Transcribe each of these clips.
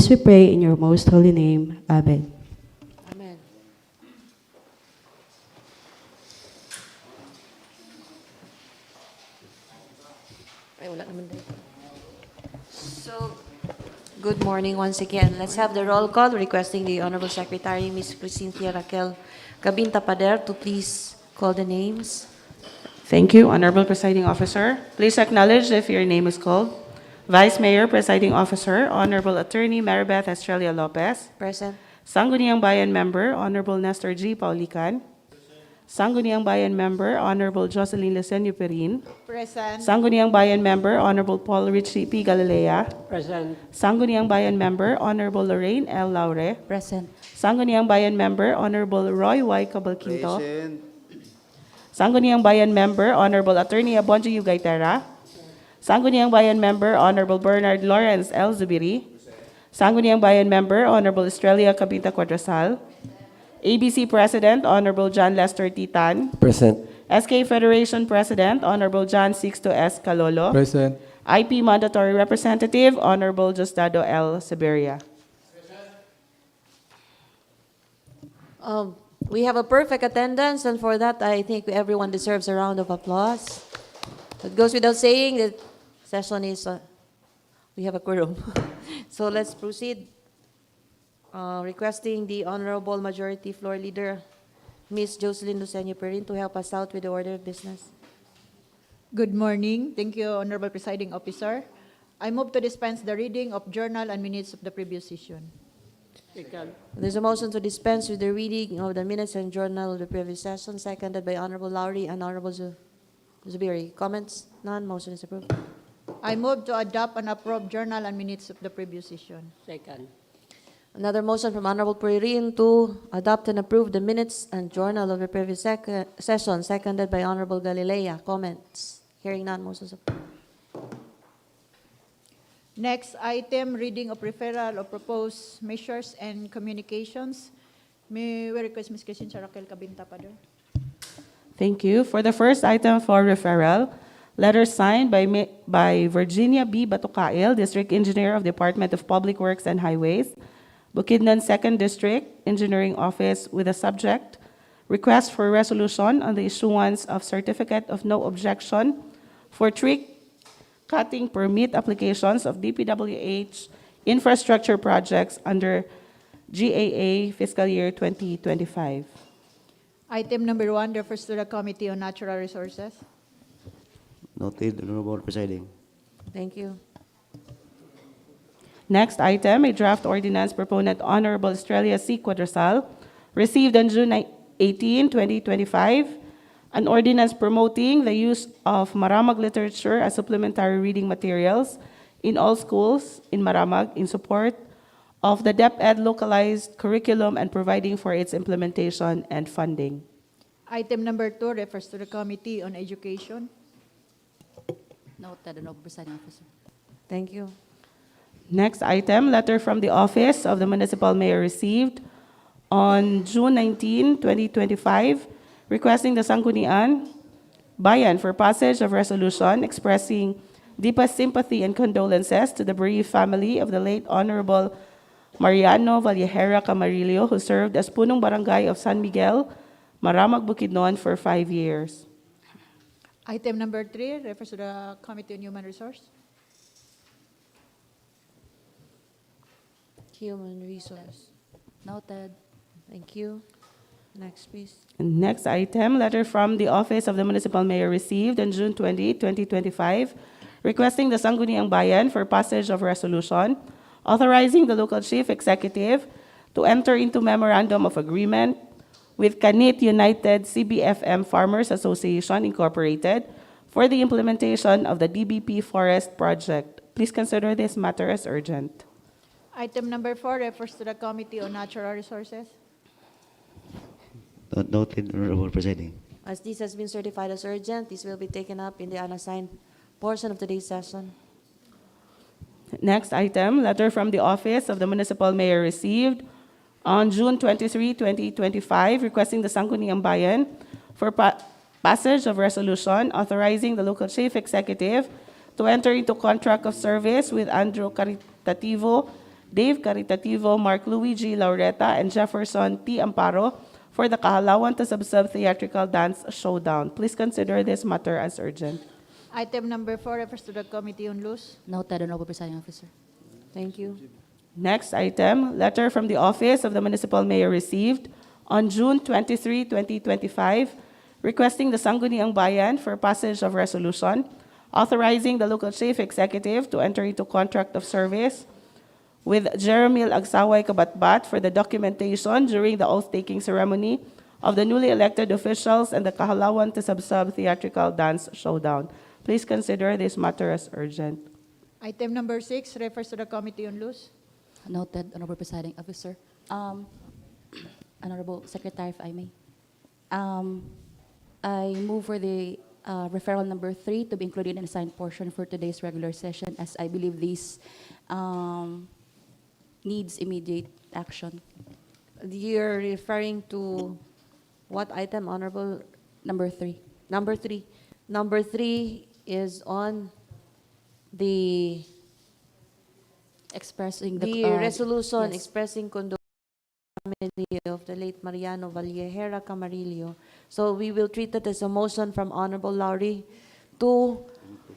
This we pray in your most holy name. Amen. Amen. Ay, wala naman dito. So, good morning once again. Let's have the roll call requesting the Honorable Secretary, Ms. 𝐶𝐶 to please call the names. Thank you, Honorable Presiding Officer. Please acknowledge if your name is called. Vice Mayor, Presiding Officer, Honorable Attorney Maribeth Estrella Lopez. Present. Sangguniang Bayan Member, Honorable Nestor G. Paulican. Sangguniang Bayan Member, Honorable 𝐒𝐚𝐬𝐬𝐢𝐨𝐧. Present. Sangguniang Bayan Member, Honorable Paul Richie P. Galilea. Present. Sangguniang Bayan Member, Honorable Lorraine L. Laure. Present. Sangguniang Bayan Member, Honorable Roy Y. Cabalquinto. Present. Sangguniang Bayan Member, Honorable Attorney 𝐒𝐚𝐲𝐚𝐫 Gaitera. Sangguniang Bayan Member, Honorable Bernard Lawrence L. Zubiri. Sangguniang Bayan Member, Honorable Estrella 𝐒𝐏𝐏𝐄𝐍𝐰. ABC President, Honorable John Lester T. Tan. Present. SK Federation President, Honorable John Sixto S. Calolo. Present. IP Mandatory Representative, Honorable Diosdado L. Siberia. We have a perfect attendance, and for that, I think everyone deserves a round of applause. It goes without saying that session is, we have a quorum. So let's proceed. Requesting the Honorable Majority Floor Leader, Ms. 𝐒𝐚𝐳 to help us out with the order of business. Good morning. Thank you, Honorable Presiding Officer. I move to dispense the reading of journal and minutes of the previous session. There's a motion to dispense with the reading of the minutes and journal of the previous session, seconded by Honorable Lowry and Honorable Zubiri. Comments? None. Motion is approved. I move to adopt and approve journal and minutes of the previous session. Second. Another motion from Honorable Puririn to adopt and approve the minutes and journal of the previous session, seconded by Honorable Galilea. Comments? Hearing none. Motion is approved. Next item, reading of referral of proposed measures and communications. May we request Ms. 𝐶𝐶 Thank you. For the first item for referral, letter signed by Virginia B. Batucail, District Engineer of Department of Public Works and Highways, Bukidnon 2nd District Engineering Office, with the subject, request for resolution on the issuance of Certificate of No Objection for tree cutting permit applications of DPWH infrastructure projects under GAA fiscal year 2025. Item number 1 refers to the Committee on Natural Resources. Noted, Honorable Presiding. Thank you. Next item, a draft ordinance proponent Honorable Estrella C. 𝐒𝐴𝐴, received on June 18, 2025, an ordinance promoting the use of Maramag literature as supplementary reading materials in all schools in Maramag in support of the DepEd localized curriculum and providing for its implementation and funding. Item number 2 refers to the Committee on Education. Noted, Honorable Presiding Officer. Thank you. Next item, letter from the Office of the Municipal Mayor received on June 19, 2025, requesting the Sangguniang Bayan for passage of resolution expressing deepest sympathy and condolences to the bereaved family of the late Honorable Mariano Vallejera Camarillo, who served as punong barangay of San Miguel, Maramag, Bukidnon for 5 years. Item number 3 refers to the Committee on Human Resource. Human Resource. Noted. Thank you. Next, please. And next item, letter from the Office of the Municipal Mayor received on June 20, 2025, requesting the Sangguniang Bayan for passage of resolution authorizing the local chief executive to enter into memorandum of agreement with 𝐒𝐚𝐽𝐻 United CBFM Farmers Association Incorporated for the implementation of the DBP Forest Project. Please consider this matter as urgent. Item number 4 refers to the Committee on Natural Resources. Noted, Honorable Presiding. As this has been certified as urgent, this will be taken up in the unassigned portion of today's session. Next item, letter from the Office of the Municipal Mayor received on June 23, 2025, requesting the Sangguniang Bayan for passage of resolution authorizing the local chief executive to enter into contract of service with Andrew Caritativo Dave Caritativo, Mark Luigi Laureta, and Jefferson T. Amparo for the Kahalawan to 𝐒𝐬𝐬𝐬𝐬 Theatrical Dance Showdown. Please consider this matter as urgent. Item number 4 refers to the Committee on Laws. Noted, Honorable Presiding Officer. Thank you. Next item, letter from the Office of the Municipal Mayor received on June 23, 2025, requesting the Sangguniang Bayan for passage of resolution authorizing the local chief executive to enter into contract of service with 𝐁𝐚𝐬𝐬𝐬𝐬𝐬 for the documentation during the oath-taking ceremony of the newly elected officials and the Kahalawan to 𝐒𝐬𝐬𝐬𝐬 Theatrical Dance Showdown. Please consider this matter as urgent. Item number 6 refers to the Committee on Laws. Noted, Honorable Presiding Officer. Honorable Secretary, if I may. I move for the referral number 3 to be included in the assigned portion for today's regular session, as I believe this needs immediate action. You're referring to what item, Honorable? Number 3. Number 3. Number 3 is on the Expressing the the resolution yes. expressing condolence to the family of the late Mariano Vallejera Camarillo. So we will treat it as a motion from Honorable Lowry to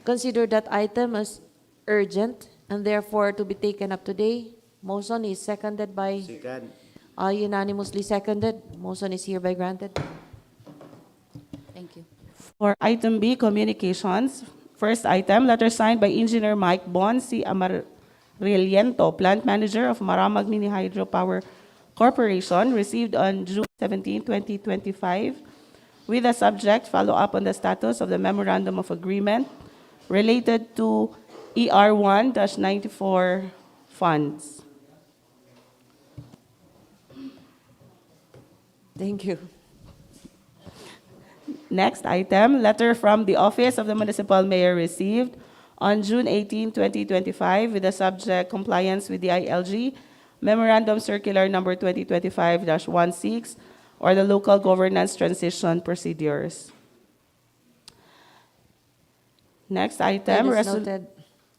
consider that item as urgent and therefore to be taken up today. Motion is seconded by, Second. unanimously seconded. Motion is hereby granted. Thank you. For item B, communications. First item, letter signed by Engineer Mike Bon C. Amariliento, Plant Manager of Maramag Mini Hydropower Corporation, received on June 17, 2025, with a subject follow-up on the status of the Memorandum of Agreement related to ER1-94 funds. Thank you. Next item, letter from the Office of the Municipal Mayor received on June 18, 2025, with the subject compliance with the ILG Memorandum Circular Number 2025-16, or the Local Governance Transition Procedures. Next item, That is noted.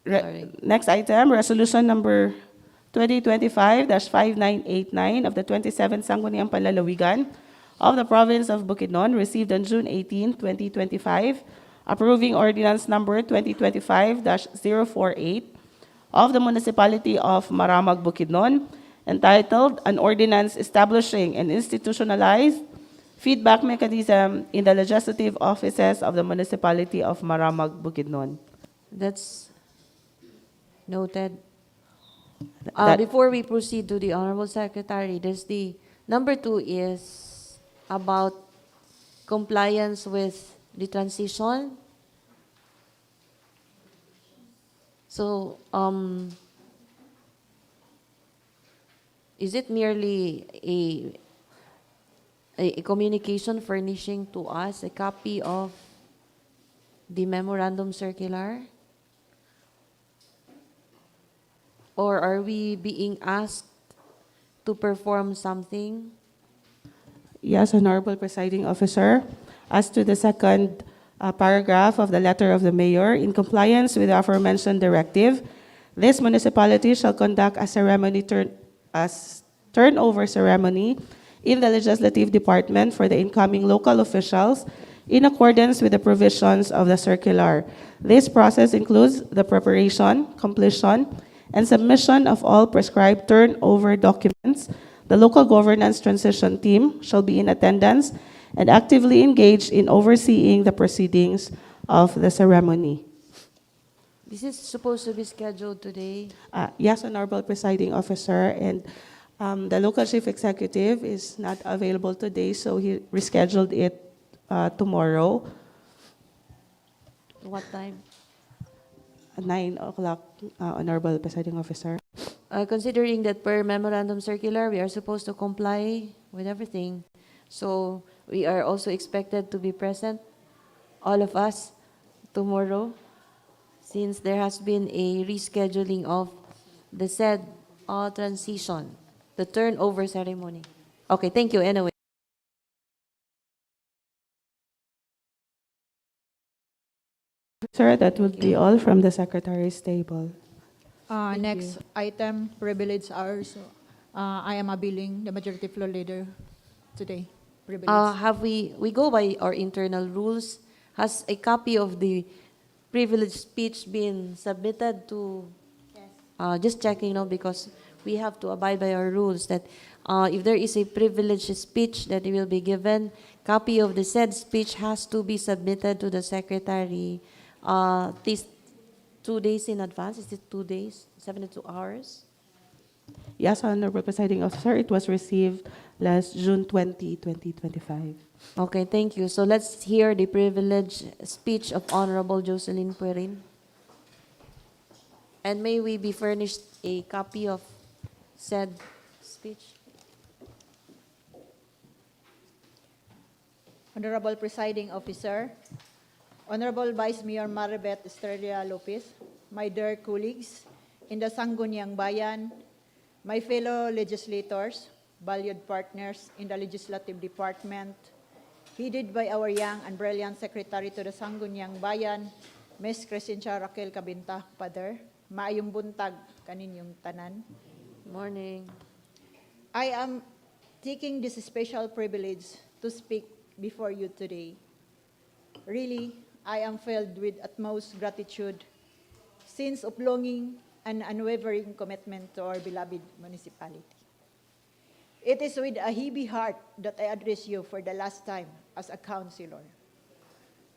Sorry. next item, resolution number 2025-5989 of the 27th Sangguniang Panlalawigan of the Province of Bukidnon, received on June 18, 2025, approving ordinance number 2025-048 of the Municipality of Maramag, Bukidnon, entitled An Ordinance Establishing an Institutionalized Feedback Mechanism in the Legislative Offices of the Municipality of Maramag, Bukidnon. That's noted. That- Before we proceed to the Honorable Secretary, there's the number 2 is about compliance with the transition. So, is it merely a communication furnishing to us a copy of the memorandum circular? Or are we being asked to perform something? Yes, Honorable Presiding Officer. As to the second paragraph of the letter of the mayor, in compliance with the aforementioned directive, this municipality shall conduct a turnover ceremony in the legislative department for the incoming local officials in accordance with the provisions of the circular. This process includes the preparation, completion, and submission of all prescribed turnover documents. The local governance transition team shall be in attendance and actively engaged in overseeing the proceedings of the ceremony. This is supposed to be scheduled today. Yes, Honorable Presiding Officer, and the local chief executive is not available today, so he rescheduled it tomorrow What time? at 9 o'clock, Honorable Presiding Officer. Considering that per memorandum circular, we are supposed to comply with everything. So we are also expected to be present, all of us, tomorrow, since there has been a rescheduling of the said transition, the turnover ceremony. Okay, thank you anyway. Sir, that would be all from the Secretary's table. Thank Next item, privilege hours. I am availing the majority floor leader today. Privilege. Have we go by our internal rules. Has a copy of the privilege speech been submitted to? Just checking now because we have to abide by our rules that if there is a privileged speech that will be given, copy of the said speech has to be submitted to the secretary at least 2 days in advance. Is it 2 days, 72 hours? Yes, Honorable Presiding Officer, it was received last June 20, 2025. Okay, thank you. So let's hear the privileged speech of Honorable Jocelyn Puerin. And may we be furnished a copy of said speech? Honorable Presiding Officer, Honorable Vice Mayor Maribeth Estrella Lopez, my dear colleagues in the Sangguniang Bayan, my fellow legislators, valued partners in the Legislative Department, headed by our young and brilliant Secretary to the Sangguniang Bayan, Ms. 𝐒𝐞𝐬𝐬𝐬𝐢𝐨𝐧 Kabinta, Father, maayong buntag kaninyong tanan. Morning. I am taking this special privilege to speak before you today. Really, I am filled with utmost gratitude, sense of longing, and unwavering commitment to our beloved municipality. It is with a heavy heart that I address you for the last time as a councilor,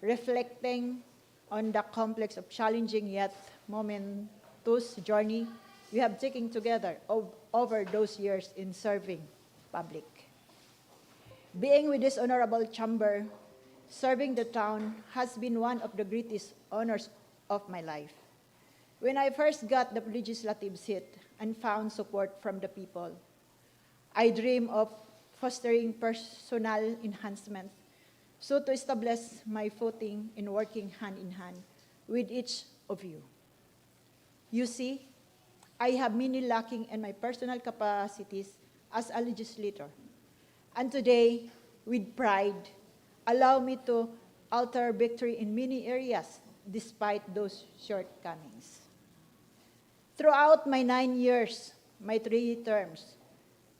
reflecting on the complex of challenging yet momentous journey we have taken together over those years in serving public. Being with this honorable chamber, serving the town has been one of the greatest honors of my life. When I first got the legislative seat and found support from the people, I dreamed of fostering personal enhancement, so to establish my footing in working hand in hand with each of you. You see, I have many lacking in my personal capacities as a legislator, and today, with pride, allow me to alter victory in many areas despite those shortcomings. Throughout my 9 years, my 3 terms,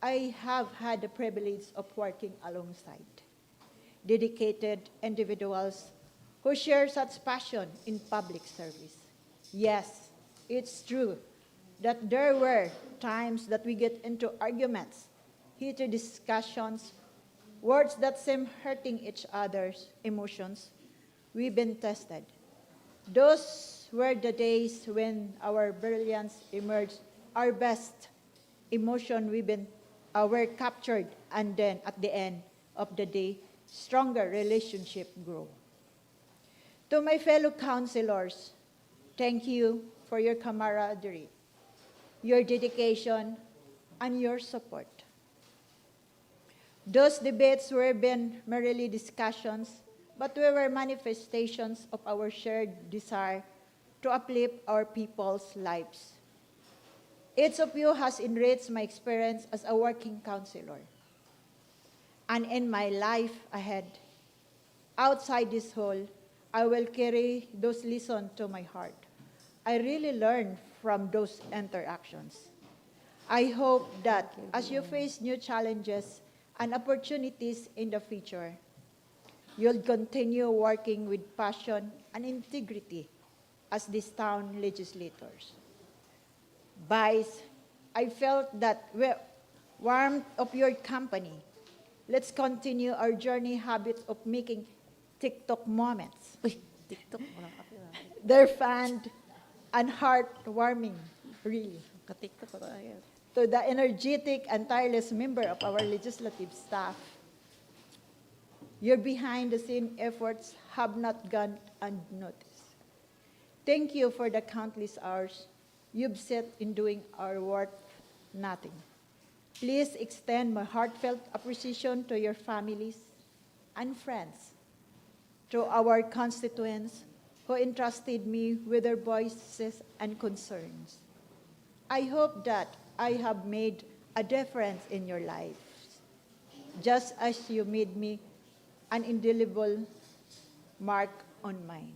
I have had the privilege of working alongside dedicated individuals who share such passion in public service. Yes, it's true that there were times that we get into arguments, heated discussions, words that seem hurting each other's emotions. We've been tested. Those were the days when our brilliance emerged, our best emotion were captured, and then at the end of the day, stronger relationship grow. To my fellow councilors, thank you for your camaraderie, your dedication, and your support. Those debates were been merely discussions, but we were manifestations of our shared desire to uplift our people's lives. Each of you has enriched my experience as a working councilor. And in my life ahead, outside this hall, I will carry those lessons to my heart. I really learned from those interactions. I hope that as you face new challenges and opportunities in the future, you'll continue working with passion and integrity as these town legislators. Vice, I felt that warmth of your company. Let's continue our journey habits of making TikTok moments. Uy, TikTok. Walang kape, ah. They're fun and heartwarming, really. Ka-TikTok ko tayo. To the energetic and tireless member of our legislative staff, your behind-the-scene efforts have not gone unnoticed. Thank you for the countless hours you've set in doing our work nothing. Please extend my heartfelt appreciation to your families and friends, to our constituents who entrusted me with their voices and concerns. I hope that I have made a difference in your lives, just as you made me an indelible mark on mine.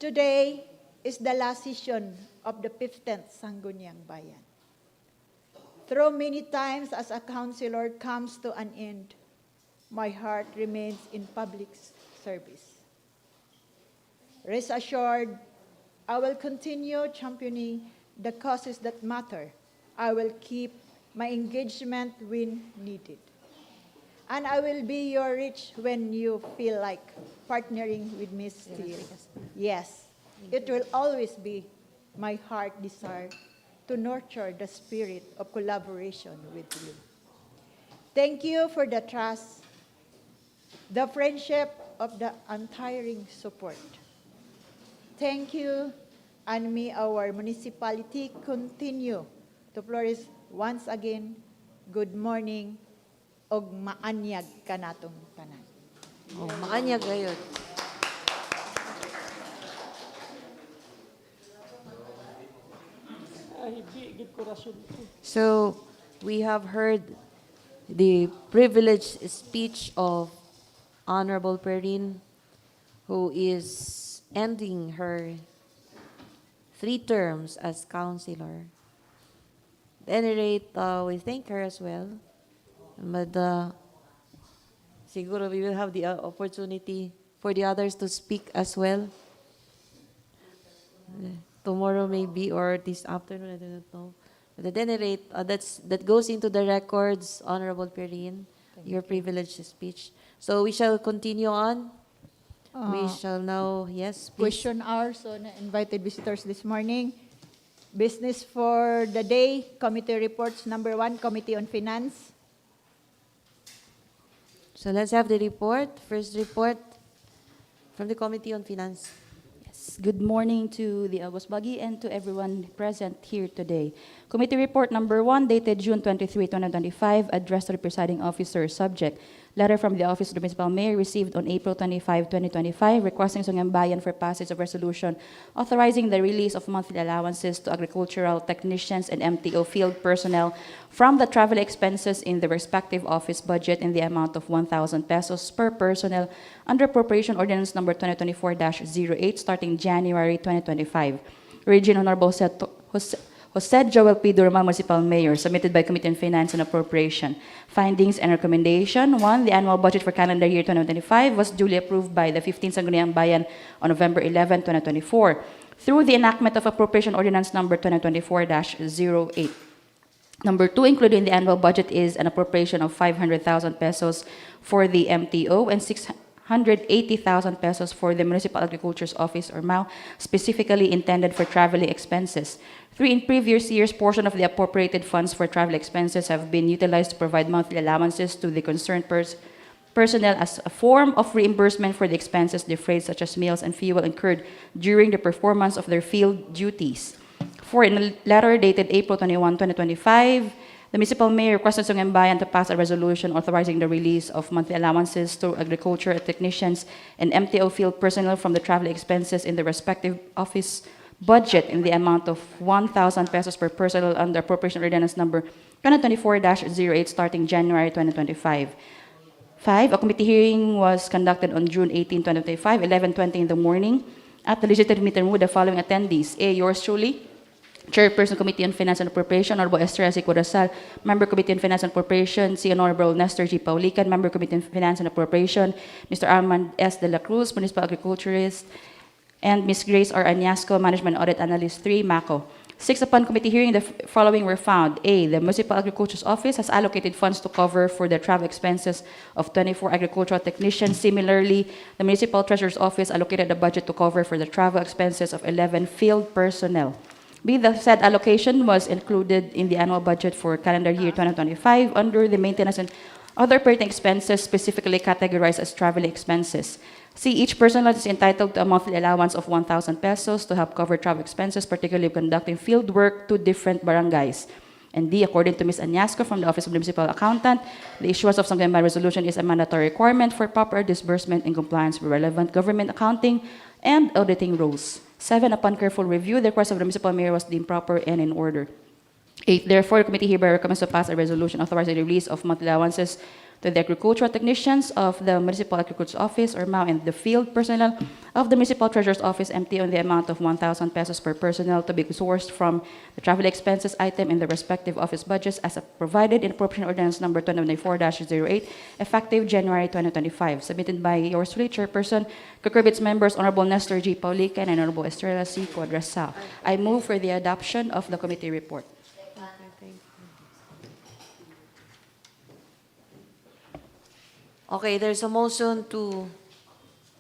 Today is the last session of the 15th Sangguniang Bayan. Through many times as a councilor comes to an end, my heart remains in public service. Rest assured, I will continue championing the causes that matter. I will keep my engagement when needed. And I will be your reach when you feel like partnering with me still. Yes, it will always be my heart desire to nurture the spirit of collaboration with you. Thank you for the trust, the friendship of the untiring support. Thank you, and may our municipality continue to flourish once again. Good morning, og maanyag kanatong tanan. Oh, maanyag gayud. So, we have heard the privileged speech of Honorable Perrin, who is ending her 3 terms as councilor. At any rate, we thank her as well. But siguro we will have the opportunity for the others to speak as well. Tomorrow maybe, or this afternoon, I don't know. But at any rate, that goes into the records, Honorable Perrin, your privileged speech. So we shall continue on. We shall now, yes, please. Question hour, so invited visitors this morning. Business for the day, committee reports. Number 1, Committee on Finance. So let's have the report. First report from the Committee on Finance. Yes. Good morning to the August Bagi and to everyone present here today. Committee report number 1, dated June 23, 2025, addressed to the presiding officer. Subject: letter from the Office of the Municipal Mayor received on April 25, 2025, requesting Sangguniang Bayan for passage of resolution authorizing the release of monthly allowances to agricultural technicians and MTO field personnel from the travel expenses in the respective office budget in the amount of 1,000 pesos per personnel under Appropriation Ordinance Number 2024-08, starting January 2025. Region Honorable Jose Joel P. Durma, Municipal Mayor, submitted by Committee on Finance and Appropriation. Findings and recommendation. 1. The annual budget for calendar year 2025 was duly approved by the 15th Sangguniang Bayan on November 11, 2024, through the enactment of Appropriation Ordinance Number 2024-08. Number 2, included in the annual budget is an appropriation of 500,000 pesos for the MTO and 680,000 pesos for the Municipal Agriculture's Office, or MAO, specifically intended for traveling expenses. 3, in previous years, portion of the appropriated funds for travel expenses have been utilized to provide monthly allowances to the concerned personnel as a form of reimbursement for the expenses defrayed, such as meals and fuel incurred during the performance of their field duties. 4, in a letter dated April 21, 2025, the Municipal Mayor requested Sangguniang Bayan to pass a resolution authorizing the release of monthly allowances to agriculture technicians and MTO field personnel from the travel expenses in the respective office budget in the amount of 1,000 pesos per personnel under Appropriation Ordinance Number 2024-08, starting January 2025. 5, a committee hearing was conducted on June 18, 2025, 11:20 in the morning at the Legislative Meeting Room with the following attendees. A, yours truly, Chairperson Committee on Finance and Appropriation, Honorable Esther 𝐶. Member Committee on Finance and Appropriation, si Honorable Nestor G. Paulican, Member Committee on Finance and Appropriation, Mr. Armand S. de la Cruz, Municipal Agriculturist, and Ms. Grace R. Añasco, Management Audit Analyst 3, MACO. 6, upon committee hearing, the following were found. A, the Municipal Agriculture's Office has allocated funds to cover for the travel expenses of 24 agricultural technicians. Similarly, the Municipal Treasurer's Office allocated a budget to cover for the travel expenses of 11 field personnel. B, the said allocation was included in the annual budget for calendar year 2025 under the maintenance and other operating expenses specifically categorized as travel expenses. C, each personnel is entitled to a monthly allowance of 1,000 pesos to help cover travel expenses, particularly conducting field work to different barangays. And D, according to Ms. Añasco from the Office of the Municipal Accountant, the issuance of Sangguniang Bayan resolution is a mandatory requirement for proper disbursement in compliance with relevant government accounting and auditing rules. 7, upon careful review, the request of the Municipal Mayor was deemed proper and in order. Eighth, therefore, the committee hereby recommends to pass a resolution authorizing the release of monthly allowances to the agricultural technicians of the Municipal Agriculture's Office or MAO and the field personnel of the Municipal Treasurer's Office MTO in the amount of 1,000 pesos per personnel to be sourced from the travel expenses item in the respective office budgets as provided in Appropriation Ordinance Number 2024-08, effective January 2025, submitted by yours truly, Chairperson, Cucurbit's members, Honorable Nestor G. Paulica and Honorable Estrella C. 𝐶. I move for the adoption of the committee report. Okay, there's a motion to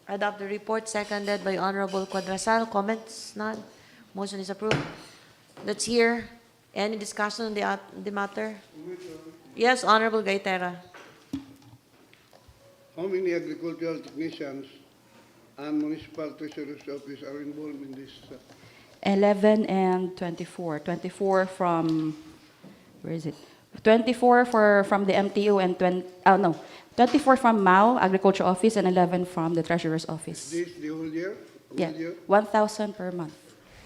adopt the report, seconded by Honorable 𝐸𝐴drasal. Comments? None. Motion is approved. Let's hear any discussion on the matter. Yes, Honorable Gaytera. How many agricultural technicians and municipal treasurer's office are involved in this? 11 and 24. 24 from, where is it? 24 from the MTO and 24 from MAO, Agriculture Office, and 11 from the Treasurer's Office. This the whole year? Yeah, 1,000 per month.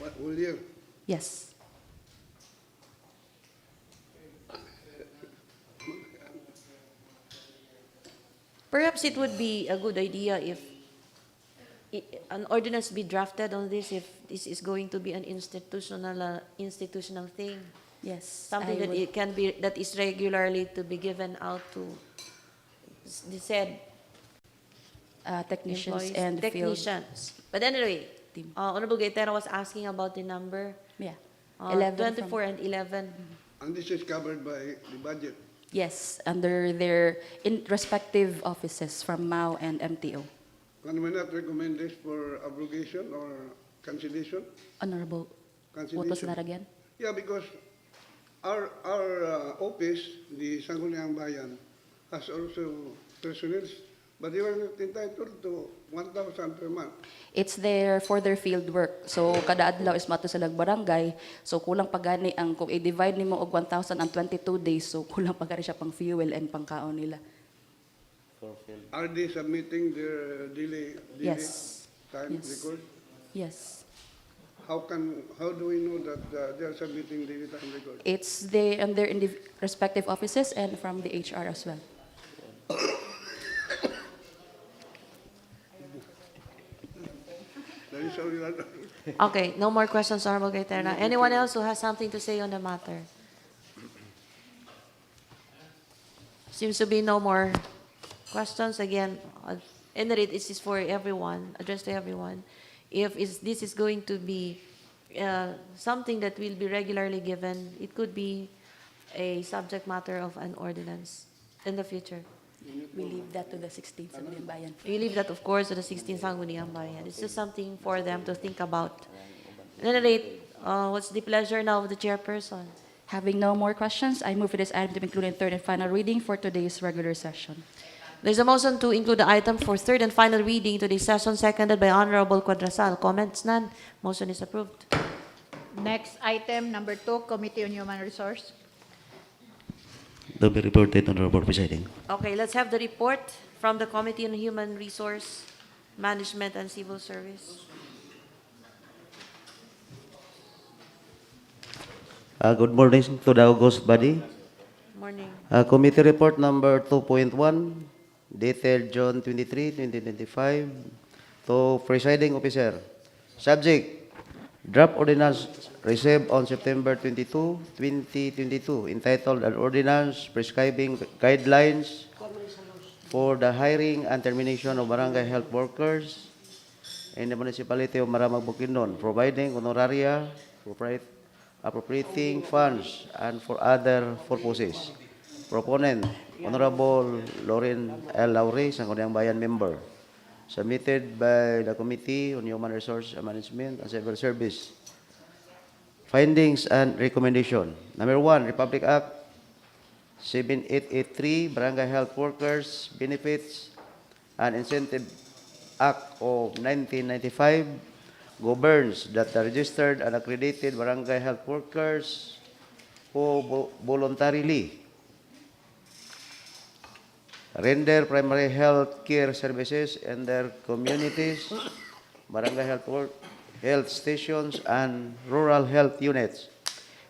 What, whole year? Yes. Perhaps it would be a good idea if an ordinance be drafted on this, if this is going to be an institutional thing. Yes. Something I that would- it can be, that is regularly to be given out to the said technicians employees, and field technicians. But anyway, team. Honorable Gaytera was asking about the number. Yeah. 24 and 11. And this is covered by the budget. Yes, under their respective offices from MAO and MTO. Can we not recommend this for abrogation or cancellation? Honorable, what was Cancellation. that again? Yeah, because our office, the Sangguniang Bayan, has also personnel, but they were not entitled to 1,000 per month. It's there for their field work. So, kada adlaw is mato sa barangay. So, kulang pagani ang, kung i-divide nimo og 1,022 days, so kulang pagani siya pang fuel and pangkaon nila. Are they submitting their daily Yes. time Yes. record? Yes. How do we know that they are submitting daily time record? It's there and they're in the respective offices and from the HR as well. That is how we are. Okay, no more questions, Honorable Gaytera. Anyone else who has something to say on the matter? Seems to be no more questions. Again, and it is for everyone, addressed to everyone. If this is going to be something that will be regularly given, it could be a subject matter of an ordinance in the future. We leave that to the 16th Sangguniang Bayan. We leave that, of course, to the 16th Sangguniang Bayan. It's just something for them to think about. At any rate, what's the pleasure now of the chairperson? Having no more questions, I move for this item to be included in third and final reading for today's regular session. There's a motion to include the item for third and final reading to this session, seconded by Honorable 𝐸𝐴drasal. Comments? None. Motion is approved. Next item, number 2, Committee on Human Resource. To be reported, Honorable Presiding. Okay, let's have the report from the Committee on Human Resource Management and Civil Service. Good morning to the august body. Morning. Committee report number 2.1, dated June 23, 2025, to Presiding Officer. Subject, draft ordinance received on September 22, 2022, entitled An Ordinance Prescribing Guidelines for the Hiring and Termination of Barangay Health Workers in the Municipality of Maramag, Bukidnon, providing honoraria, appropriating funds, and for other purposes. Proponent, Honorable Lauren L. Laure, Sangguniang Bayan member. Submitted by the Committee on Human Resource Management and Civil Service. Findings and recommendation. Number 1, Republic Act 7883, Barangay Health Workers Benefits and Incentive Act of 1995 governs that the registered and accredited barangay health workers who voluntarily render primary health care services in their communities, barangay health stations, and rural health units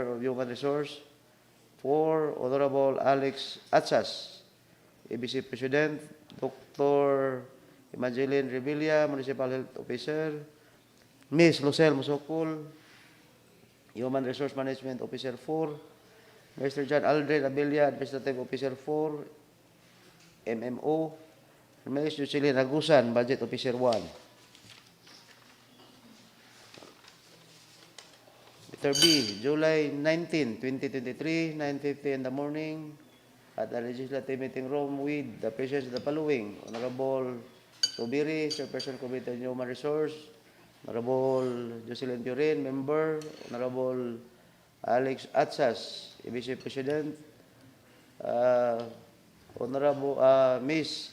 Director of Human Resource. 4, Honorable Alex Atsas, ABC President. Dr. Evangeline Revilla, Municipal Health Officer. Ms. Lucel Musokul, Human Resource Management Officer 4. Mr. John Aldrin Abilia, Administrative Officer 4, MMO. Ms. Jocelyn Agusan, Budget Officer 1. Letter B, July 19, 2023, 9:50 in the morning at the Legislative Meeting Room with the presence of the following: Honorable Subiri, Chairperson Committee on Human Resource; Honorable Jocelyn Purin, Member; Honorable Alex Atsas, ABC President; Honorable Miss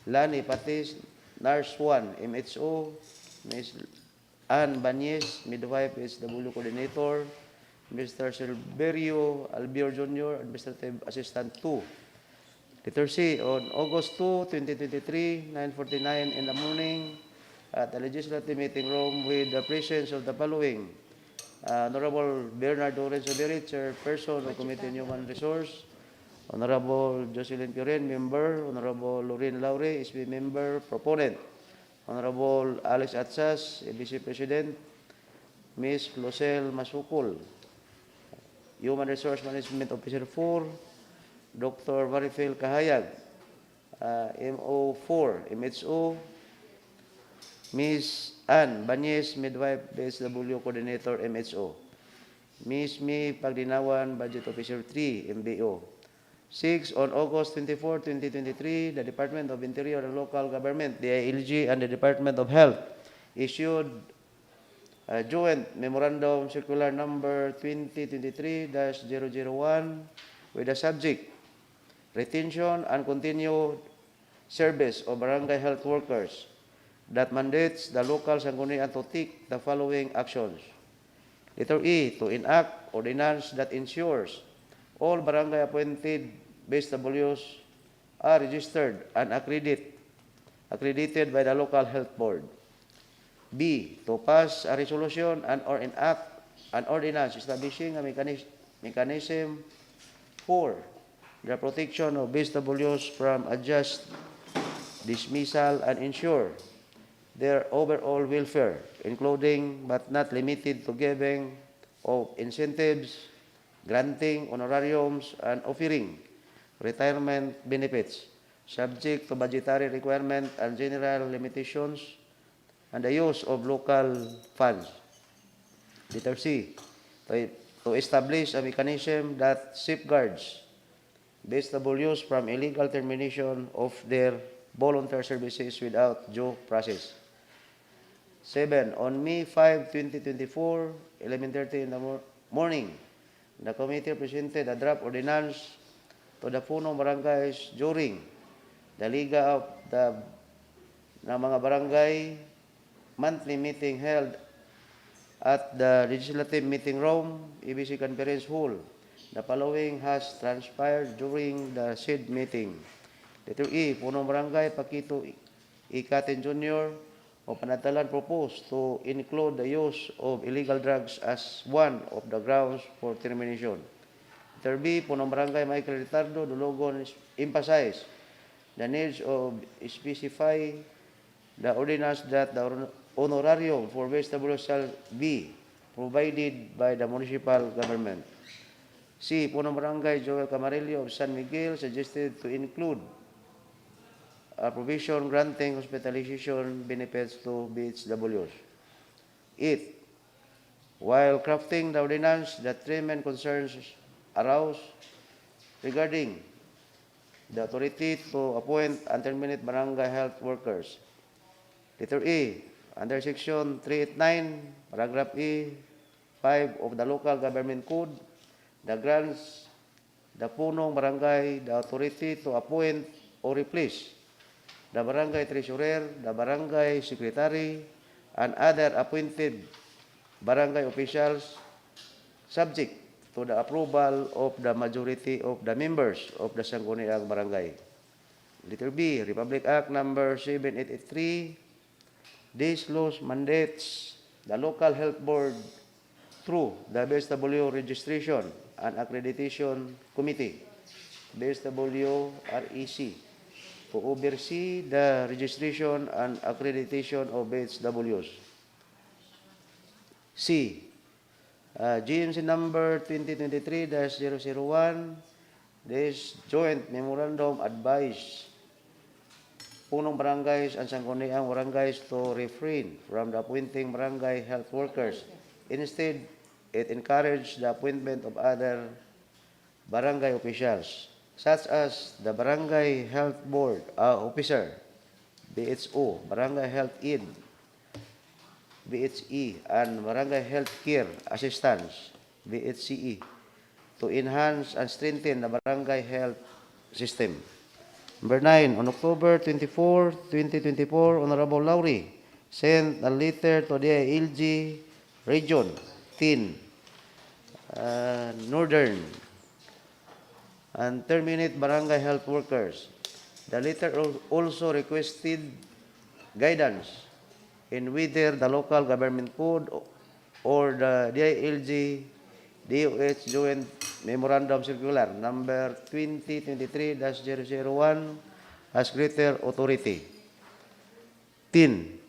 Lani Patis, Nurse 1, MHO; Miss Ann Banyes, Midwife, SW Coordinator; Mr. Silverio Albior Jr., Administrative Assistant 2. Letter C, on August 2, 2023, 9:49 in the morning, at the Legislative Meeting Room with the presence of the following: Honorable Bernard Lorenzo Beri, Chairperson of Committee on Human Resource; Honorable Jocelyn Purin, Member; Honorable Lorraine Laure, SB Member, Proponent; Honorable Alex Atsas, ABC President; Ms. Lucel Masukul, Human Resource Management Officer 4; Dr. Marifel Kahayag, MO4, MHO; Ms. Ann Banyes, Midwife, BSW Coordinator, MHO; Ms. Mi Pagdinawan, Budget Officer 3, MBO. 6, on August 24, 2023, the Department of Interior and Local Government, DILG, and the Department of Health issued a joint memorandum circular number 2023-001 with the subject: retention and continued service of barangay health workers, that mandates the local Sangguniang to take the following actions. Letter E, to enact ordinance that ensures all barangay appointed BSWs are registered and accredited by the local health board. B, to pass a resolution and or enact an ordinance establishing a mechanism for the protection of BSWs from unjust dismissal and ensure their overall welfare, including but not limited to giving of incentives, granting honorariums, and offering retirement benefits, subject to budgetary requirement and general limitations, and the use of local funds. Letter C, to establish a mechanism that safeguards BSWs from illegal termination of their volunteer services without due process. 7. On May 5, 2024, 11:30 in the morning, the committee presented a draft ordinance to the punong barangays during the Liga of the ng mga barangay monthly meeting held at the Legislative Meeting Room, EBC Conference Hall. The following has transpired during the said meeting. Letter E, punong barangay Pakito 𝐒𝐞𝐬𝐬𝐢𝐨 Jr. o Panatalan proposed to include the use of illegal drugs as one of the grounds for termination. Letter B, punong barangay Michael Ritardo Dulugon emphasized the needs of specify the ordinance that the honorarium for BSW shall be provided by the municipal government. C. Punong Barangay Joel Camarillo of San Miguel suggested to include a provision granting hospitalization benefits to BHWs. 8. While crafting the ordinance, the three main concerns arose regarding the authority to appoint and terminate barangay health workers. Letter A, under Section 389, Paragraph E, 5 of the Local Government Code, the grants the punong barangay the authority to appoint or replace the barangay treasurer, the barangay secretary, and other appointed barangay officials subject to the approval of the majority of the members of the Sangguniang barangay. Letter B, Republic Act Number 7883, this law mandates the local health board through the BSW Registration and Accreditation Committee, BSW REC, to oversee the registration and accreditation of BSWs. C. GMC number 2023-001, this joint memorandum advised punong barangays and Sangguniang barangays to refrain from the appointing barangay health workers. Instead, it encouraged the appointment of other barangay officials, such as the Barangay Health Board Officer, BHO, Barangay Health Aide, BHE, and Barangay Health Care Assistants, BHCE, to enhance and strengthen the barangay health system. Number 9, on October 24, 2024, Honorable Lowry sent a letter to the 𝐒𝐚𝐺 Region 10, Northern, and terminate barangay health workers. The letter also requested guidance in whether the local government code or the 𝐒𝐚𝐺 DOH Joint Memorandum Circular number 2023-001 has greater authority. 10.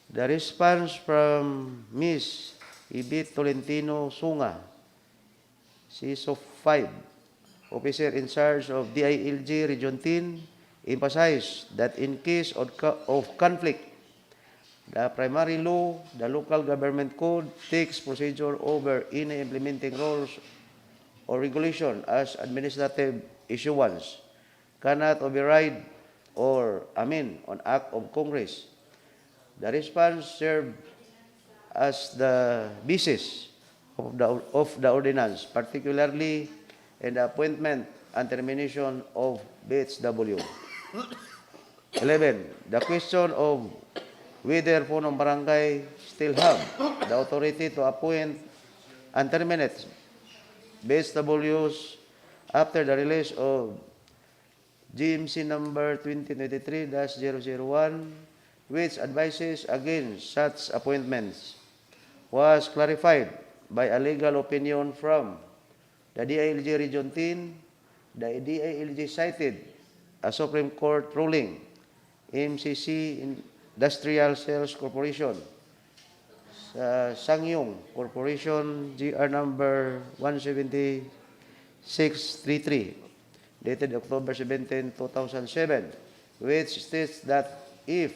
The response from Ms. Ibit Tolentino Sunga, CISO 5, officer in charge of 𝐒𝐚𝐺 Region 10, emphasized that in case of conflict, the primary law, the local government code, takes procedure over any implementing rules or regulation as administrative issuance, cannot override or amend on act of Congress. The response served as the basis of the ordinance, particularly in the appointment and termination of BHW. 11. The question of whether punong barangay still have the authority to appoint and terminate BSWs after the release of GMC number 2023-001, which advises against such appointments, was clarified by a legal opinion from the 𝐒𝐚𝐺 Region 10. The 𝐒𝐚𝐺 cited a Supreme Court ruling, MCC Industrial Sales Corporation, sa Sangguniang Corporation GR number 17633 dated October 17, 2007, which states that if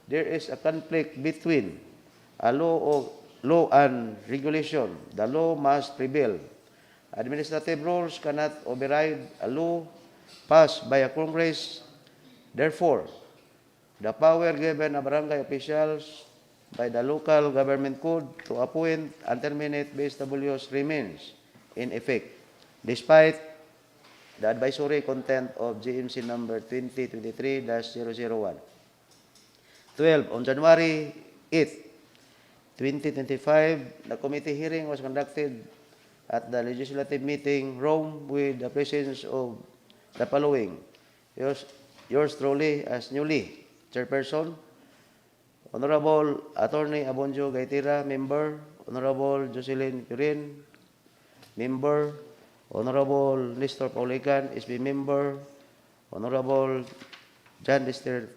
there is a conflict between a law and regulation, the law must prevail. Administrative rules cannot override a law passed by a Congress. Therefore, the power given a barangay officials by the local government code to appoint and terminate BSWs remains in effect, despite the advisory content of GMC number 2023-001. 12. On January 8, 2025, the committee hearing was conducted at the legislative meeting room with the presence of the following. Yours truly as newly chairperson, Honorable Attorney Abonjo Gaitira, member. Honorable Jocelyn Pirin, member. Honorable Nestor Paulican, SB member. Honorable John Lester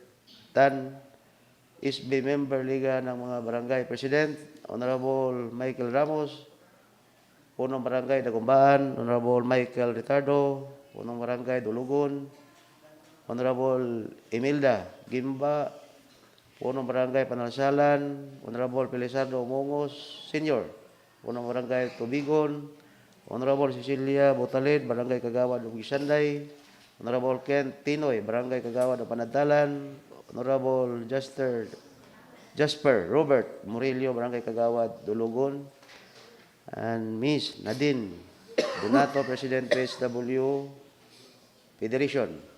Tan, SB member Liga ng mga Barangay President. Honorable Michael Ramos, Punong Barangay Dagumbaan. Honorable Michael Ricardo, Punong Barangay Dulugon. Honorable Imelda Gimba, Punong Barangay Panalsalan. Honorable Pelisardo Umongos, Senior, Punong Barangay Tubigon. Honorable Cecilia Botalid, Barangay Kagawad ng Gisanday. Honorable Kent Tinoy, Barangay Kagawad ng Panadalan. Honorable Jasper Robert Murillo, Barangay Kagawad, Dulugon. And Miss Nadine Donato, President PSW Federation.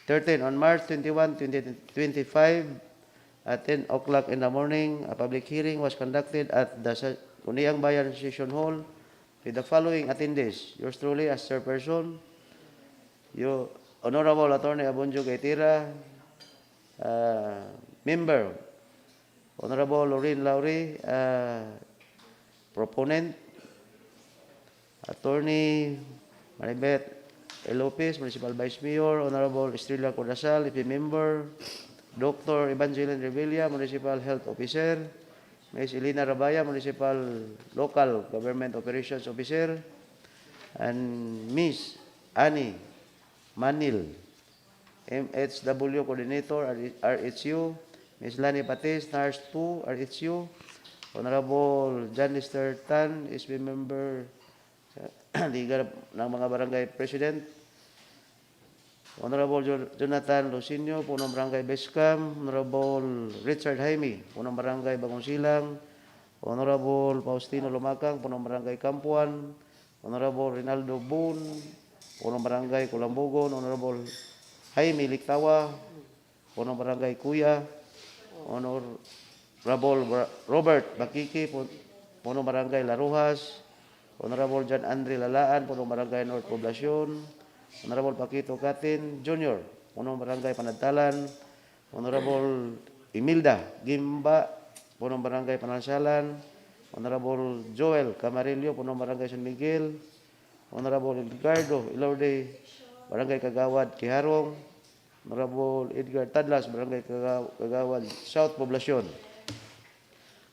13. On March 21, 2025, at 10 o'clock in the morning, a public hearing was conducted at the Sangguniang Bayan Session Hall with the following attendees. Yours truly as chairperson, you, Honorable Attorney Abonjo Gaitira, member, Honorable Lorraine Lowry, proponent, Attorney Maribeth Lopez, Municipal Vice Mayor. Honorable Estrella Cordasal, EP member. Dr. Evangeline Revilla, Municipal Health Officer. Ms. Elena Rabaya, Municipal Local Government Operations Officer. And Ms. Annie Manil, MHW Coordinator, RHU. Ms. Lani Patis, Nurse 2, RHU. Honorable John Lester Tan, SB member Liga ng mga Barangay President. Honorable Jonathan Lucinio, Punong Barangay Bescam. Honorable Richard Jaime, Punong Barangay Bagong Silang. Honorable Faustino Lumakang, Punong Barangay Kampuan. Honorable Rinaldo Boon, Punong Barangay Kulambugon. Honorable Jaime Liktawa, Punong Barangay Kuya. Honorable Robert Bakiki, Punong Barangay Laruhas. Honorable John Andre Lalaan, Punong Barangay North Poblacion. Honorable Paquito Catin Jr., Punong Barangay Panagtalan. Honorable Imelda Gimba, Punong Barangay Panalsalan. Honorable Joel Camarillo, Punong Barangay San Miguel. Honorable Edgardo Ilorde, Barangay Kagawad Kiharong. Honorable Edgar Tadlas, Barangay Kagawad South Poblacion.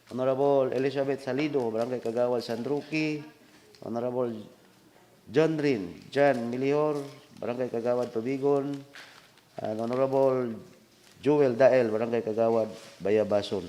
Honorable Elizabeth Salido, Barangay Kagawad San Roque. Honorable John Milior, Barangay Kagawad Tubigon. And Honorable Joel Dael, Barangay Kagawad Bayabason.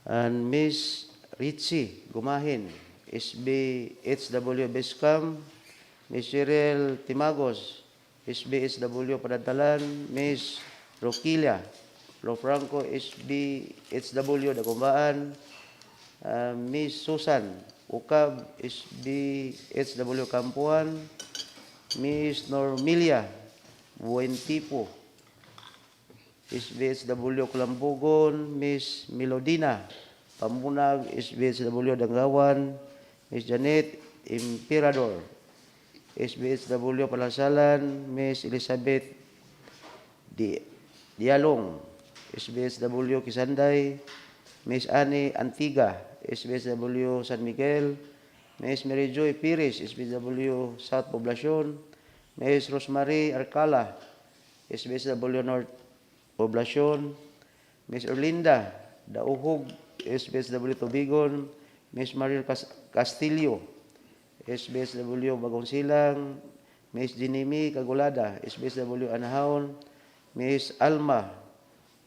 And Miss Richie Gumahin, SBHW Bescam. Miss Cheryl Timagos, SBHW Panadalan. Miss Roquilia Lofranco, SBHW Dagumbaan. Miss Susan Ukab, SBHW Kampuan. Miss Normilia Buentipo, SBHW Kulambugon. Miss Melodina Pamunag, SBHW Dangawan. Miss Janet Emperador, SBHW Palasalan. Miss Elizabeth Dialong, SBSW Kisanday, Ms. Annie Antiga, SBSW San Miguel, Ms. Mary Joy Pires, SBSW South Poblacion, Ms. Rosemary Arcala, SBSW North Poblacion, Ms. Erlinda Dauhog, SBSW Tubigon, Ms. Mariel Castillo, SBSW Bagong Silang, Ms. Jinimi Cagulada, SBSW Anahaon, Ms. Alma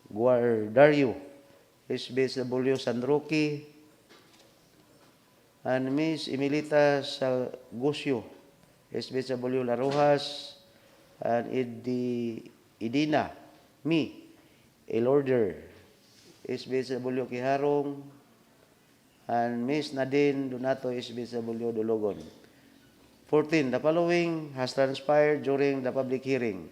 Guardario, SBSW San Roque, and Ms. Emilita Sagusio, SBSW La Rojas, and Idina Elorder, SBSW Kiharong, and Ms. Nadine Donato, SBSW Dologon. 14. The following has transpired during the public hearing.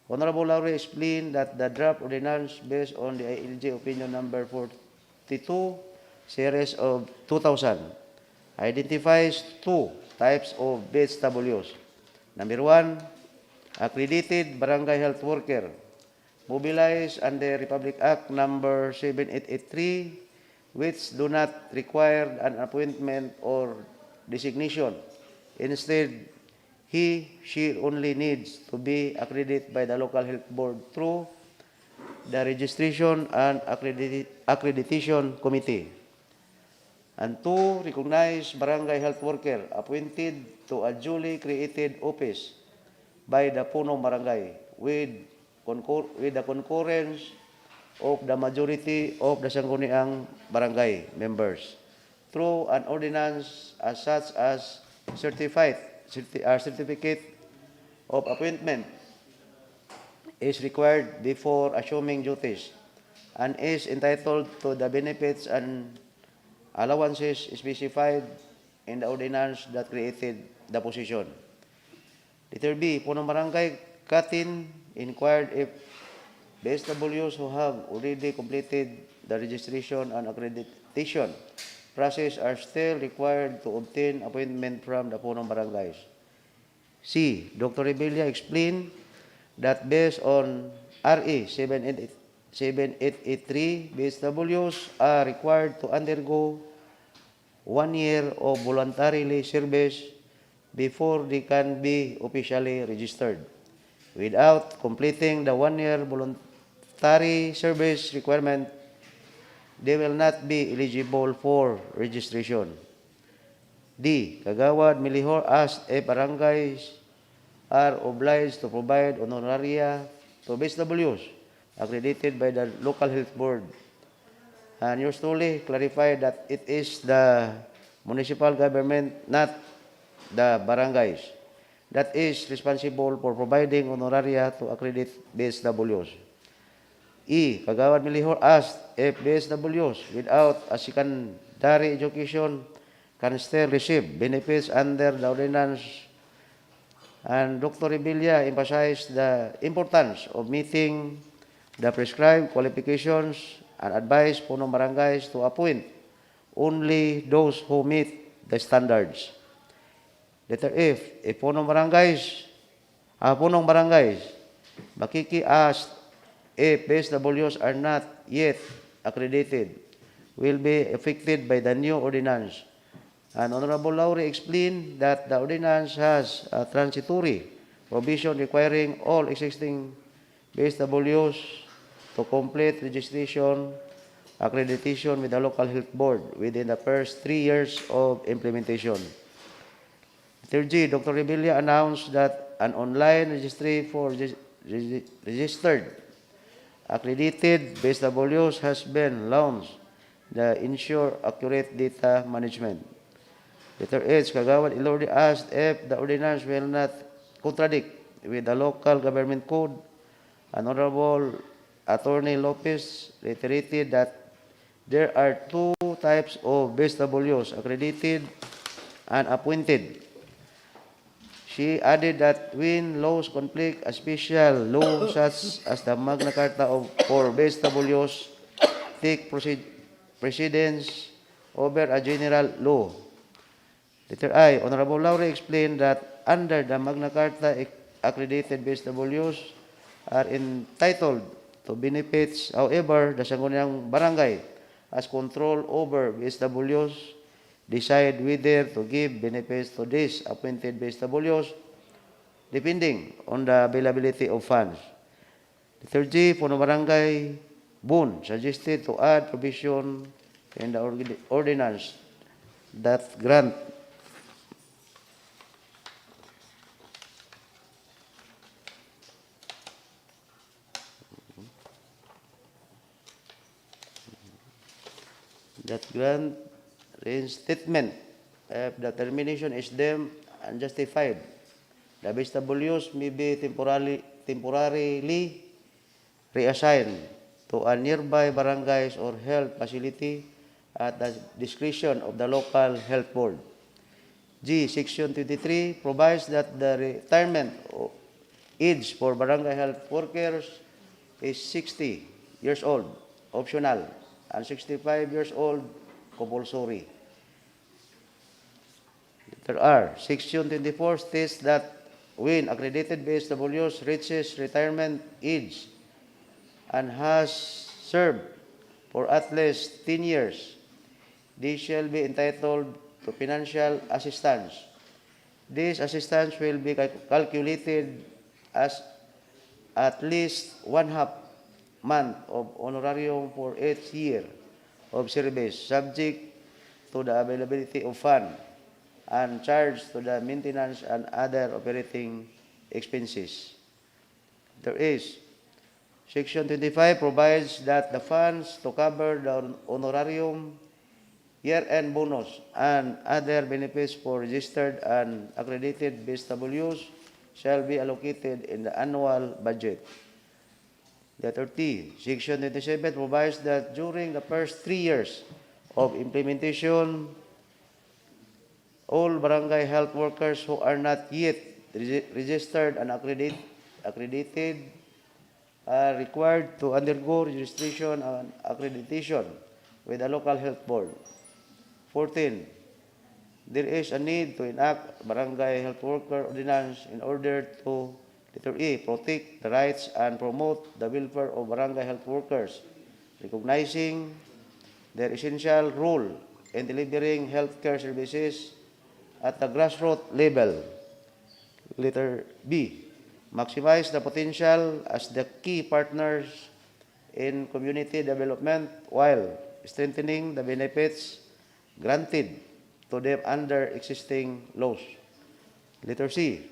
Honorable Lauri explained that the draft ordinance based on the ILG opinion number 42, series of 2000, identifies two types of BHWs. Number 1, accredited barangay health worker, mobilized under Republic Act number 7883, which do not require an appointment or designation. Instead, she only needs to be accredited by the local health board through the Registration and Accreditation Committee. And 2, recognized barangay health worker appointed to a duly created office by the punong barangay with the concurrence of the majority of the Sangguniang barangay members through an ordinance as such as certificate of appointment is required before assuming duties and is entitled to the benefits and allowances specified in the ordinance that created the position. Letter B, punong barangay Katin inquired if BSWs who have already completed the registration and accreditation process are still required to obtain appointment from the punong barangays. C, Dr. Rebilla explained that based on RE 7883, BSWs are required to undergo 1 year of voluntarily service before they can be officially registered. Without completing the 1 year voluntary service requirement, they will not be eligible for registration. D, Kagawad Milihor asked if barangays are obliged to provide honoraria to BSWs accredited by the local health board. And yours truly clarified that it is the municipal government, not the barangays, that is responsible for providing honoraria to accredit BSWs. E, Kagawad Milihor asked if BSWs without a secondary education can still receive benefits under the ordinance. And Dr. Rebilla emphasized the importance of meeting the prescribed qualifications and advised punong barangays to appoint only those who meet the standards. Letter F, if punong barangays makikiask if BSWs are not yet accredited, will be affected by the new ordinance. And Honorable Lauri explained that the ordinance has a transitory provision requiring all existing BSWs to complete registration, accreditation with the local health board within the first 3 years of implementation. Letter G, Dr. Rebilla announced that an online registry for registered accredited BSWs has been launched to ensure accurate data management. Letter H, Kagawad Ilordi asked if the ordinance will not contradict with the local government code. Honorable Attorney Lopez reiterated that there are two types of BSWs, accredited and appointed. She added that when laws conflict, a special law such as the Magna Carta for BSWs take precedence over a general law. Letter I, Honorable Lauri explained that under the Magna Carta, accredited BSWs are entitled to benefits. However, the Sangguniang Barangay has control over BSWs, decide whether to give benefits to these appointed BSWs depending on the availability of funds. Letter G, Puno Barangay Boon suggested to add provision in the ordinance that grant reinstatement if the termination is deemed unjustified. The BSWs may be temporarily reassigned to a nearby barangays or health facility at the discretion of the local health board. G. Section 23 provides that the retirement age for barangay health workers is 60 years old, optional, and 65 years old, compulsory. Letter R. Section 24 states that when accredited BSWs reaches retirement age and has served for at least 10 years, they shall be entitled to financial assistance. This assistance will be calculated as at least 1/2 month of honorarium for each year of service, subject to the availability of funds and charged to the maintenance and other operating expenses. There is Section 25 provides that the funds to cover the honorarium, year-end bonus, and other benefits for registered and accredited BSWs shall be allocated in the annual budget. Letter T. Section 27 provides that during the first 3 years of implementation, all barangay health workers who are not yet registered and accredited are required to undergo registration and accreditation with the local health board. 14. There is a need to enact barangay health worker ordinance in order to, letter E, protect the rights and promote the welfare of barangay health workers, recognizing their essential role in delivering healthcare services at the grassroots level. Letter B, maximize the potential as the key partners in community development while strengthening the benefits granted to them under existing laws. Letter C,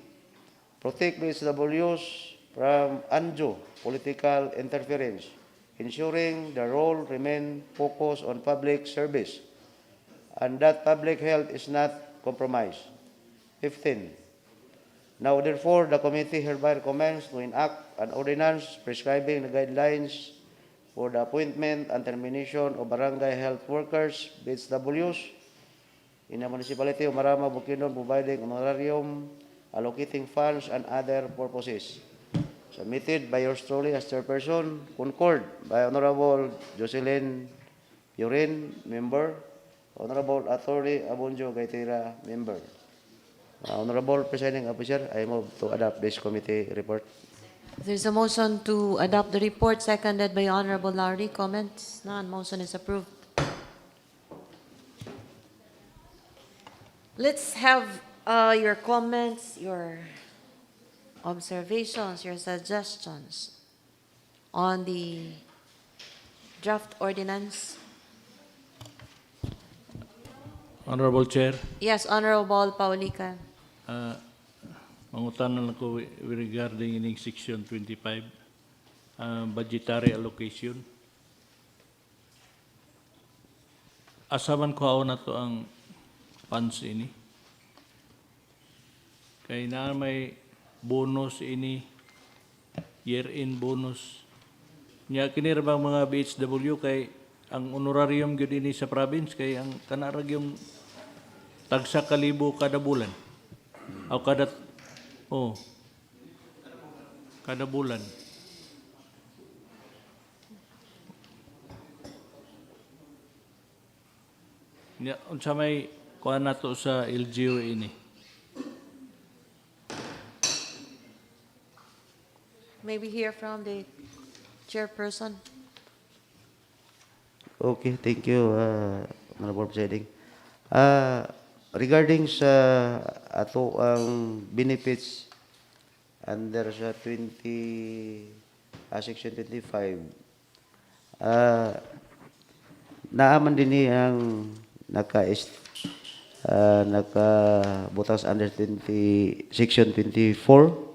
protect BSWs from undue political interference, ensuring the role remain focused on public service and that public health is not compromised. 15. Now, therefore, the committee hereby recommends to enact an ordinance prescribing the guidelines for the appointment and termination of barangay health workers, BSWs, in the Municipality of Maramag, Bukidnon, providing honorarium, allocating funds, and other purposes. Submitted by yours truly as chairperson, concurred by Honorable Jocelyn Purin, member, Honorable Attorney Abonjo Gaitira, member. Honorable Presiding Officer, I move to adopt this committee report. There's a motion to adopt the report, seconded by Honorable Larry. Comments? None. Motion is approved. Let's have your comments, your observations, your suggestions on the draft ordinance. Honorable Chair, Yes, Honorable Paulican. mangutan lang ko regarding ining Section 25, budgetary allocation. Asaman ko ako na to ang funds ini. Kaya na may bonus ini, year-end bonus. Nya kinirabang mga BHW kay ang honorarium gyud ini sa province kay ang kanarag yung tagsa kalibo kada bulan. O kada kada bulan. Nya unsa may kuan nato sa LGU ini. Maybe hear from the Chairperson. Okay, thank you, Honorable Presiding. Regarding sa ato ang benefits under sa Section 25, naaman din ni ang nakabutas under Section 24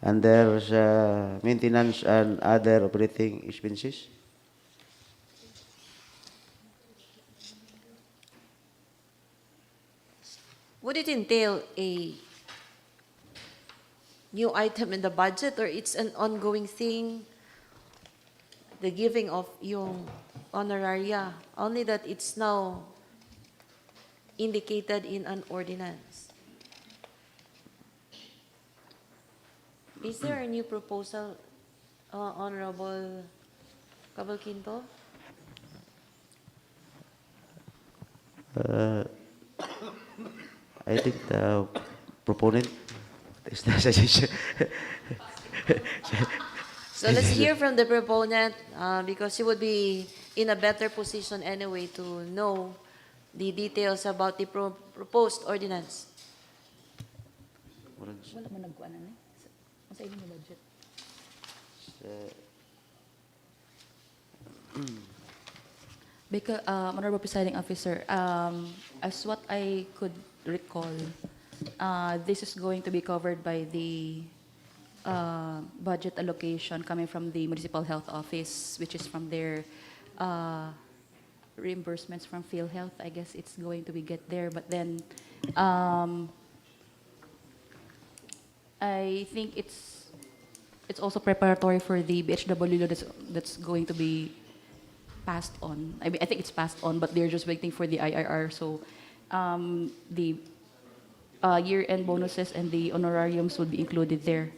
under sa maintenance and other operating expenses. Would it entail a new item in the budget or it's an ongoing thing? The giving of yung honoraria, only that it's now indicated in an ordinance. Is there a new proposal, Honorable Cavalquinto? I think the proponent is the suggestion. So let's hear from the proponent because he would be in a better position anyway to know the details about the proposed ordinance. Wala man nagkuanan eh. Sa inyong budget. Because, Honorable Presiding Officer, as what I could recall, this is going to be covered by the budget allocation coming from the Municipal Health Office, which is from their reimbursements from PhilHealth. I guess it's going to be get there, but then I think it's also preparatory for the BHW law that's going to be passed on. I mean, I think it's passed on, but they're just waiting for the IRR. So the year-end bonuses and the honorariums would be included there.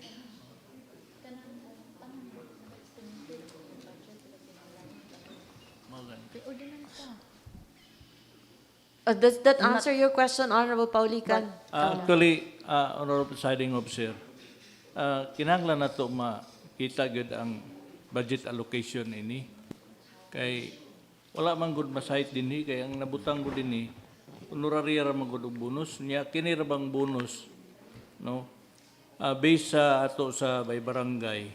Does that answer your question, Honorable Paulican? Actually, Honorable Presiding Officer, kinahanglan na ito makita gud ang budget allocation ini. Kay wala man gud masahit dinhi kay ang nabutang gud dinhi honoraria ra man gud og bonus nya kini ra bang bonus no based sa ato sa bay barangay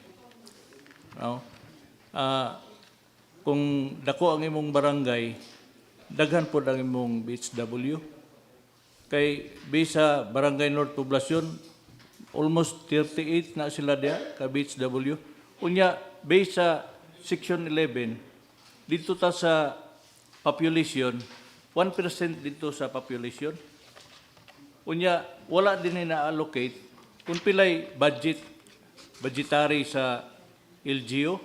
no kung dako ang imong barangay daghan pod ang imong BHW kay based sa barangay North Poblacion almost 38 na sila dia ka BHW unya based sa section 11 dito ta sa population, 1% dito sa population. Unya, wala din na-allocate kung pilay budgetary sa LGU,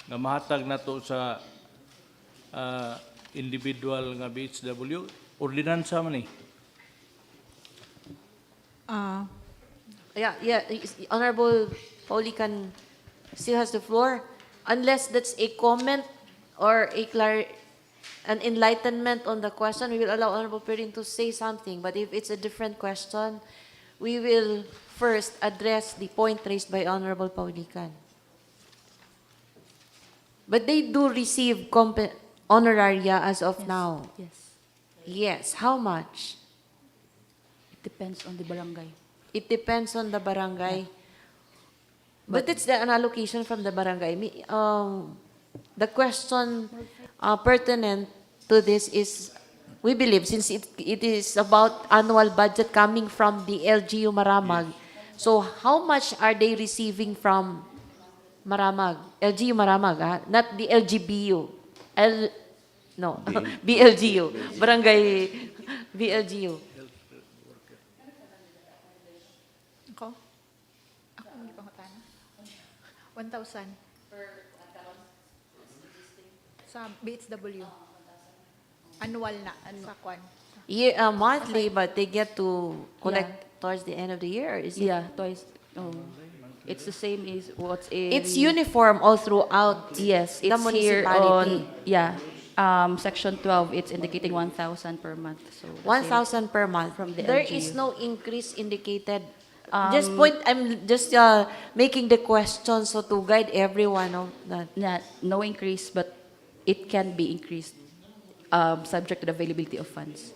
nga mahatag na to sa individual nga BHW, ordinansa man eh. Yeah, Honorable Paulican still has the floor. Unless that's a comment or an enlightenment on the question, we will allow Honorable Perrin to say something. But if it's a different question, we will first address the point raised by Honorable Paulican. But they do receive honoraria as of now. Yes. Yes. How much? It depends on the barangay. It depends on the barangay. But it's an allocation from the barangay. The question pertinent to this is, we believe, since it is about annual budget coming from the LGU Maramag, so how much are they receiving from Maramag? LGU Maramag, not the LGBU. No, BLGU. Barangay BLGU. Ako? Ako hindi pangutan. 1,000. Sa BHW. Annual na. Sa kwan. Monthly, but they get to collect towards the end of the year? Is it? Yeah, twice. It's the same as what's in... It's uniform all throughout Yes, the it's here municipality. on, Section 12, it's indicating 1,000 per month. So the same 1,000 per month. from the There LGU. is no increase indicated I'm just making the question so to guide everyone of that. No increase, but it can be increased, subject to the availability of funds.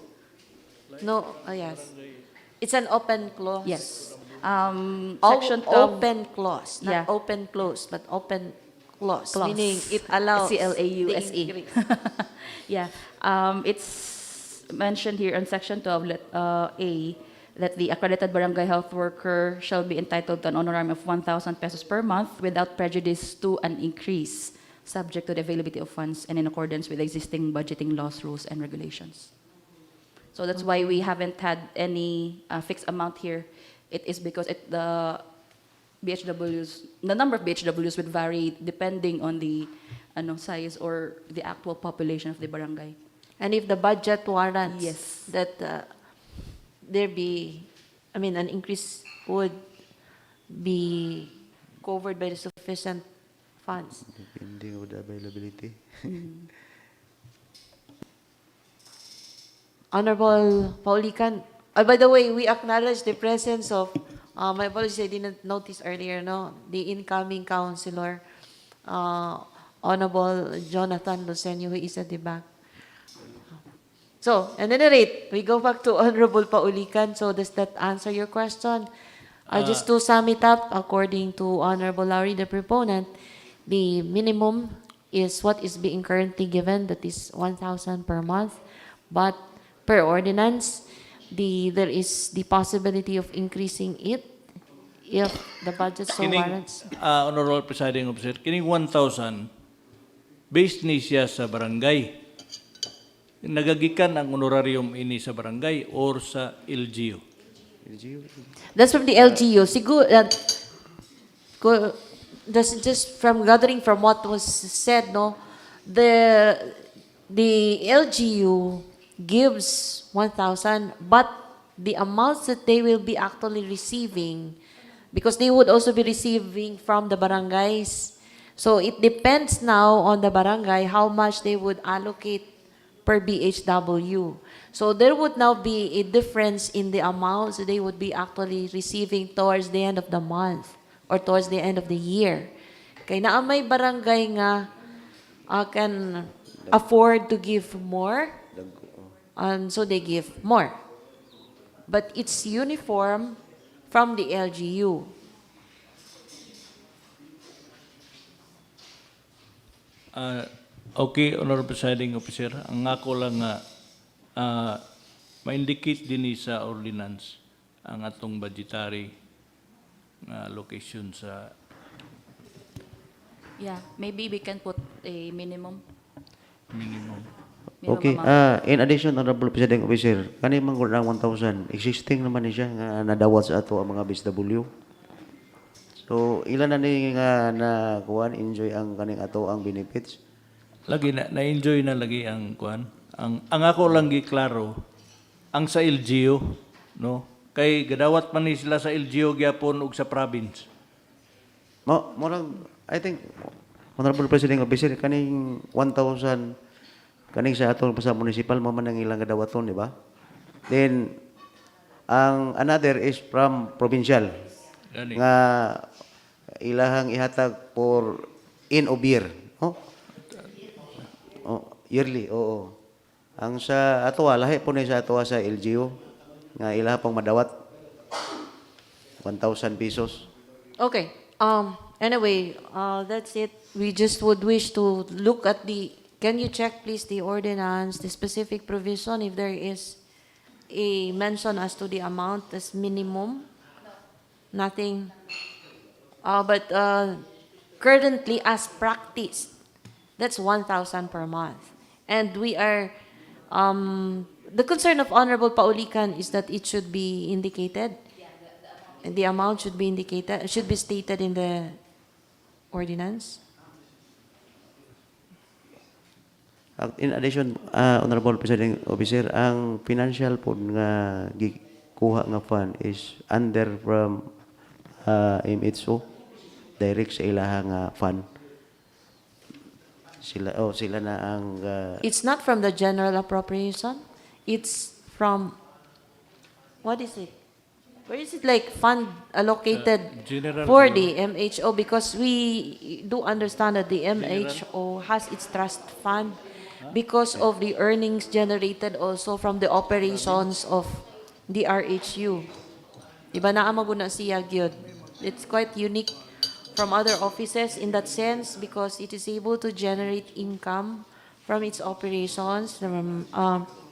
No, yes. It's an open clause. Yes. Section Section 12, open clause, not Yeah. open close, but open clause, clause. meaning it allows the CLAUSE. increase. Yeah, it's mentioned here on section 12, A, that the accredited barangay health worker shall be entitled to an honorarium of 1,000 pesos per month without prejudice to an increase, subject to the availability of funds and in accordance with existing budgeting laws, rules, and regulations. So that's why we haven't had any fixed amount here. It is because the number of BHWs would vary depending on the size or the actual population of the barangay. And if the budget warrants Yes. that there be, an increase would be covered by the sufficient funds. Depending on the availability. Honorable Paulican, by the way, we acknowledge the presence of, my apologies, I didn't notice earlier, the incoming councilor, Honorable Jonathan Lucenio, who is at the back. So, at any rate, we go back to Honorable Paulican. So, does that answer your question? Just to sum it up, according to Honorable Larry, the proponent, the minimum is what is being currently given, that is 1,000 per month. But per ordinance, there is the possibility of increasing it if the budget so warrants. Honorable Presiding Officer, kining 1,000, based ni siya sa barangay. Nagagikan ang honorarium ini sa barangay or sa LGU? That's from the LGU. Siguro, that's just from gathering from what was said, the LGU gives 1,000, but the amounts that they will be actually receiving, because they would also be receiving from the barangays. So it depends now on the barangay how much they would allocate per BHW. So there would now be a difference in the amounts that they would be actually receiving towards the end of the month or towards the end of the year. Kaya na may barangay nga can afford to give more, and so they give more. But it's uniform from the LGU. Okay, Honorable Presiding Officer, ang ako lang nga ma-indicate din sa ordinance ang atong budgetary location sa Yeah, maybe we can put a minimum. minimum. Okay, amount. in addition, Honorable Presiding Officer, kani man ko ng 1,000, existing naman ni siya nga nadawat sa ato ang mga BSW. So, ilan na ni nga na enjoy ang kaning ato ang benefits? Lagi na-enjoy na lagi ang kuan. Ang ako lang giklaro, ang sa LGU, no? Kay gadawat man ni sila sa LGU gyapon ug sa province. I think, Honorable Presiding Officer, kaning 1,000, kaning sa ato sa municipal, mo man ang ilang gadawaton, di ba? Then, ang another is from provincial. Gani. Nga ilahang ihatag for in of year. Yearly, oo. Ang sa ato, lahi po na sa ato sa LGU, nga ilaha pang madawat, 1,000 pesos. Okay. Anyway, that's it. We just would wish to look at can you check please the ordinance, the specific provision, if there is a mention as to the amount as minimum? Nothing. But currently, as practiced, that's 1,000 per month. And we are, the concern of Honorable Paulican is that it should be indicated. The amount should be indicated, should be stated in the ordinance. In addition, Honorable Presiding Officer, ang financial po nga gikuha nga fund is under from MHO, direct sa ilahang fund. Sila na ang... It's not from the general appropriation. It's from, what is it? Where is it like fund allocated general for siguro. the MHO? Because we do understand that the MHO has its trust fund because of the earnings generated also from the operations of the RHU. Iba na ang maguna siya gyud. It's quite unique from other offices in that sense because it is able to generate income from its operations, from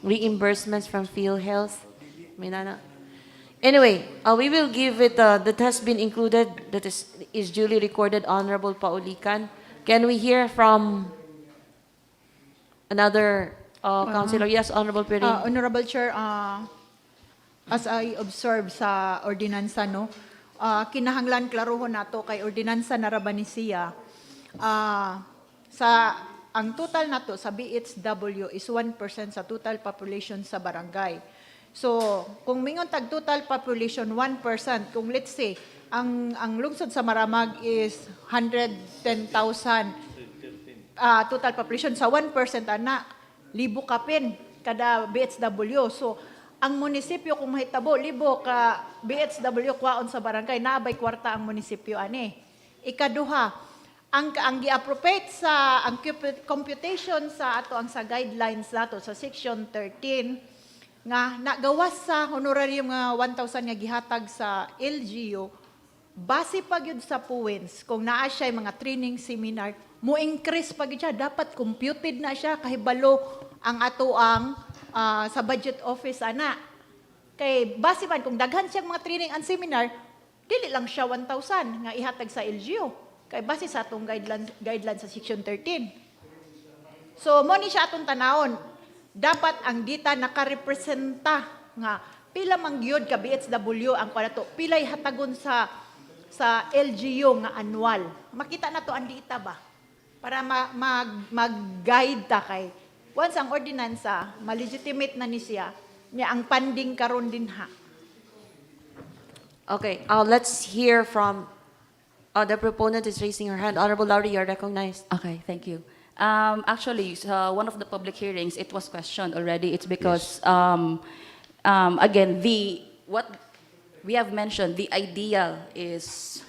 reimbursements from PhilHealth. May nana. Anyway, we will give it, that has been included, that is duly recorded, Honorable Paulican. Can we hear from another councilor? Yes, Honorable Perin. Honorable Chair, as I observe sa ordinansa, no, kinahanglan klarohon nato kay ordinansa na rabanisiya, sa ang total nato sa BHW is 1% sa total population sa barangay. So, kung mingon tag total population 1%, kung let's say ang lungsod sa Maramag is 110,000 total population, sa 1% ana libo kapin kada BHW. So, ang munisipyo kung mahitabo libo ka BHW kwaon sa barangay, naabay kwarta ang munisipyo ani. Ikaduha, ang gi-appropriate sa ang computation sa ato ang sa guidelines nato sa section 13 nga nagawas sa honorarium nga 1,000 nga gihatag sa LGU base pa gyud sa puwens kung naa siya mga training seminar mo increase pa gyud siya, dapat computed na siya kahibalo ang ato ang sa budget office ana. Kay base man kung daghan siyang mga training and seminar, dili lang siya 1,000 nga ihatag sa LGU. Kay base sa atong guidelines sa section 13. So mo ni siya atong tanawon. Dapat ang dita nakarepresenta nga pila man gyud ka BHW ang panato, pila hatagon sa LGU nga annual. Makita na to ang dita ba? Para mag-guide ta kay once ang ordinansa ma-legitimate na ni siya, niya ang funding karon din ha. Okay, let's hear from the proponent is raising her hand. Honorable Laurie, you're recognized. Okay, thank you. Actually, one of the public hearings, it was questioned already. It's because, again, what we have mentioned, the ideal is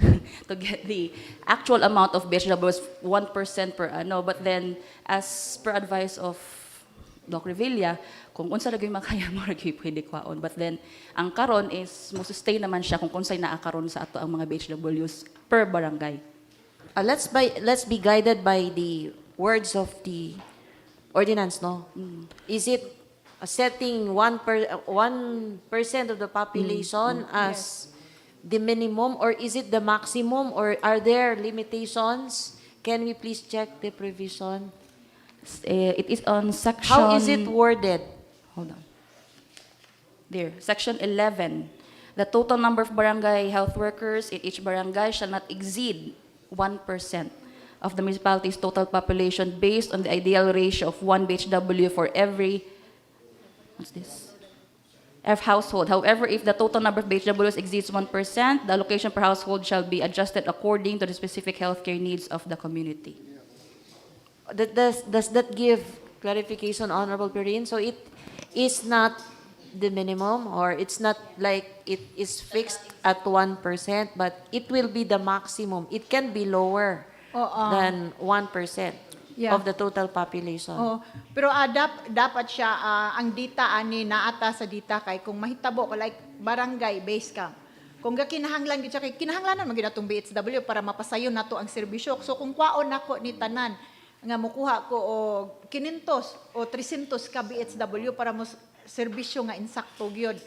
to get the actual amount of BHW is 1% per ano. But then, as per advice of Doc Revilla, kung unsa lagi makaya mo lagi pwede kwaon. But then, ang karon is mo sustain naman siya kung unsay naa karon sa ato ang mga BHWs per barangay. Let's be guided by the words of the ordinance, no? Is it setting 1% of the population as the minimum, or is it the maximum, or are there limitations? Can we please check the provision? It is on section... How is it worded? Hold on. There, section 11. The total number of barangay health workers in each barangay shall not exceed 1% of the municipality's total population based on the ideal ratio of 1 BHW for every, what's this? Every household. However, if the total number of BHWs exceeds 1%, the allocation per household shall be adjusted according to the specific healthcare needs of the community. Does that give clarification, Honorable Perin? So it is not the minimum, or it's not like it is fixed at 1%, but it will be the maximum. It can be lower than 1% of the total population. Pero dapat siya, ang dita ani naata sa dita kay kung mahitabo ko like barangay base camp. Kung kinahanglan gyud siya kay kinahanglanan man gyud atong BHW para mapasayon nato ang serbisyo. So kung kwaon nako ni tanan nga mukuha ko o 500 o 300 ka BHW para mo serbisyo nga insakto gyud.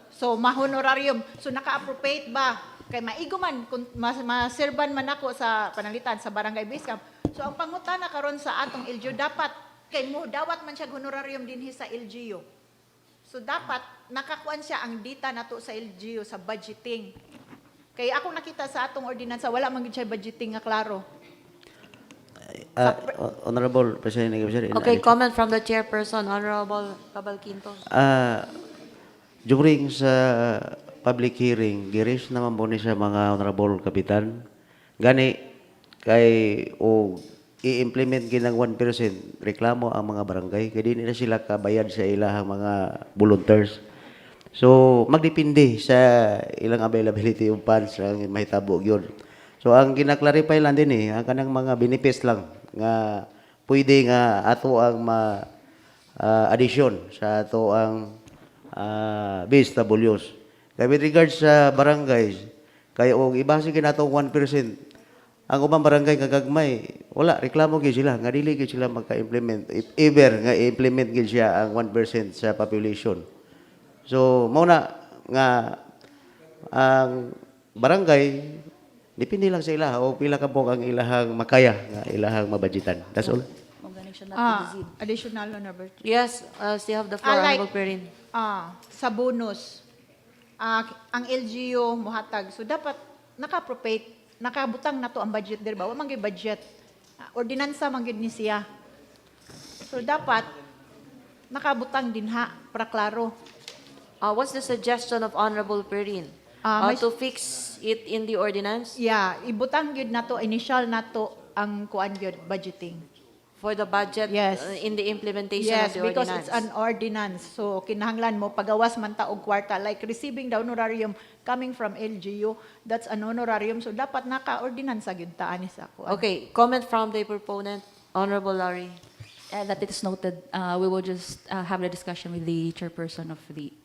So mahonorarium. So naka-appropriate ba? Kay maigo man kung maserban man ako sa pananglitan sa barangay base camp. So ang pangutana karon sa atong LGU dapat kay mo dawat man siya honorarium dinhi sa LGU. So dapat nakakuan siya ang dita nato sa LGU sa budgeting. Kay ako nakita sa atong ordinansa wala man gyud siya budgeting nga klaro. Honorable President, Okay, comment from the chairperson, Honorable Cabalquinto. During sa public hearing, giris naman po ni sa mga honorable kapitan. Gani, kay o i-implement ginang 1% reklamo ang mga barangay. Kaya di nila sila kabayad sa ilahang mga volunteers. So magdepende sa ilang availability of funds ang mahitabo yun. So ang gina-clarify lang din ang kanang mga benefits lang nga pwede nga ato ang addition sa ato ang BSWs. Kaya with regards sa barangays, kaya og ibase kinato 1%, ang ubang barangay kagagmay, wala reklamo gyud sila nga dili gyud sila magka-implement if ever nga i-implement gyud siya ang 1% sa population. So mao na nga ang barangay depende lang sa ila o pila ka po ang ilahang makaya nga ilahang mabudgetan. That's all. Additional Honorable. Yes, still have the floor, Like, Honorable Perin. sa bonus, ang LGU muhatag. So dapat naka-appropriate, nakabutang na to ang budget there ba? Wa man gyud budget. Ordinansa man gyud ni siya. So dapat nakabutang din para klaro. What's the suggestion of Honorable Perin? To fix it in the ordinance Yeah, ibutang gyud na to, initial na to ang kuan gyud budgeting. for the budget Yes. in the implementation Yes, of the because ordinance? it's an ordinance. So, kinahanglan mo, pagawas man ta og kwarta, like receiving the honorarium coming from LGU, that's an honorarium. So, dapat naka-ordinansa gyud ta ani sa kuan. Okay, comment from the proponent, Honorable Larry. That it is noted, we will just have the discussion with the chairperson of the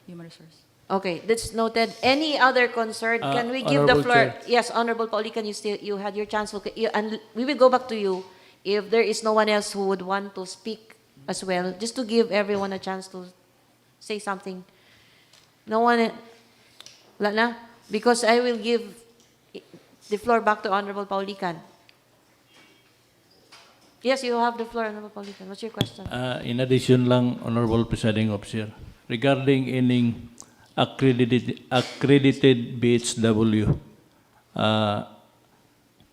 Human Resource. Okay, that's noted. Any other concern? Can we give the Honorable floor? Chair. Yes, Honorable Pauli, can you had your chance. Okay, and we will go back to you if there is no one else who would want to speak as well, just to give everyone a chance to say something. No one, wala na? Because I will give the floor back to Honorable Paulican. Yes, you have the floor, Honorable Paulican. What's your question? In addition lang, Honorable Presiding Officer, regarding ining accredited BHW,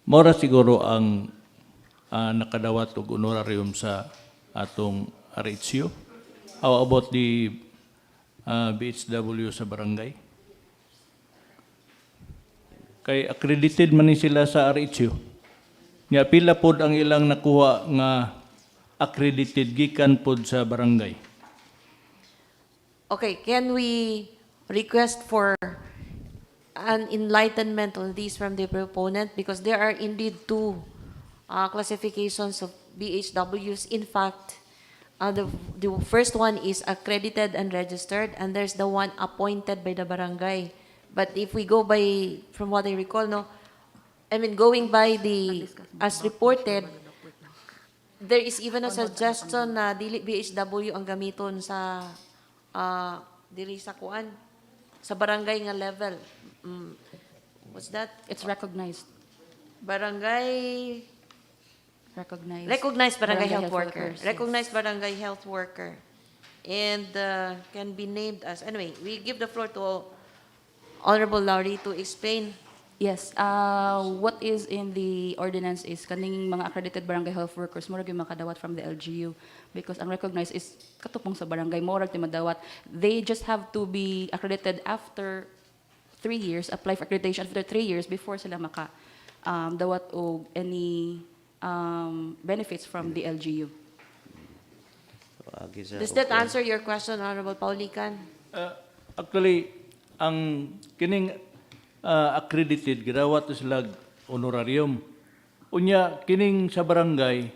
mora siguro ang nakadawat og honorarium sa atong RHU. How about the BHW sa barangay? Kay accredited man ni sila sa RHU. Nga pila pod ang ilang nakuha nga accredited gikan pod sa barangay. Okay, can we request for an enlightenment on these from the proponent? Because there are indeed two classifications of BHWs. In fact, the first one is accredited and registered, and there's the one appointed by the barangay. But if we go by, from what I recall, going by as reported, there is even a suggestion na dili BHW ang gamiton sa dili sa kuan sa barangay nga level. What's that? It's recognized. Barangay Recognized barangay health worker. workers, yes. Recognized barangay health worker. And can be named as, anyway, we give the floor to Honorable Laurie to explain. Yes, what is in the ordinance is kaning mga accredited barangay health workers murag yung makadawat from the LGU because ang recognized is katupong sa barangay murag ti madawat. They just have to be accredited after 3 years, apply for accreditation after 3 years before sila maka dawat og any benefits from the LGU. Does that answer your question, Honorable Paulican? Actually, ang kining accredited gidawat sila honorarium. Unya kining sa barangay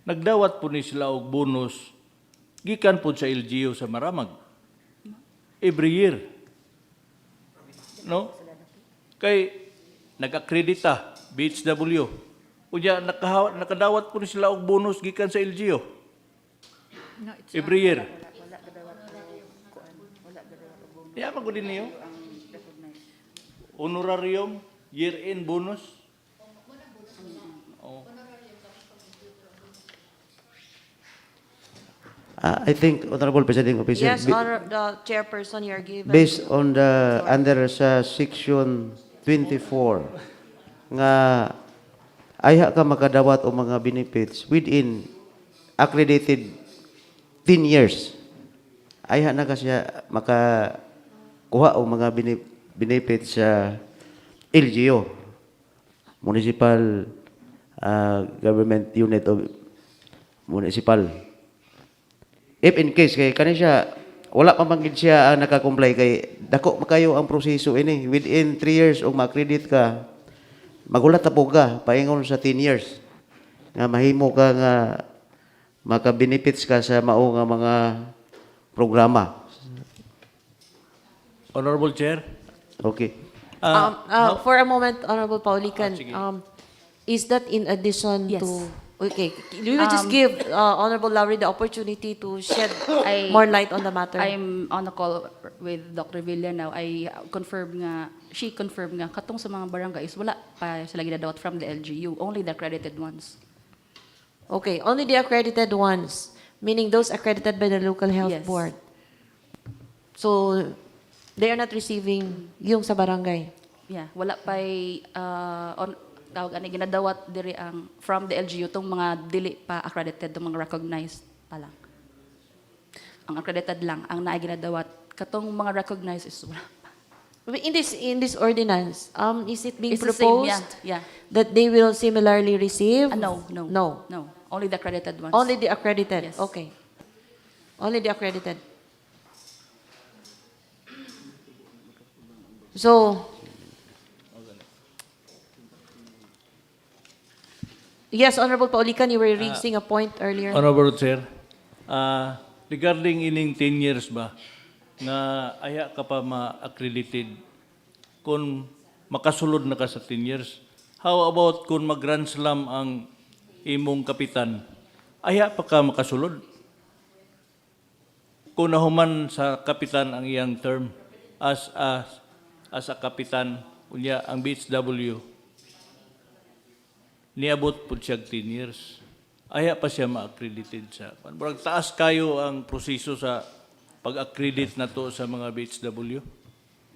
nagdawat po ni sila og bonus gikan po sa LGU sa Maramag. Every year. No? Kay nag-akredita BHW. Unya nakadawat po ni sila og bonus gikan sa LGU. Every year. Yeah, magudin niyo. Honorarium, year-end bonus. Oh. I think, Honorable Presiding Officer, Yes, the chairperson, you're given. based on the under sa section 24 nga ayha ka makadawat o mga benefits within accredited 10 years. Ayha na ka siya makakuha o mga benefits sa LGU, Municipal Government Unit of Municipal. If in case, kay kani siya wala pa man gid siya ang nakakomply kay dako makayo ang proseso ini. Within 3 years og ma-accredit ka, magulat ta po ka paingon sa 10 years nga mahimo ka nga maka-benefits ka sa mao nga mga programa. Honorable Chair. Okay. For a moment, Honorable Paulican, sige. is that in addition Yes. to... Okay, we will just give Honorable Lowry the opportunity to shed I- more light on the matter. I'm on a call with Dr. Villa now. She confirmed nga, katong sa mga barangays, wala pa sila ginadawat from the LGU, only the accredited ones. Okay, only the accredited ones, meaning those accredited by the local health Yes. board. So, they are not receiving yung sa barangay. Yeah, wala pa tawag ani ginadawat diri ang from the LGU tong mga dili pa accredited, tong mga recognized pa lang. Ang accredited lang ang naay ginadawat, katong mga recognized is wala pa. But in this ordinance, is it being It's the same, proposed yeah. that they will similarly receive? No. No. Only the accredited ones. Only the accredited. Yes. Okay. Only the accredited. So, yes, Honorable Paulican, you were raising a point earlier. Honorable Chair. Regarding ining 10 years ba, nga aya ka pa ma-accredited kung makasulod na ka sa 10 years, how about kung mag-grand slam ang imong kapitan, aya pa ka makasulod? Kung nahuman sa kapitan ang iyang term as a kapitan, unya ang BHW, niabot po siya 10 years. Aya pa siya ma-accredited sa... Parang taas kayo ang proseso sa pag-accredit na to sa mga BHW.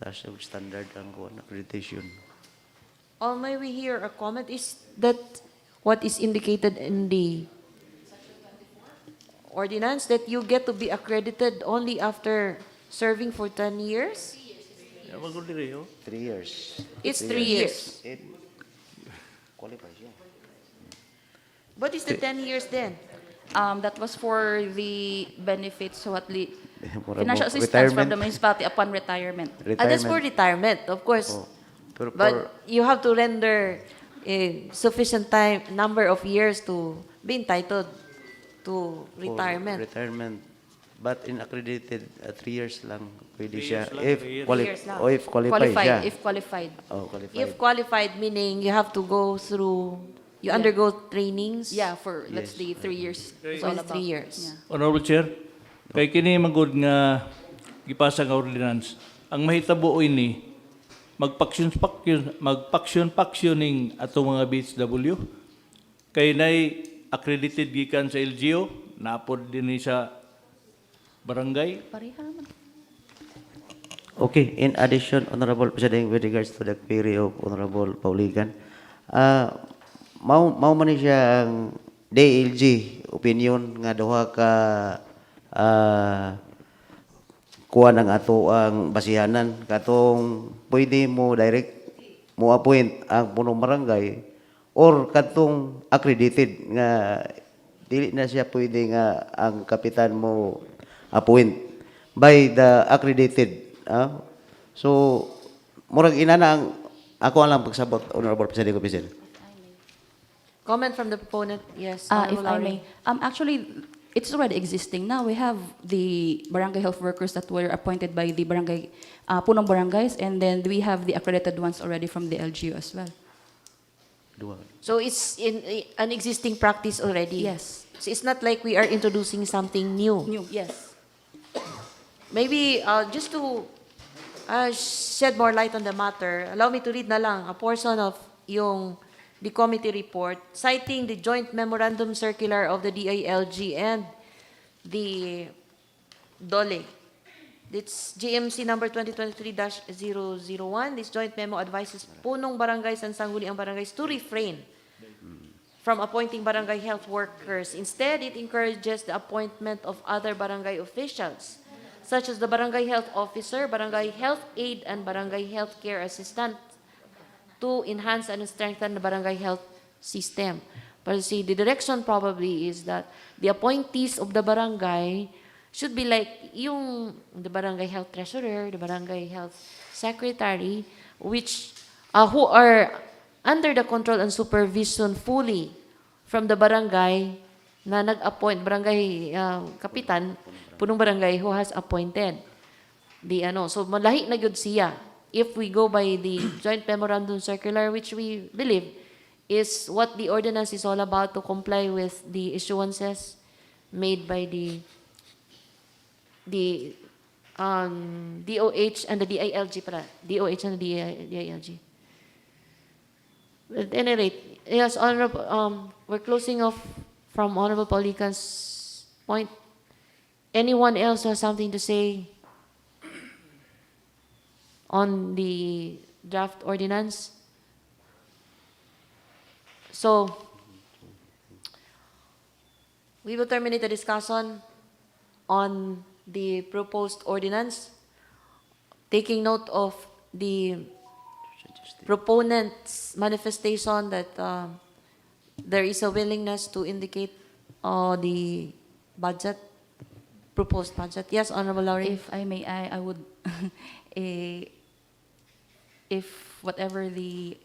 Taas yung standard ang accreditation. May we hear a comment? Is that what is indicated in the ordinance, that you get to be accredited only after serving for 10 years? Yeah, maguliri, oh. 3 years. It's 3 years. It qualifies, yeah. What is the 10 years then? That was for the benefits, Mura financial mo, assistance from retirement. the municipality upon retirement. That's for retirement, of course. Oh. Pero But you have to render a sufficient number of years to be entitled to retirement. Retirement. But in accredited, 3 years lang pwede 3 siya. years lang, If 3 years. Years lang. if qualified siya. If qualified. Oh, qualified. If qualified, meaning you have to go through, you undergo trainings. Yeah, that's the 3 years. It's So all it's about. 3 years. Yeah. Honorable Chair, kay kini magud nga gipasa nga ordinance, ang mahitabo ini magpaksyon-paksyoning ato mga BHW kay nay accredited gikan sa LGU, napod din sa barangay. Pareha man. Okay, in addition, Honorable President, with regards to the query of Honorable Pauligan, mao man ni siya ang DLG opinion nga duha ka kuha ng ato ang basihanan katong pwede mo direct mo appoint ang punong barangay or katong accredited nga dili na siya pwede nga ang kapitan mo appoint by the accredited. So murag inana ang ako lang pagsabot, Honorable President. Comment from the proponent, yes. If Honorable I Lowry. may. Actually, it's already existing now. We have the barangay health workers that were appointed by the barangay, punong barangays, and then we have the accredited ones already from the LGU as well. So it's in an existing practice already. Yes. So it's not like we are introducing something new. New, yes. Maybe just to shed more light on the matter, allow me to read na lang a portion of the committee report citing the joint memorandum circular of the DILG and the DOLE. It's GMC number 2023-001. This joint memo advises punong barangays and Sangguniang barangays to refrain from appointing barangay health workers. Instead, it encourages the appointment of other barangay officials, such as the barangay health officer, barangay health aide, and barangay health care assistant, to enhance and strengthen the barangay health system. But see, the direction probably is that the appointees of the barangay should be like yung the barangay health treasurer, the barangay health secretary, which who are under the control and supervision fully from the barangay na nag-appoint, barangay kapitan, punong barangay who has appointed the ano. So malahi na gyud siya if we go by the joint memorandum circular, which we believe is what the ordinance is all about, to comply with the issuances made by the DOH and the DILG para. DOH and the DILG. At any rate, yes, Honorable, we're closing off from Honorable Paulica's point. Anyone else who has something to say on the draft ordinance? So, we will terminate the discussion on the proposed ordinance, taking note of the proponent's manifestation that there is a willingness to indicate the budget, proposed budget. Yes, Honorable Laurie? If I may, I would, if whatever the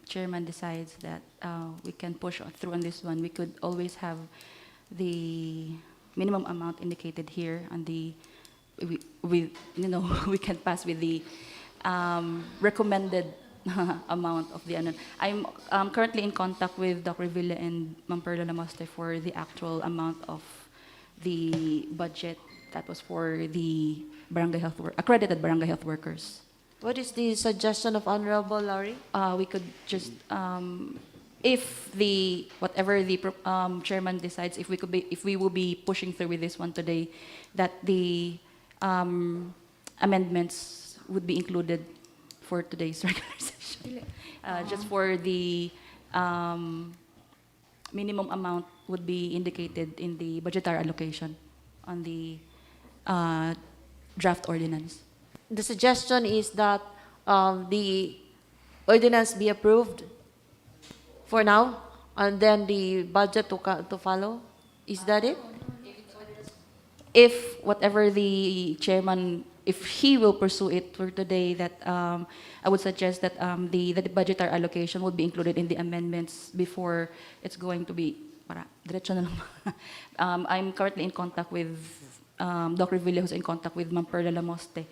chairman decides that we can push through on this one, we could always have the minimum amount indicated here on the, we we can pass with the recommended amount of the ano. I'm currently in contact with Dr. Villa and Ma'am Perla Lamoste for the actual amount of the budget that was for the barangay health accredited barangay health workers. What is the suggestion of Honorable Laurie? We could just, if the whatever the chairman decides, if we will be pushing through with this one today, that the amendments would be included for today's regular session. Just for the minimum amount would be indicated in the budgetary allocation on the draft ordinance. The suggestion is that the ordinance be approved for now, and then the budget to follow. Is that it? If whatever the chairman, if he will pursue it for today, that I would suggest that the budgetary allocation would be included in the amendments before it's going to be. Diretso na lang. I'm currently in contact with Dr. Villa, who's in contact with Ma'am Perla Lamoste,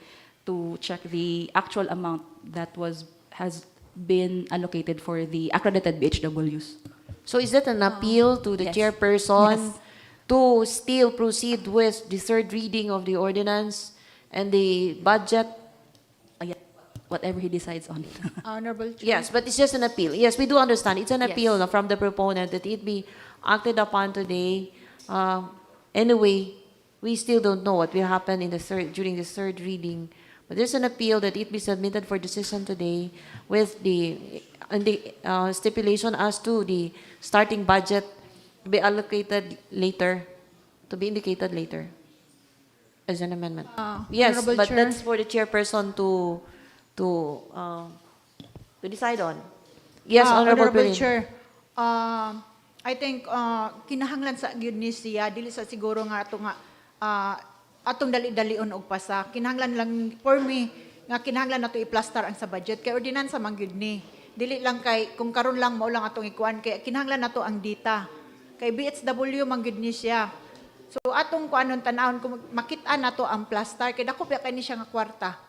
to check the actual amount that has been allocated for the accredited BHWs. So is that an appeal to the Yes. chairperson Yes. to still proceed with the third reading of the ordinance and the budget? Yeah, whatever he decides on. Honorable Chair. Yes, but it's just an appeal. Yes, we do understand. It's an Yes. appeal from the proponent that it be acted upon today. Anyway, we still don't know what will happen during the third reading. But there's an appeal that it be submitted for decision today with the stipulation as to the starting budget to be allocated later, to be indicated later as an amendment. Yes, Honorable but Chair. that's for the chairperson to decide on. Yes, Honorable Perin. Chair. I think kinahanglan sa gyud ni siya dili sa siguro nga ato nga atong dali-dalion og pasa. Kinahanglan lang for me nga kinahanglan nato i-plaster ang sa budget kay ordinansa man gyud ni. Dili lang kay kung karon lang mao lang atong ikuan kay kinahanglan nato ang data. Kay BHW man gyud ni siya. So atong kuanon tan-awon kung makit-an nato ang plaster kay dako pa kay ni siya nga kwarta.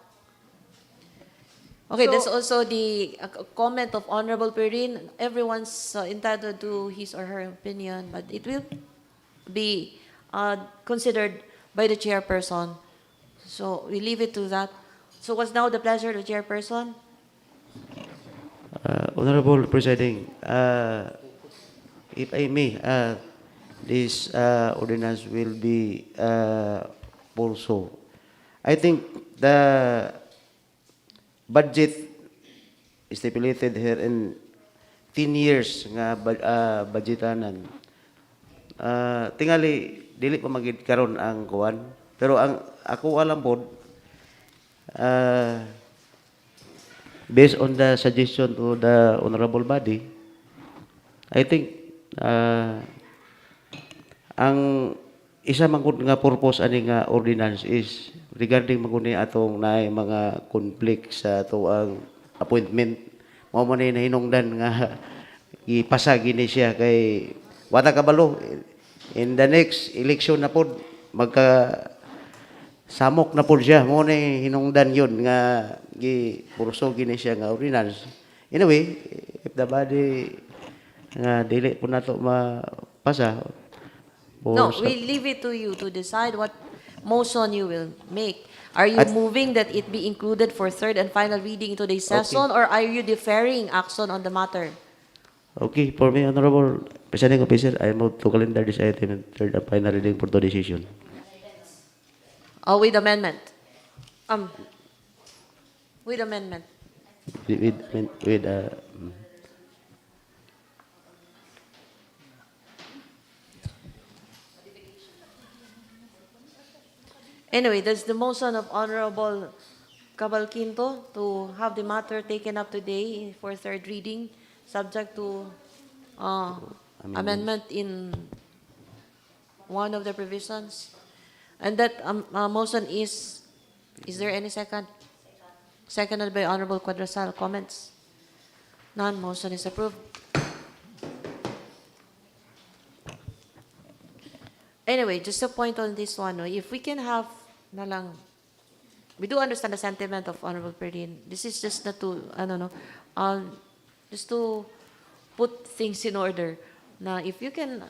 Okay, So- there's also the comment of Honorable Perin. Everyone's entitled to his or her opinion, but it will be considered by the chairperson. So we leave it to that. So what's now the pleasure of the chairperson? Honorable Presiding, if I may, this ordinance will be also. I think the budget stipulated here in 10 years nga budgetanan. Tingali dili pa magid karon ang kuan, pero ang ako alam pod based on the suggestion to the honorable body, I think ang isa man gud nga purpose ani nga ordinance is regarding maguni atong naay mga conflict sa tuang appointment. Mao man ni nahinungdan nga ipasa gini siya kay wala kabalo in the next election na pod magka samok na pod siya. Mao ni hinungdan yun nga purso gini siya nga ordinance. Anyway, if the body nga dili po nato mapasa No, we leave it to you to decide what motion you will make. Are you moving that it be included for third and final reading in today's session, or are you deferring action on the matter? Okay, for me, Honorable Presiding Officer, I move to calendar this item and third and final reading for today's session. Oh, with amendment. With amendment. With Anyway, that's the motion of Honorable Cabalquinto to have the matter taken up today for third reading, subject to amendment in one of the provisions. And that motion is there any second? Seconded by Honorable Cuadrasal. Comments? None. Motion is approved. Anyway, just a point on this one. No? If we can have na lang, we do understand the sentiment of Honorable Perrin. This is just not to, I don't know, just to put things in order. Now, if you can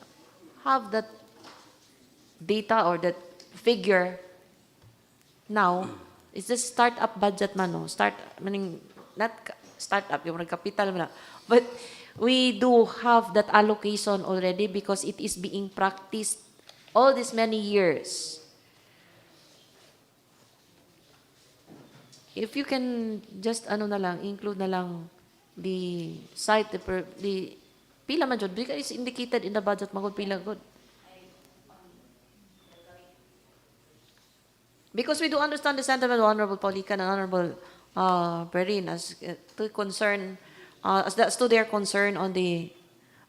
have that data or that figure now, it's just start-up budget man, no? Meaning, not start-up, yung capital man. But we do have that allocation already because it is being practiced all these many years. If you can just include na lang the site, the pila man jud because it's indicated in the budget magud pila good. Because we do understand the sentiment of Honorable Paulican and Honorable Perrin as to their concern on the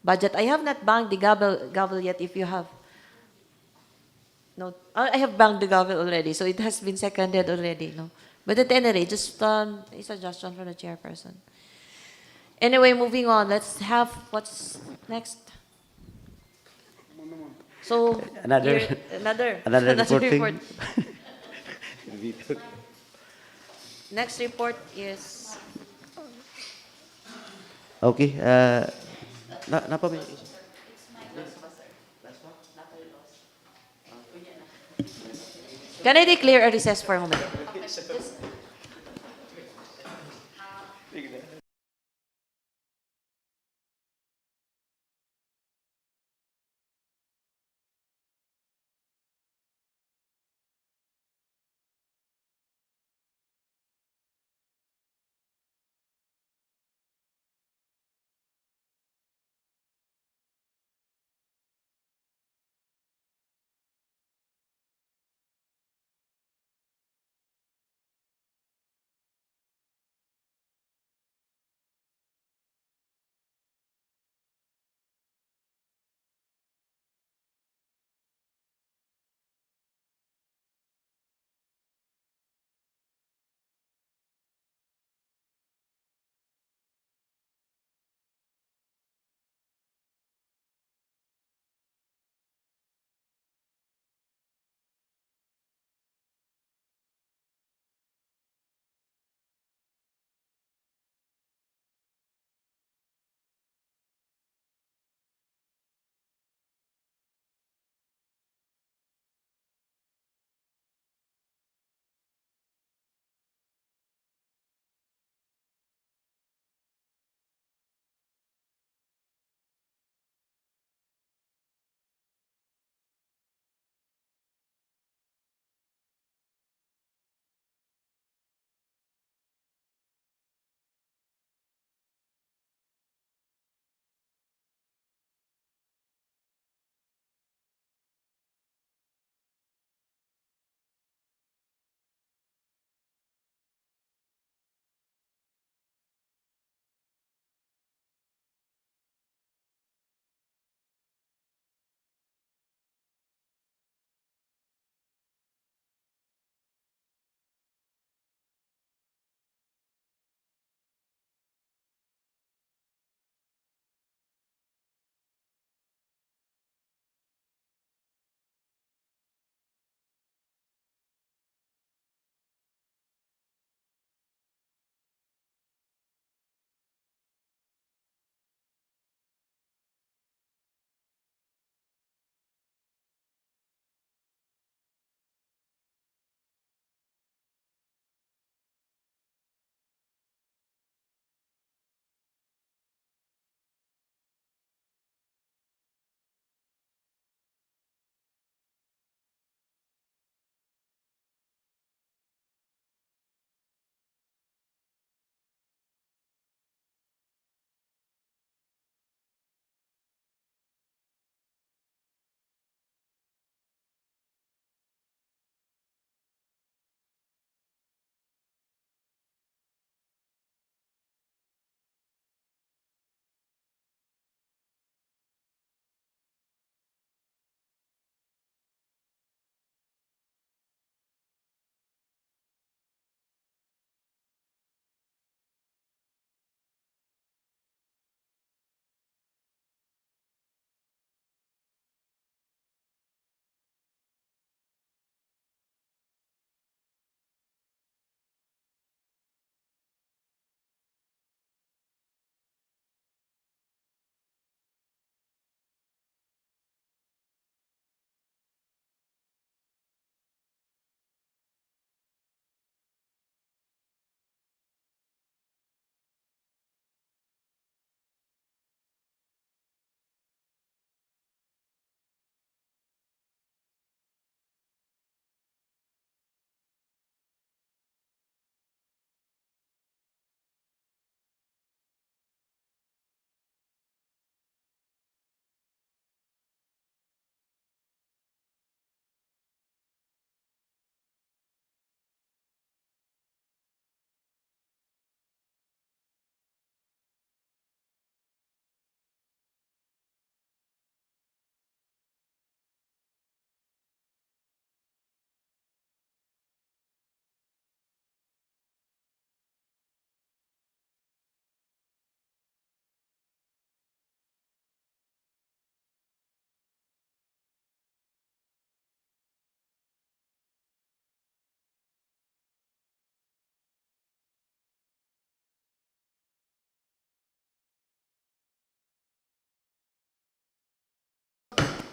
budget. I have not banged the gavel yet. If you have. No, I have banged the gavel already, so it has been seconded already. No, but at any rate, just a suggestion from the chairperson. Anyway, moving on. Let's have what's next. So Another report. Next report is okay, napa may Can I declare a recess for a moment?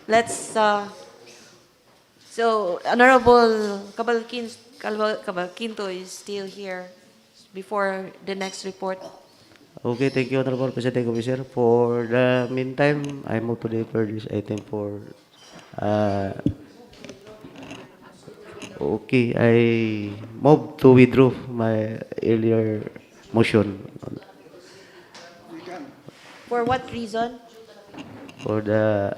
let's, so Honorable Cabalquinto is still here before the next report. Okay, thank you, Honorable Presiding Officer. For the meantime, I move to defer this item for, okay, I move to withdraw my earlier motion For what reason? for the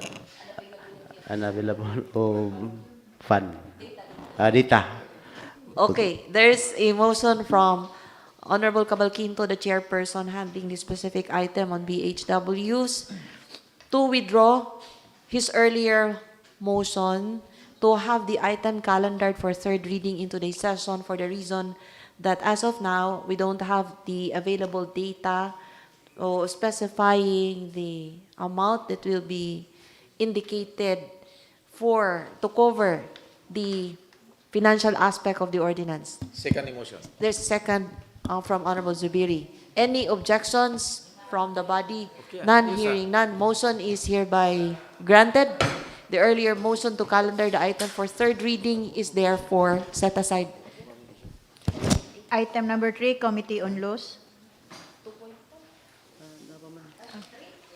unavailable of fund, data. Okay, there's a motion from Honorable Cabalquinto, the chairperson handling this specific item on BHWs, to withdraw his earlier motion to have the item calendared for third reading in today's session for the reason that as of now, we don't have the available data or specifying the amount that will be indicated to cover the financial aspect of the ordinance. Second emotion. There's a second from Honorable Zubiri. Any objections from the body? None, hearing none. Motion is hereby granted. The earlier motion to calendar the item for third reading is therefore set aside. Item number 3, Committee on Laws.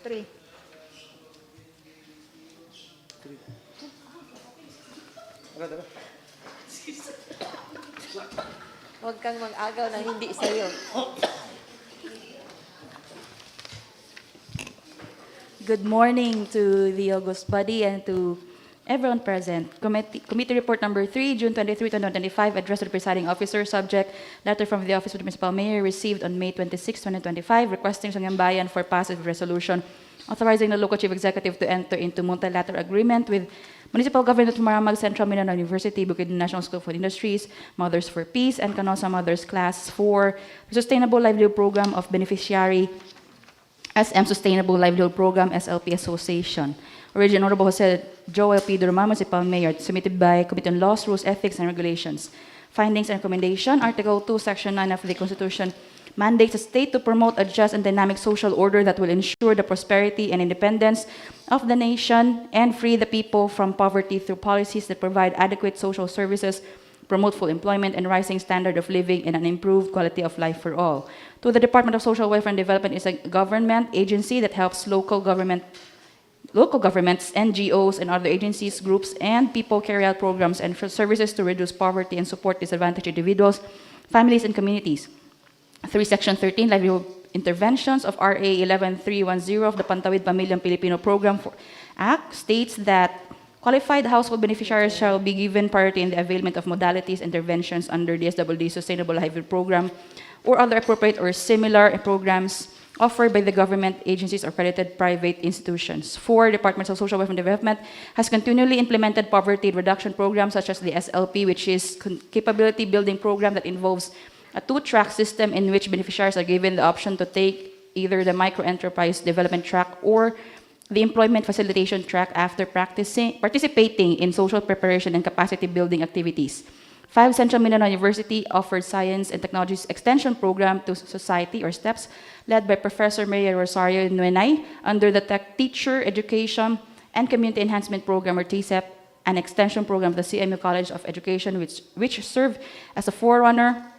3. Huwag kang mag-agaw na hindi sa'yo. Good morning to the August body and to everyone present. Committee report number 3, June 23, 2025, address to the presiding officer, subject, letter from the Office of the Municipal Mayor received on May 26, 2025, requesting Sangguniang Bayan for passage of resolution authorizing the local chief executive to enter into multilateral agreement with Municipal Government of Maramag, Central Mindanao University, Bukidnon National School of Industries, Mothers for Peace, and 𝐒𝐚𝐲 Mothers Class for the Sustainable Livelihood Program of Beneficiary SM Sustainable Livelihood Program SLP Association. Original Honorable Jose Joel P. Durman, Municipal Mayor, submitted by Committee on Laws, Rules, Ethics, and Regulations. Findings and recommendation, Article 2, Section 9 of the Constitution mandates the state to promote a just and dynamic social order that will ensure the prosperity and independence of the nation and free the people from poverty through policies that provide adequate social services, promote full employment and rising standard of living, and an improved quality of life for all. 2, the Department of Social Welfare and Development is a government agency that helps local governments, NGOs, and other agencies, groups, and people carry out programs and services to reduce poverty and support disadvantaged individuals, families, and communities. 3, Section 13, Livelihood Interventions of RA 11310 of the Pantawid Pamilyang Pilipino Program Act states that qualified household beneficiaries shall be given priority in the availment of modalities interventions under the SWD Sustainable Livelihood Program or other appropriate or similar programs offered by the government agencies or accredited private institutions. 4, Department of Social Welfare and Development has continually implemented poverty reduction programs such as the SLP, which is capability building program that involves a 2-track system in which beneficiaries are given the option to take either the micro-enterprise development track or the employment facilitation track after participating in social preparation and capacity building activities. 5, Central Mindanao University offered Science and Technologies Extension Program to Society or STEPS, led by Professor Maria Rosario Nuenay under the Teacher Education and Community Enhancement Program or TCEP, an extension program of the CMU College of Education which served as a forerunner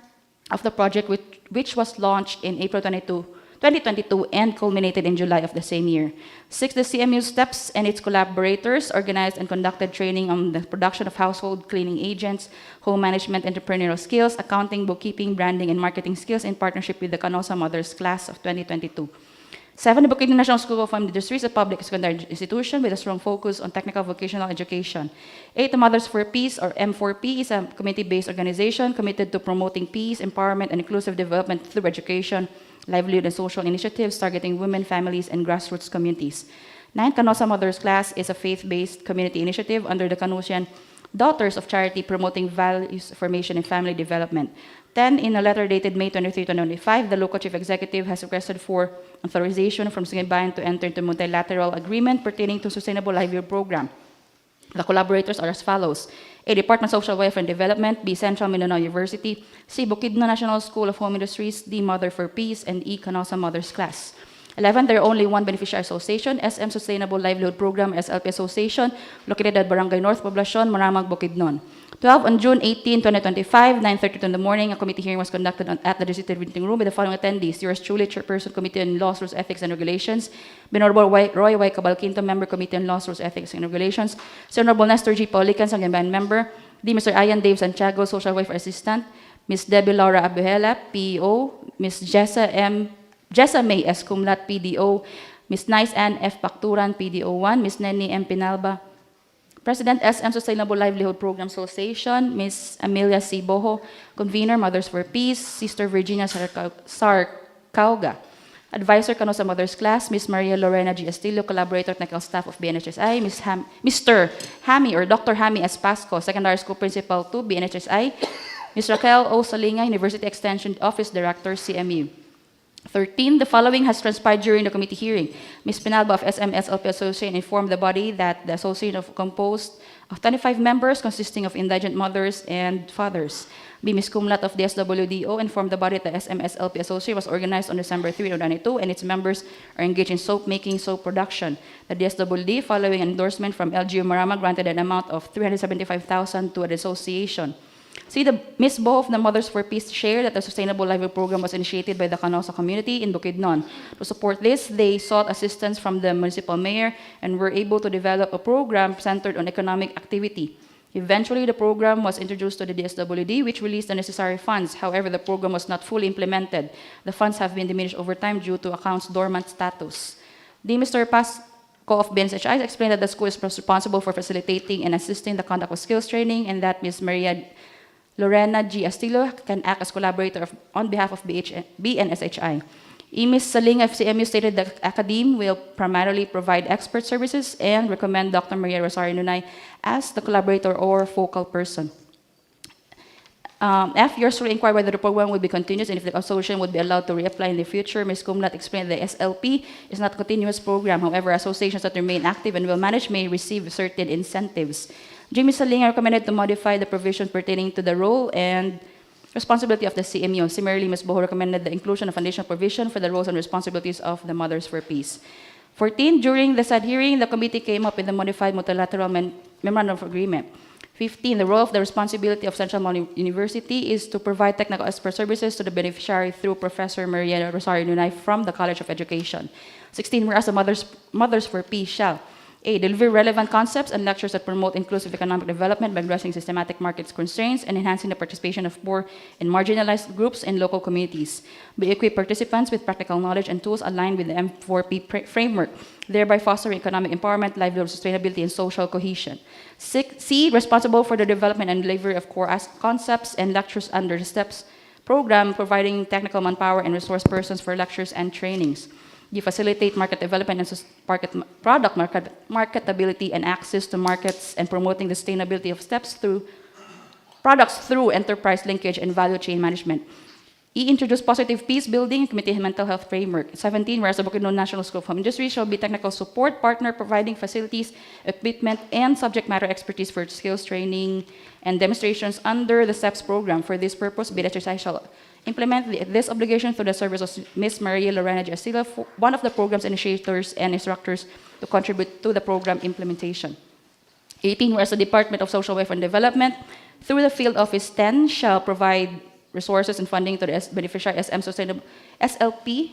of the project which was launched in April 2022 and culminated in July of the same year. 6, the CMU STEPS and its collaborators organized and conducted training on the production of household cleaning agents, home management, entrepreneurial skills, accounting, bookkeeping, branding, and marketing skills in partnership with the 𝐒𝐚𝐲 Mothers Class of 2022. 7, the Bukidnon National School of Industries, a public secondary institution with a strong focus on technical vocational education. 8, the Mothers for Peace, or M4P, is a community-based organization committed to promoting peace, empowerment, and inclusive development through education, livelihood, and social initiatives targeting women, families, and grassroots communities. 9, 𝐒𝐚𝐲 Mothers Class is a faith-based community initiative under the 𝐶ANusian Daughters of Charity promoting values formation and family development. 10, in a letter dated May 23, 2025, the local chief executive has requested for authorization from Sangguniang Bayan to enter into multilateral agreement pertaining to Sustainable Livelihood Program. The collaborators are as follows: A, Department of Social Welfare and Development; B, Central Mindanao University; C, Bukidnon National School of Home Industries; D, Mother for Peace; and E, 𝐒𝐚𝐲 Mothers Class. 11, there are only one beneficiary association, SM Sustainable Livelihood Program, SLP Association, located at Barangay North Poblacion, Maramag, Bukidnon. 12, on June 18, 2025, 9:32 in the morning, a committee hearing was conducted at the designated meeting room with the following attendees: yours truly, Chairperson, Committee on Laws, Rules, Ethics, and Regulations; Honorable Roy Y. Cabalquinto, Member, Committee on Laws, Rules, Ethics, and Regulations; Sir Honorable Nestor G. Paulican, Sangguniang Member; Mr. Ian Dave Santiago, Social Welfare Assistant; Ms. Debbie Laura Abuela, PEO; Ms. Jessa May S. Cumlat, PDO; Ms. Nice Ann F. Pacturan, PDO1; Ms. Nenny M. Pinalba, President, SM Sustainable Livelihood Program Association; Ms. Amelia C. Boho, Convener, Mothers for Peace; Sister Virginia Sarcauga, Advisor Kano sa Mother's Class; Ms. Maria Lorena G. Estilio, Collaborator, Technical Staff of BNHSI; Mr. Hami or Dr. Hami S. Pasco, Secondary School Principal 2, BNHSI; Ms. Raquel O. Salinga, University Extension Office Director, CMU. 13, the following has transpired during the committee hearing. Ms. Pinalba of SMSLP Association informed the body that the association is composed of 25 members consisting of indigent mothers and fathers. B. Ms. Cumlat of the SWDO informed the body that the SMSLP Association was organized on December 3, 2022, and its members are engaged in soap making, soap production. The DSWD, following an endorsement from LGU Maramag, granted an amount of 375,000 to the association. See, Ms. Bo of the Mothers for Peace shared that the Sustainable Livelihood Program was initiated by the Canosa community in Bukidnon. To support this, they sought assistance from the municipal mayor and were able to develop a program centered on economic activity. Eventually, the program was introduced to the DSWD, which released the necessary funds. However, the program was not fully implemented. The funds have been diminished over time due to accounts' dormant status. Mr. Pasco of BNSHI explained that the school is responsible for facilitating and assisting the conduct of skills training, and that Ms. Maria Lorena G. Estilio can act as collaborator on behalf of BNSHI. Ms. Saling of CMU stated that Academe will primarily provide expert services and recommend Dr. Maria Rosario Nunay as the collaborator or focal person. F. Yours truly inquired whether the program would be continuous and if the association would be allowed to reapply in the future. Ms. Cumlat explained that the SLP is not a continuous program. However, associations that remain active and will manage may receive certain incentives. Jimmy Saling recommended to modify the provisions pertaining to the role and responsibility of the CMU. Similarly, Ms. Boho recommended the inclusion of foundational provision for the roles and responsibilities of the Mothers for Peace. 14, during the said hearing, the committee came up with a modified multilateral memorandum of agreement. 15, the role of the responsibility of Central Mall University is to provide technical expert services to the beneficiary through Professor Maria Rosario Nunay from the College of Education. 16, whereas the Mothers for Peace shall A. Deliver relevant concepts and lectures that promote inclusive economic development by addressing systematic market constraints and enhancing the participation of poor and marginalized groups in local communities. B. Equip participants with practical knowledge and tools aligned with the M4P framework, thereby fostering economic empowerment, livelihood sustainability, and social cohesion. C. Responsible for the development and delivery of core concepts and lectures under the STEPS program, providing technical manpower and resource persons for lectures and trainings. You facilitate market development and product marketability and access to markets and promoting the sustainability of products through enterprise linkage and value chain management. E. Introduce positive peace building, community and mental health framework. 17, whereas the Bukidnon National School of Home Industry shall be technical support partner providing facilities, equipment, and subject matter expertise for skills training and demonstrations under the STEPS program. For this purpose, BNHSI shall implement this obligation through the service of Ms. Maria Lorena G. Estilio, one of the program's initiators and instructors, to contribute to the program implementation. 18, whereas the Department of Social Welfare and Development, through the Field Office 10, shall provide resources and funding to the beneficiary SM Sustainable SLP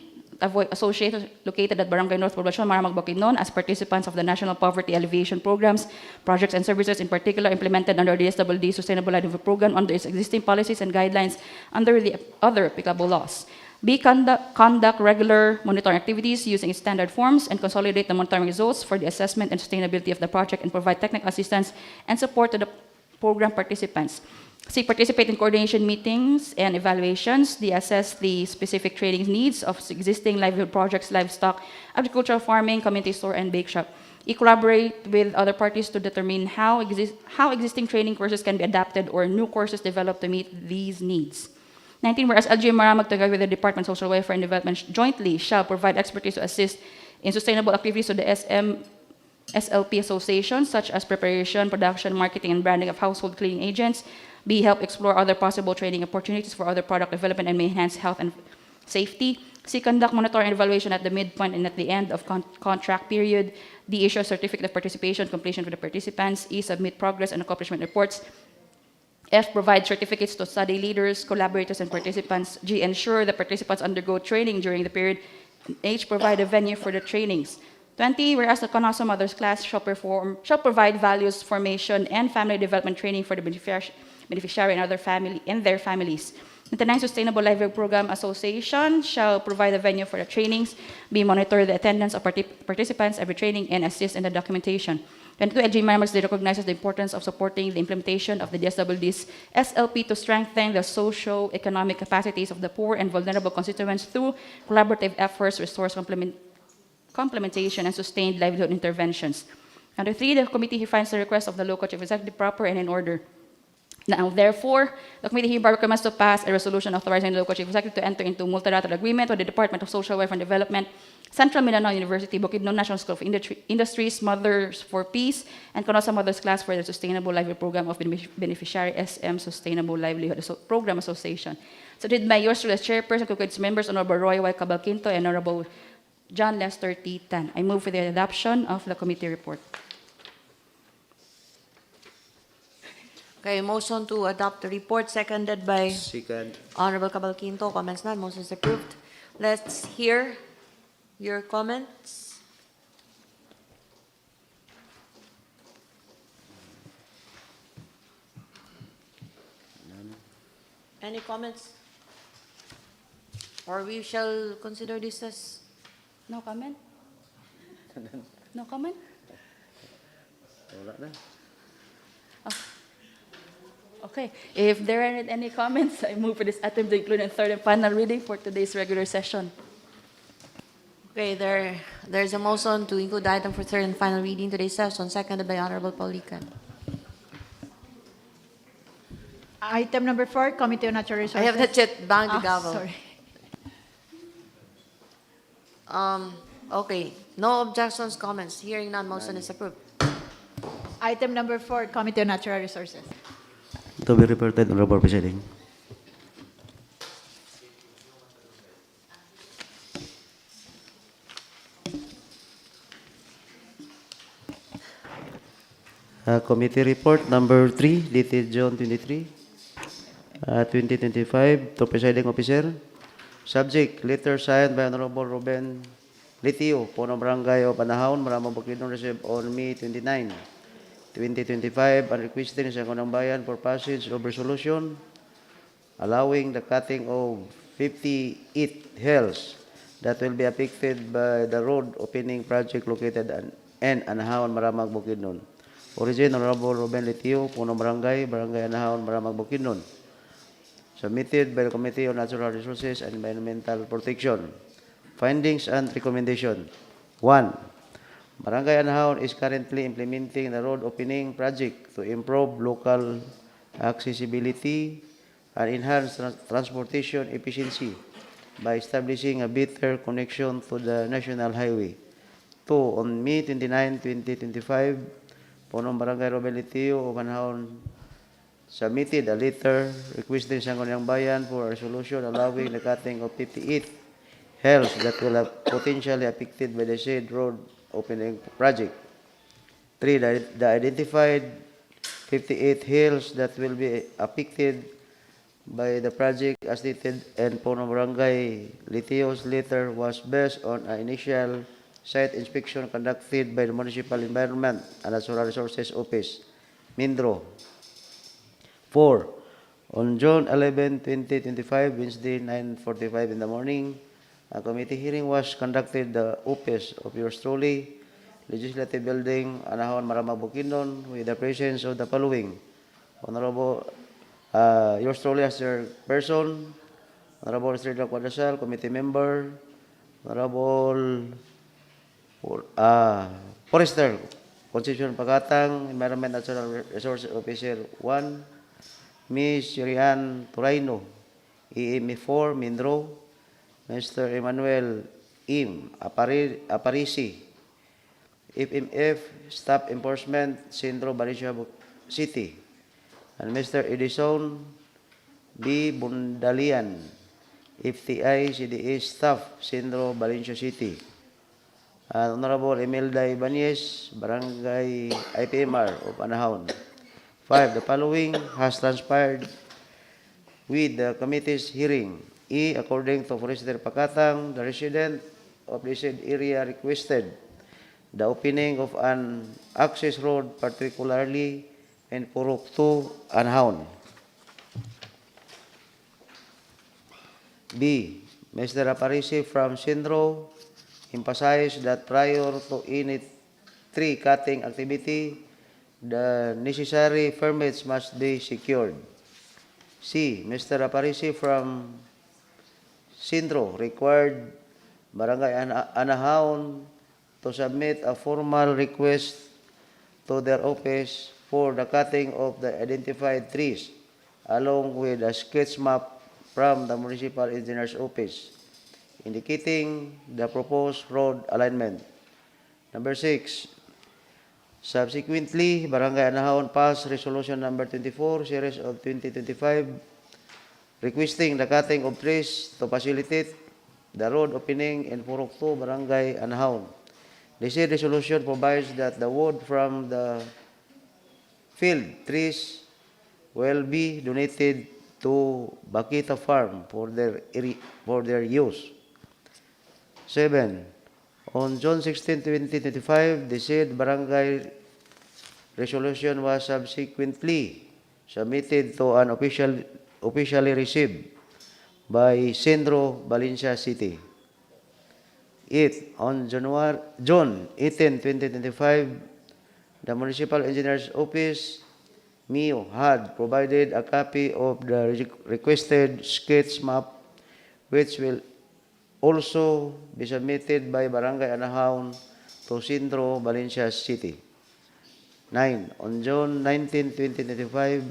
associated located at Barangay North Poblacion, Maramag, Bukidnon, as participants of the National Poverty Alleviation Programs, projects and services in particular implemented under the DSWD Sustainable Livelihood Program under its existing policies and guidelines under the other applicable laws. B. Conduct regular monitoring activities using its standard forms and consolidate the monitoring results for the assessment and sustainability of the project and provide technical assistance and support to the program participants. C. Participate in coordination meetings and evaluations. D. Assess the specific training needs of existing livelihood projects, livestock, agricultural farming, community store, and bake shop. E. Collaborate with other parties to determine how existing training courses can be adapted or new courses developed to meet these needs. 19. Whereas LGU Maramag, together with the Department of Social Welfare and Development, jointly shall provide expertise to assist in sustainable activities to the SLP associations, such as preparation, production, marketing, and branding of household cleaning agents. B. Help explore other possible training opportunities for other product development and may enhance health and safety. C, conduct monitoring and evaluation at the midpoint and at the end of contract period. D, issue a certificate of participation completion for the participants. E, submit progress and accomplishment reports. F, provide certificates to study leaders, collaborators, and participants. G, ensure the participants undergo training during the period. And H, provide a venue for the trainings. 20, whereas the Konosa Mothers class shall provide values formation and family development training for the beneficiary and their families. 29, Sustainable Livelihood Program Association shall provide a venue for the trainings, monitor the attendance of participants every training, and assist in the documentation. 22, LG Maramag recognizes the importance of supporting the implementation of the DSWD's SLP to strengthen the socio-economic capacities of the poor and vulnerable constituents through collaborative efforts, resource complementation, and sustained livelihood interventions. Number 3, the committee finds the request of the local chief executive proper and in order. Now, therefore, the committee hereby recommends to pass a resolution authorizing the local chief executive to enter into multilateral agreement with the Department of Social Welfare and Development, Central Mindanao University, Bukidnon National School of Industries, Mothers for Peace, and Konosa Mothers class for the Sustainable Livelihood Program of Beneficiary SM Sustainable Livelihood Program Association. So did by yours truly as chairperson, its members, Honorable Roy Y. Cabalquinto and Honorable John Lester T. Tan. I move for the adoption of the committee report. Okay, motion to adopt the report, seconded by Second. Honorable Cabalquinto. Comments none. Motion is approved. Let's hear your comments. Any comments? Or we shall consider this as... No comment? No comment? Wala na. Okay. If there aren't any comments, I move for this item to include in third and final reading for today's regular session. Okay, there's a motion to include the item for third and final reading today's session, seconded by Honorable Paulican. Item number 4, Committee on Natural Resources. I have not yet banged the gavel. Sorry. Okay, no objections, comments. Hearing none, motion is approved. Item number 4, Committee on Natural Resources. To be reported, Honorable Presiding. Committee report number 3, dated June 23, 2025, to Presiding Officer. Subject, letter signed by Honorable Ruben Litio, Puno Barangay of Anahon, Maramag, Bukidnon, received on May 29, 2025, and requesting Sangguniang Bayan for passage of resolution allowing the cutting of 58 hills that will be affected by the road opening project located in Anahon, Maramag, Bukidnon. Origin, Honorable Ruben Litio, Puno Barangay, Barangay Anahon, Maramag, Bukidnon. Submitted by the Committee on Natural Resources and Environmental Protection. Findings and recommendation. 1. Barangay Anahon is currently implementing the road opening project to improve local accessibility and enhance transportation efficiency by establishing a better connection to the national highway. 2. On May 29, 2025, Punong Barangay Ruben Litio of Anahon submitted a letter requesting Sangguniang Bayan for a resolution allowing the cutting of 58 hills that will have potentially affected by the said road opening project. 3. The identified 58 hills that will be affected by the project as stated in Puno Barangay Litio's letter was based on an initial site inspection conducted by the Municipal Environment and Natural Resources Office, MINDRO. 4. On June 11, 2025, Wednesday, 9:45 in the morning, a committee hearing was conducted at the office of yours truly, Legislative Building, Anahon, Maramag, Bukidnon, with the presence of the following: Honorable, yours truly as your person, Honorable Estrella Cuadrasal, committee member, Honorable Forester, Constitution Pagatang, Environment Natural Resource Officer 1, Ms. Yurian Turaino, EME4, Mindro, Mr. Emmanuel Aparisi, FMF, Staff Enforcement, Centro Baricia City, and Mr. Edison B. Bundalian, FTI CDA staff, Centro, Valencia City. Honorable Imelda Ibanez, Barangay IPMR of Anahaw. 5. The following has transpired with the committee's hearing. E. According to Forester Pakatang, the resident of the said area requested the opening of an access road, particularly in Purok 2, Anahaw. B. Mr. Aparisi from Centro emphasized that prior to any tree cutting activity, the necessary permits must be secured. C. Mr. Aparisi from Centro required Barangay Anahaw to submit a formal request to their office for the cutting of the identified trees, along with a sketch map from the Municipal Engineer's Office, indicating the proposed road alignment. Number 6. Subsequently, Barangay Anahaw passed Resolution Number 24, Series of 2025, requesting the cutting of trees to facilitate the road opening in Purok 2, Barangay Anahaw. The said resolution provides that the wood from the field trees will be donated to Bakita Farm for their use. 7. On June 16, 2025, the said barangay resolution was subsequently submitted to an officially received by Centro, Valencia City. 8. On June 18, 2025, the Municipal Engineer's Office MIO had provided a copy of the requested sketch map, which will also be submitted by Barangay Anahaw to Centro, Valencia City. 9. On June 19, 2025,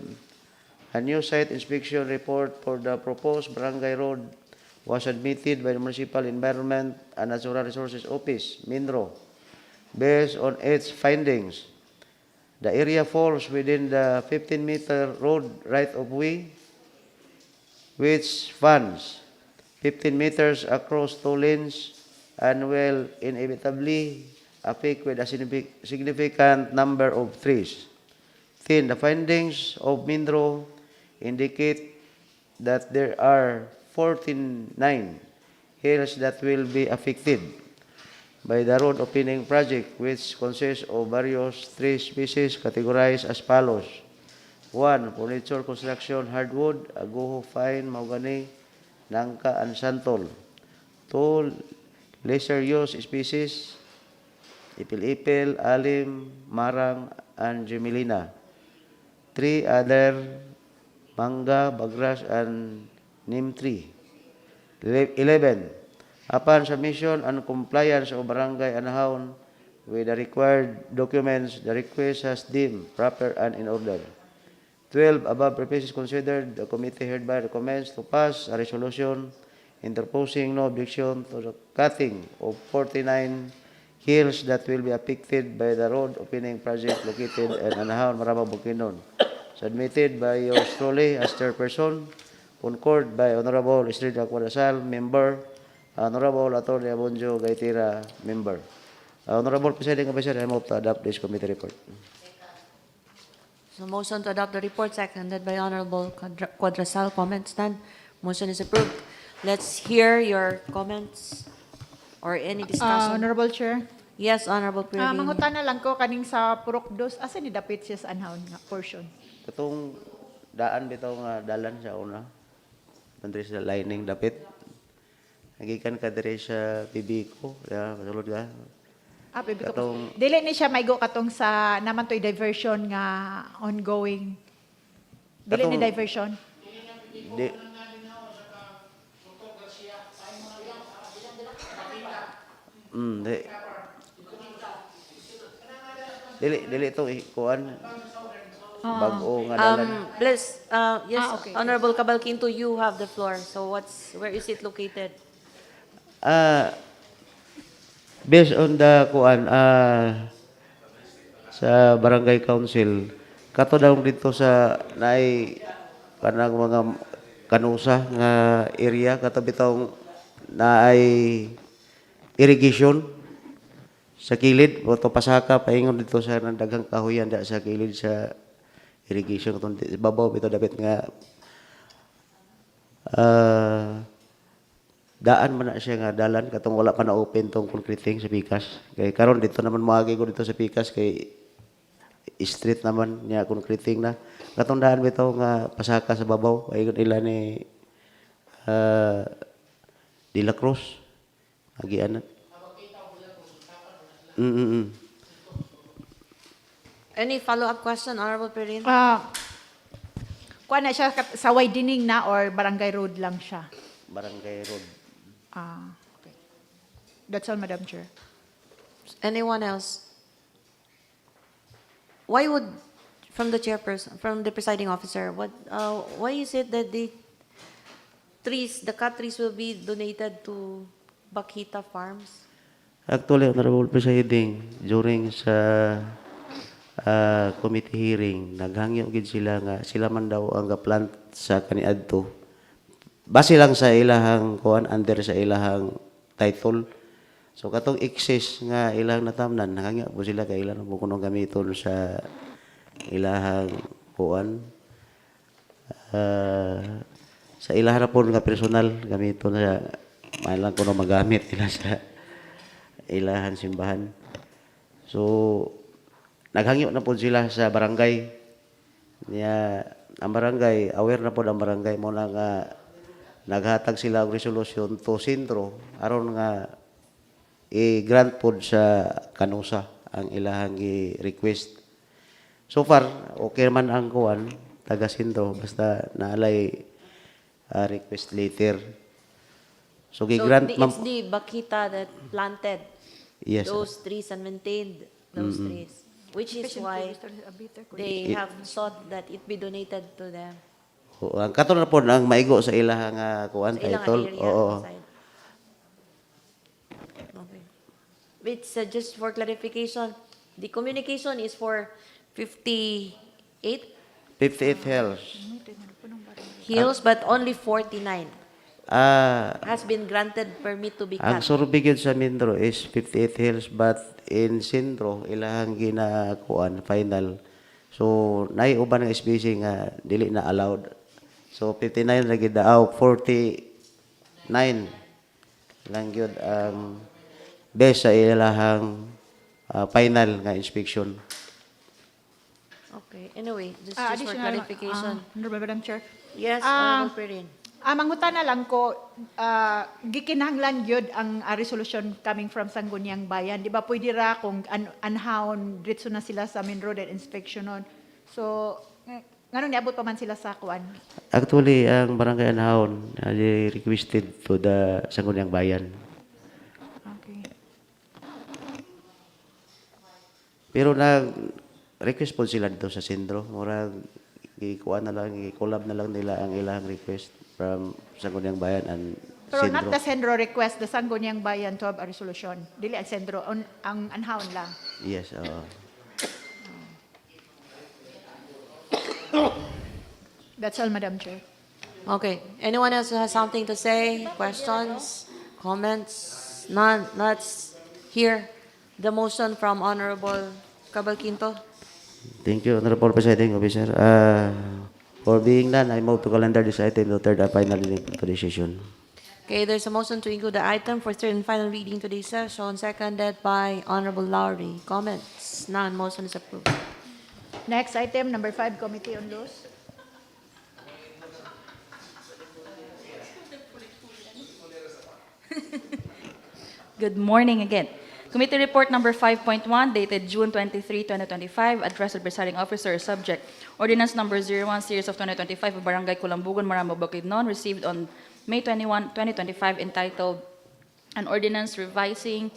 a new site inspection report for the proposed barangay road was submitted by the Municipal Environment and Natural Resources Office, MINRO. Based on its findings, the area falls within the 15-meter road right-of-way, which spans 15 meters across 2 lanes and will inevitably affect with a significant number of trees. 10. The findings of MINRO indicate that there are 49 hills that will be affected by the road opening project, which consists of various tree species categorized as follows. 1. Furniture construction hardwood, aguho, fine, mahogany, nangka, and santol. 2. Lesser use species, ipil-ipil, alim, marang, and gemelina. 3. Other, mangga, bagras, and neem tree. 11. Upon submission and compliance of Barangay Anahaw with the required documents, the request has deemed proper and in order. 12. Above purposes considered, the committee hereby recommends to pass a resolution interposing no objection to the cutting of 49 hills that will be affected by the road opening project located in Anahaw, Maramag, Bukidnon. Submitted by yours truly as chairperson, concurred by Honorable Estrella Cuadasal, member, Honorable Atty. Abonjo Gaitira, member. Honorable Presiding Officer, I move to adopt this committee report. So motion to adopt the report seconded by Honorable Cuadasal. Comments none. Motion is approved. Let's hear your comments or any discussion. Honorable Chair. Yes, Honorable Priori. Mangutan na lang ko kaning sa Purok 2, asa ni dapit siya sa Anahaw nga portion. Katong daan bitaw nga dalan sa una. Mandiri sa lining dapit. Nagikan ka diri sa Bibiko, ya, masulod ka. Pibi ko. Katong Dili ni siya maigo katong sa naman to'y diversion nga ongoing. Dili ni Katong- diversion. di di. Dili to kuan. Bag-o nga dalan. Bless, yes, Okay. Honorable Cabalquinto, you have the floor. So where is it located? Based on the kuan sa barangay council, kato daw dito sa naay kanang mga kanusa nga area katabi taong na ay irrigation sa kilid o to pasaka paingon dito sa daghang kahoyan da sa kilid sa irrigation katong babaw bitaw dapat nga daan man na siya nga dalan katong wala pa na open tong concreting sa Pikas kay karon dito naman moagi ko dito sa Pikas kay street naman niya concreting na katong daan bitaw nga pasaka sa babaw paingon ila ni De La Cruz agianan. Any follow-up question, Honorable Perin? Kuha na siya sa widening na or barangay road lang siya? Barangay Road. Okay. That's all, Madam Chair. Anyone else? Why would, from the chairperson, from the presiding officer, why is it that the cut trees will be donated to Bakita Farms? Actually, Honorable Presiding, during sa committee hearing, naghangyo gid sila nga sila man daw ang ga-plant sa kaniadto. Base lang sa ilahang kuan under sa ilahang title. So katong excess nga ilang natamnan, naghangyo po sila kay ilang mo kunong gamiton sa ilahang kuan sa ilahan na po nga personal gamiton na may lang kuno magamit nila sa ilahan simbahan. So naghangyo na po sila sa barangay niya ang barangay aware na po ang barangay mo na nga naghatag sila og resolution to sentro aron nga i-grant po sa kanusa ang ilahang i-request. So far okay man ang kuan taga sentro basta naalay request later. So gi-grant it's the Bakita that planted yes, those trees and maintained those trees, which is why they have sought that it be donated to them. ang kato na po ang maigo sa ilahang kuan Sa ilang title. area Oo. inside. Okay. It's just for clarification, the communication is for 58 58 hells. hills, but only 49 Ah, has been granted permit to be ang cut. survey gyud sa Mindro is 58 hills but in Sindro ilahang ginakuan final. So nay uban nga spacing nga dili na allowed. So 59 lagi daaw 49 lang gyud ang best sa ilahang final nga inspection. Okay. Anyway, just for Additional, clarification. Honorable Madam Chair. Yes, Honorable Perin. Mangutan na lang ko, gikinahanglan yun ang resolution coming from Sangguniang Bayan. Di ba pwede ra kung anhawon, dritso na sila sa main road and inspection nun. So, ngano niabot pa man sila sa kuan? Actually, ang barangay Anhaon requested to the Sangguniang Bayan. Okay. Pero request po sila dito sa sentro. Murag i-collab na lang nila ang ilang request from Sangguniang Bayan and Pero sentro. not the Sendro request, the Sangguniang Bayan to have a resolution. Dili ang Sendro, ang anhawon lang. Yes, oo. That's all, Madam Chair. Okay. Anyone else who has something to say? Questions? Comments? None. Let's hear the motion from Honorable Cabalquinto. Thank you, Honorable Presiding Officer. For being done, I move to calendar this item to third and final reading to the session. Okay, there's a motion to include the item for third and final reading today's session, seconded by Honorable Lowry. Comments? None. Motion is approved. Next item, number 5, Committee on Laws. Good morning again. Committee Report Number 5.1, dated June 23, 2025, addressed to the presiding officer, subject, Ordinance Number 01, Series of 2025 of Barangay Kulambugan, Maramag, Bukidnon, received on May 21, 2025, entitled, An Ordinance Revising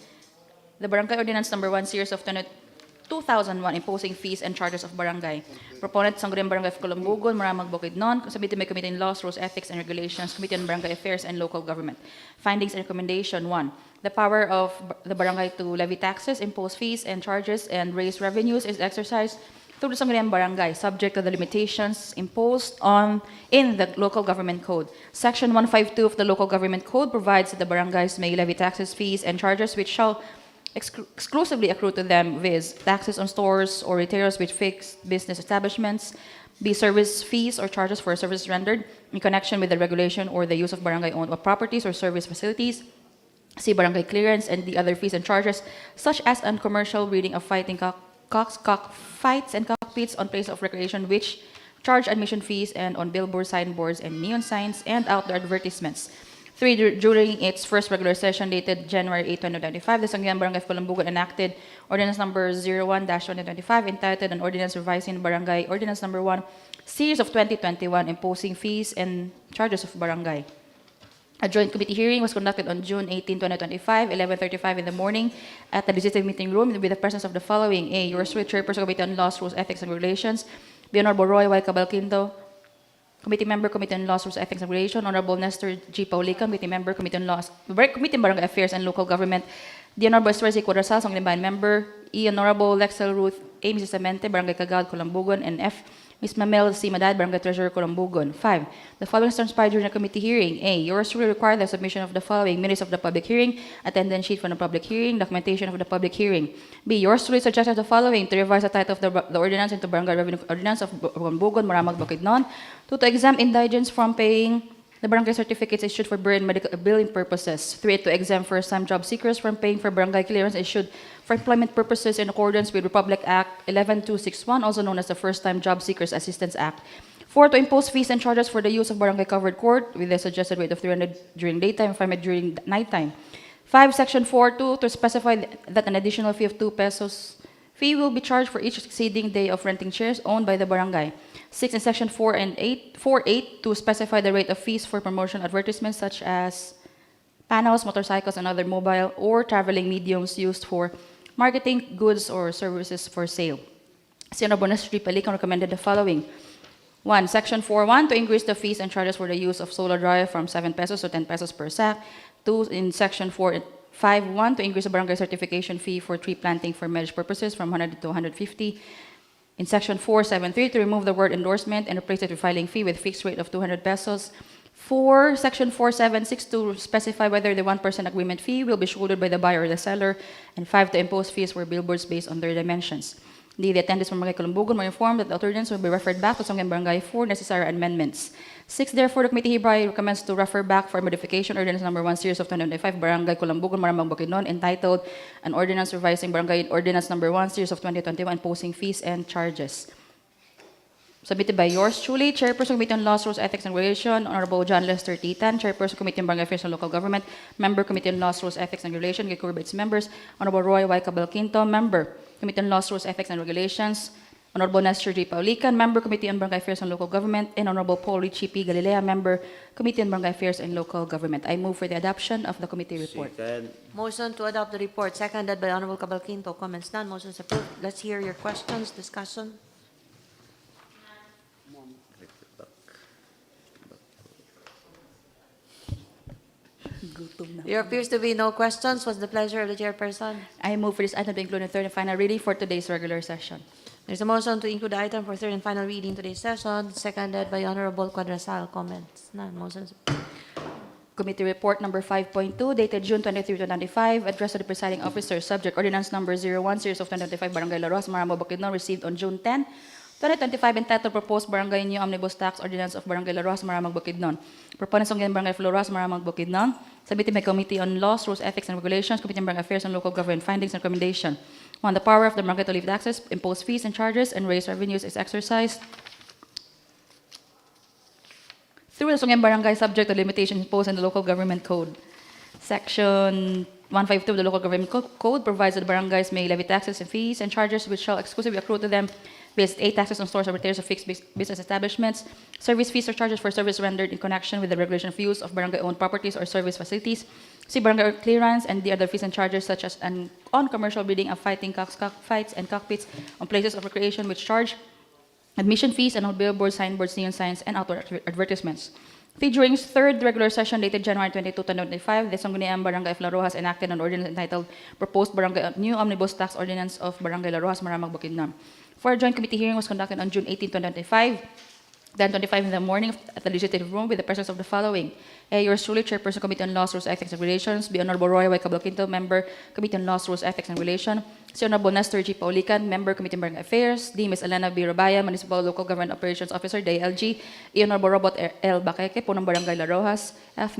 the Barangay Ordinance Number 1, Series of 2001, Imposing Fees and Charges of Barangay. Proponent, Sangguniang Barangay of Kulambugan, Maramag, Bukidnon. Submitted by Committee on Laws, Rules, Ethics, and Regulations, Committee on Barangay Affairs and Local Government. Findings and recommendation: 1. The power of the barangay to levy taxes, impose fees and charges, and raise revenues is exercised through the Sangguniang Barangay, subject to the limitations imposed in the Local Government Code. Section 152 of the Local Government Code provides that the barangays may levy taxes, fees, and charges which shall exclusively accrue to them, viz. Taxes on stores or retailers with fixed business establishments, B. Service fees or charges for services rendered in connection with the regulation or the use of barangay-owned properties or service facilities, C. Barangay clearance and the other fees and charges, such as on commercial breeding of fighting cockfights and cockpits on place of recreation which charge admission fees, and on billboards, signboards, and neon signs and outdoor advertisements. 3. During its first regular session dated January 8, 2025, the Sangguniang Barangay of Columbugan enacted Ordinance Number 01-2025 entitled An Ordinance Revising Barangay Ordinance Number 1, Series of 2021, imposing fees and charges of barangay. A joint committee hearing was conducted on June 18, 2025, 11:35 in the morning at the legislative meeting room with the presence of the following: A. Yours truly, Chairperson, Committee on Laws, Rules, Ethics, and Regulations, the Honorable Roy Y. Cabalquinto, Committee Member, Committee on Laws, Rules, Ethics, and Regulation, Honorable Nestor G. Paulican, Committee Member, Committee on Laws, Committee on Barangay Affairs and Local Government, the Honorable 𝐒𝐚𝐬𝐬𝐢𝐨𝐧, Sangguniang Bayan Member, E. Honorable Lexel Ruth A. Mrs. Amente, Barangay 𝐶𝐏𝐏𝐄𝐍𝐰, Columbugan, and F. Ms. Mamel C. Madad, Barangay Treasurer, Columbugan. 5. The following transpired during the committee hearing. A. Yours truly required the submission of the following: minutes of the public hearing, attendance sheet from the public hearing, documentation of the public hearing. B. Yours truly suggested the following: to revise the title of the ordinance into Barangay Revenue Ordinance of Columbugan, Maramag, Bukidnon. 2. To exempt indigents from paying the barangay certificates issued for medical billing purposes. 3. To exempt first-time job seekers from paying for barangay clearance issued for employment purposes in accordance with Republic Act 11261, also known as the First-Time Job Seekers Assistance Act. 4. To impose fees and charges for the use of barangay covered court with a suggested rate of 300 during daytime and 500 during nighttime. 5. Section 4.2, to specify that an additional fee of 2 pesos fee will be charged for each succeeding day of renting shares owned by the barangay. 6. In Section 4.8, to specify the rate of fees for promotional advertisements such as panels, motorcycles, and other mobile or traveling mediums used for marketing goods or services for sale. Senator Bonas Palican recommended the following. 1. Section 4.1, to increase the fees and charges for the use of solar dryer from 7 pesos to 10 pesos per sack. 2. In Section 4.5.1, to increase the barangay certification fee for tree planting for marriage purposes from 100 to 150. In Section 4.7.3, to remove the word endorsement and replace it with filing fee with fixed rate of 200 pesos. 4. Section 4.7.6, to specify whether the 1% agreement fee will be shouldered by the buyer or the seller. And 5. To impose fees for billboards based on their dimensions. The attendees from Barangay Columbugan were informed that the ordinance will be referred back to Sangguniang Barangay for necessary amendments. 6. Therefore, the committee hereby recommends to refer back for modification Ordinance Number 1, Series of 2025, Barangay Columbugan, Maramag, Bukidnon, entitled An Ordinance Revising Barangay Ordinance Number 1, Series of 2021, imposing fees and charges. Submitted by yours truly, Chairperson, Committee on Laws, Rules, Ethics, and Regulation, Honorable John Lester Titan, Chairperson, Committee on Barangay Affairs and Local Government, Member, Committee on Laws, Rules, Ethics, and Regulation, 𝐒𝐞𝐬𝐬𝐢𝐨𝐧 its members, Honorable Roy Y. Cabalquinto, Member, Committee on Laws, Rules, Ethics, and Regulations, Honorable Nestor G. Paulican, Member, Committee on Barangay Affairs and Local Government, and Honorable Paul Richie P. Galilea, Member, Committee on Barangay Affairs and Local Government. I move for the adoption of the committee report. Second. Motion to adopt the report, seconded by Honorable Cabalquinto. Comments none. Motion is approved. Let's hear your questions, discussion. There appears to be no questions. What's the pleasure of the chairperson? I move for this item to include in third and final reading for today's regular session. There's a motion to include the item for third and final reading today's session, seconded by Honorable Cuadrasal. Comments none. Motion is Committee Report Number 5.2, dated June 23, 2025, addressed to the presiding officer. Subject: Ordinance Number 01, Series of 2025, Barangay Laros, Maramag, Bukidnon, received on June 10, 2025, entitled Proposed Barangay New Omnibus Tax Ordinance of Barangay Laros, Maramag, Bukidnon. Proponents of Barangay Laros, Maramag, Bukidnon. Submitted by Committee on Laws, Rules, Ethics, and Regulations, Committee on Barangay Affairs and Local Government. Findings and recommendation. 1. The power of the barangay to levy taxes, impose fees and charges, and raise revenues is exercised through the Sangguniang Barangay, subject to limitations imposed in the Local Government Code. Section 152 of the Local Government Code provides that the barangays may levy taxes and fees and charges which shall exclusively accrue to them based on taxes on stores or retailers of fixed business establishments, service fees or charges for service rendered in connection with the regulation of use of barangay-owned properties or service facilities, see barangay clearance, and the other fees and charges such as on commercial breeding of fighting cockfights and cockpits on places of recreation which charge admission fees, and on billboards, signboards, neon signs, and outdoor advertisements. During its third regular session dated January 22, 2025, the Sangguniang Barangay of La Rojas enacted an ordinance entitled Proposed Barangay New Omnibus Tax Ordinance of Barangay La Rojas, Maramag, Bukidnon. For a joint committee hearing was conducted on June 18, 2025, 10:25 in the morning at the Legislative Room with the presence of the following: A. Yours truly, Chairperson, Committee on Laws, Rules, Ethics, and Regulations. B. Honorable Roy Y. Caballquinto, Member, Committee on Laws, Rules, Ethics, and Regulations. C. Honorable Nestor G. Paulican, Member, Committee on Barangay Affairs. D. Ms. Elena B. Rabaya, Municipal Local Government Operations Officer, DILG. E. Honorable Robert L. Baqueque, Punong Barangay La Rojas. F.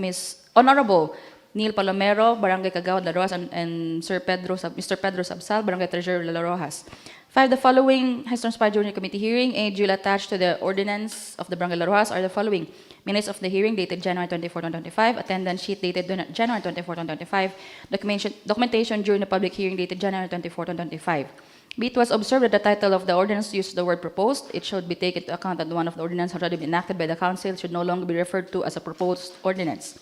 Honorable Neil Palomero, Barangay Cagawad, La Rojas, and Mr. Pedro Sabsal, Barangay Treasurer, La Rojas. 5. The following has transpired during the committee hearing. A. Duly attached to the ordinance of the Barangay La Rojas are the following: minutes of the hearing dated January 24, 2025, attendance sheet dated January 24, 2025, documentation during the public hearing dated January 24, 2025. B. It was observed that the title of the ordinance used the word proposed. It should be taken into account that one of the ordinance already been enacted by the council should no longer be referred to as a proposed ordinance.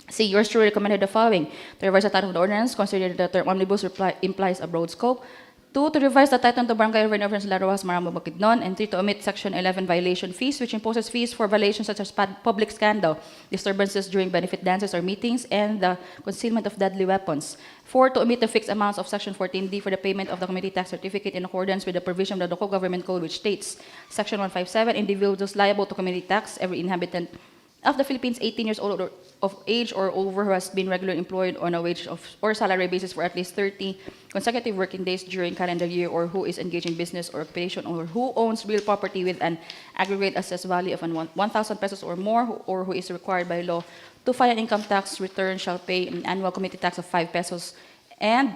C. Yours truly recommended the following: to revise the title of the ordinance, considering that the term omnibus implies a broad scope. 2. To revise the title of the Barangay Urban Ordinance La Rojas, Maramag, Bukidnon. And 3. To omit Section 11 violation fees, which imposes fees for violations such as public scandal, disturbances during benefit dances or meetings, and the concealment of deadly weapons. 4. To omit the fixed amounts of Section 14D for the payment of the community tax certificate in accordance with the provision of the Local Government Code, which states: Section 157, individuals liable to community tax, every inhabitant of the Philippines 18 years old or of age or over who has been regularly employed on a wage or salary basis for at least 30 consecutive working days during calendar year, or who is engaged in business or occupation, or who owns real property with an aggregate assessed value of 1,000 pesos or more, or who is required by law to file an income tax return, shall pay an annual community tax of 5 pesos and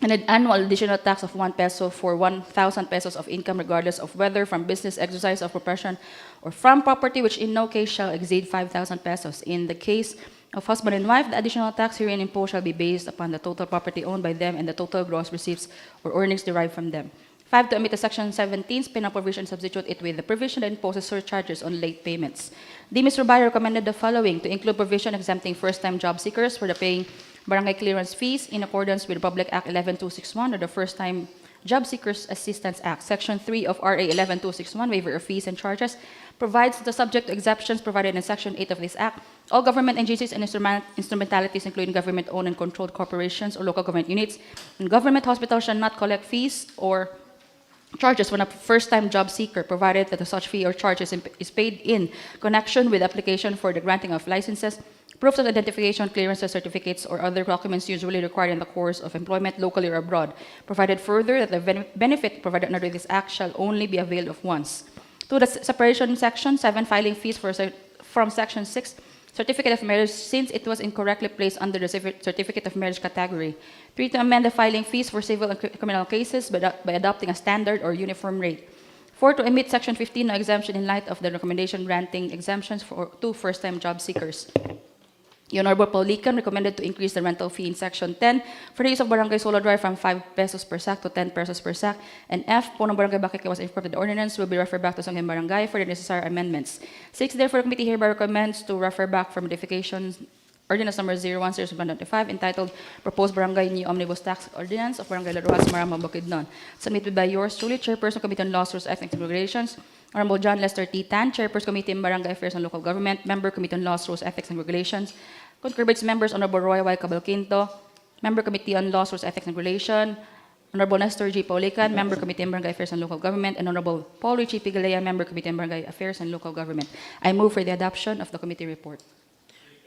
an annual additional tax of 1 peso for 1,000 pesos of income, regardless of whether from business, exercise of profession, or from property, which in no case shall exceed 5,000 pesos. In the case of husband and wife, the additional tax herein imposed shall be based upon the total property owned by them and the total gross receipts or earnings derived from them. 5. To omit the Section 17's penal provision, substitute it with the provision that imposes surcharges on late payments. D. Mr. Bayer recommended the following: to include provision exempting first-time job seekers for the paying barangay clearance fees in accordance with Republic Act 11261 or the First-Time Job Seekers Assistance Act. Section 3 of RA 11261, waiver of fees and charges, provides the subject to exceptions provided in Section 8 of this Act. All government agencies and instrumentalities, including government-owned and controlled corporations or local government units, and government hospitals shall not collect fees or charges when a first-time job seeker, provided that such fee or charge is paid in connection with application for the granting of licenses, proofs of identification, clearances, certificates, or other documents usually required in the course of employment locally or abroad. Provided further that the benefit provided under this act shall only be availed of once. To the separation section, 7, filing fees from Section 6, certificate of marriage, since it was incorrectly placed under the certificate of marriage category. 3, to amend the filing fees for civil and criminal cases by adopting a standard or uniform rate. 4, to omit Section 15, no exemption in light of the recommendation granting exemptions to first-time job seekers. The Honorable Paulican recommended to increase the rental fee in Section 10 for the use of barangay solar dryer from 5 pesos per sack to 10 pesos per sack. And F, Punong Barangay Baqueque was incorporated. The ordinance will be referred back to Sangguniang Barangay for the necessary amendments. 6, therefore, the committee hereby recommends to refer back for modifications Ordinance number 01/0125 entitled Proposed Barangay New Omnibus Tax Ordinance of Barangay La Rojas, Maramag, Bukidnon. Submitted by yours truly, Chairperson, Committee on Laws, Rules, Ethics, and Regulations, Honorable John Lester T. Tan, Chairperson, Committee on Barangay Affairs and Local Government, Member, Committee on Laws, Rules, Ethics, and Regulations. Concur by its members, Honorable Roy Y. Caballquinto, Member, Committee on Laws, Rules, Ethics, and Regulations, Honorable Nestor G. Paulican, Member, Committee on Barangay Affairs and Local Government, and Honorable Paul Richie Pigalea, Member, Committee on Barangay Affairs and Local Government. I move for the adoption of the committee report.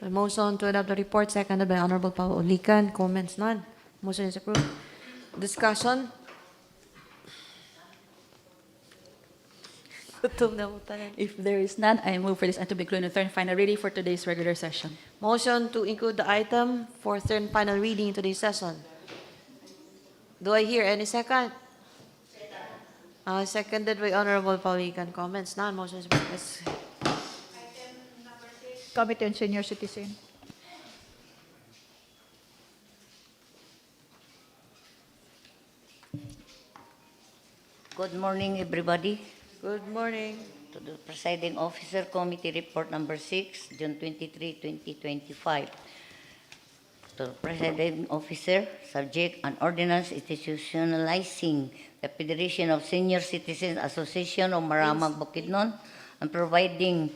A motion to adopt the report, seconded by Honorable Paulican. Comments none. Motion is approved. Discussion. If there is none, I move for this item to be included in third and final reading for today's regular session. Motion to include the item for third and final reading in today's session. Do I hear any second? Seconded by Honorable Paulican. Comments none. Motion is approved. Committee on Senior Citizen. Good morning, everybody. Good morning. To the Presiding Officer, Committee Report Number 6, June 23, 2025. To the Presiding Officer, subject an ordinance institutionalizing the Federation of Senior Citizens Association of Maramag, Bukidnon, and providing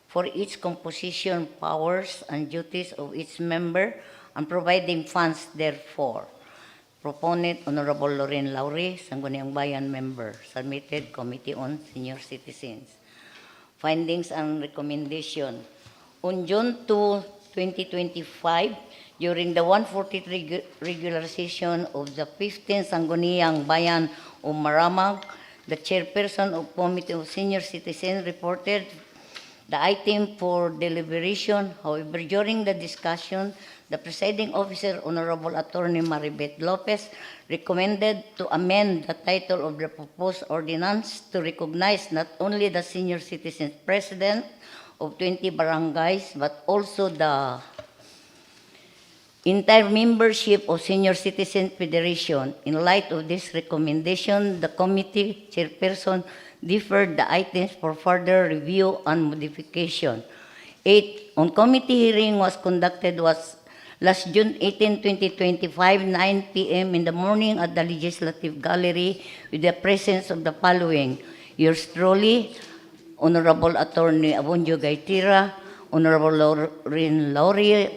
for its composition, powers, and duties of its member, and providing funds therefore. Proponent, Honorable Lorraine Lauri, Sangguniang Bayan member. Submitted, Committee on Senior Citizens. Findings and recommendation. On June 2, 2025, during the 143 regular session of the 15th Sangguniang Bayan of Maramag, the chairperson of Committee of Senior Citizens reported the item for deliberation. However, during the discussion, the presiding officer, Honorable Attorney Maribeth Lopez, recommended to amend the title of the proposed ordinance to recognize not only the senior citizens president of 20 barangays, but also the entire membership of Senior Citizen Federation. In light of this recommendation, the committee chairperson deferred the items for further review and modification. 8. On committee hearing was conducted last June 18, 2025, 9 p.m. in the morning at the Legislative Gallery with the presence of the following: yours truly, Honorable Attorney Abonjo Gaitira, Honorable Lorraine Lauri,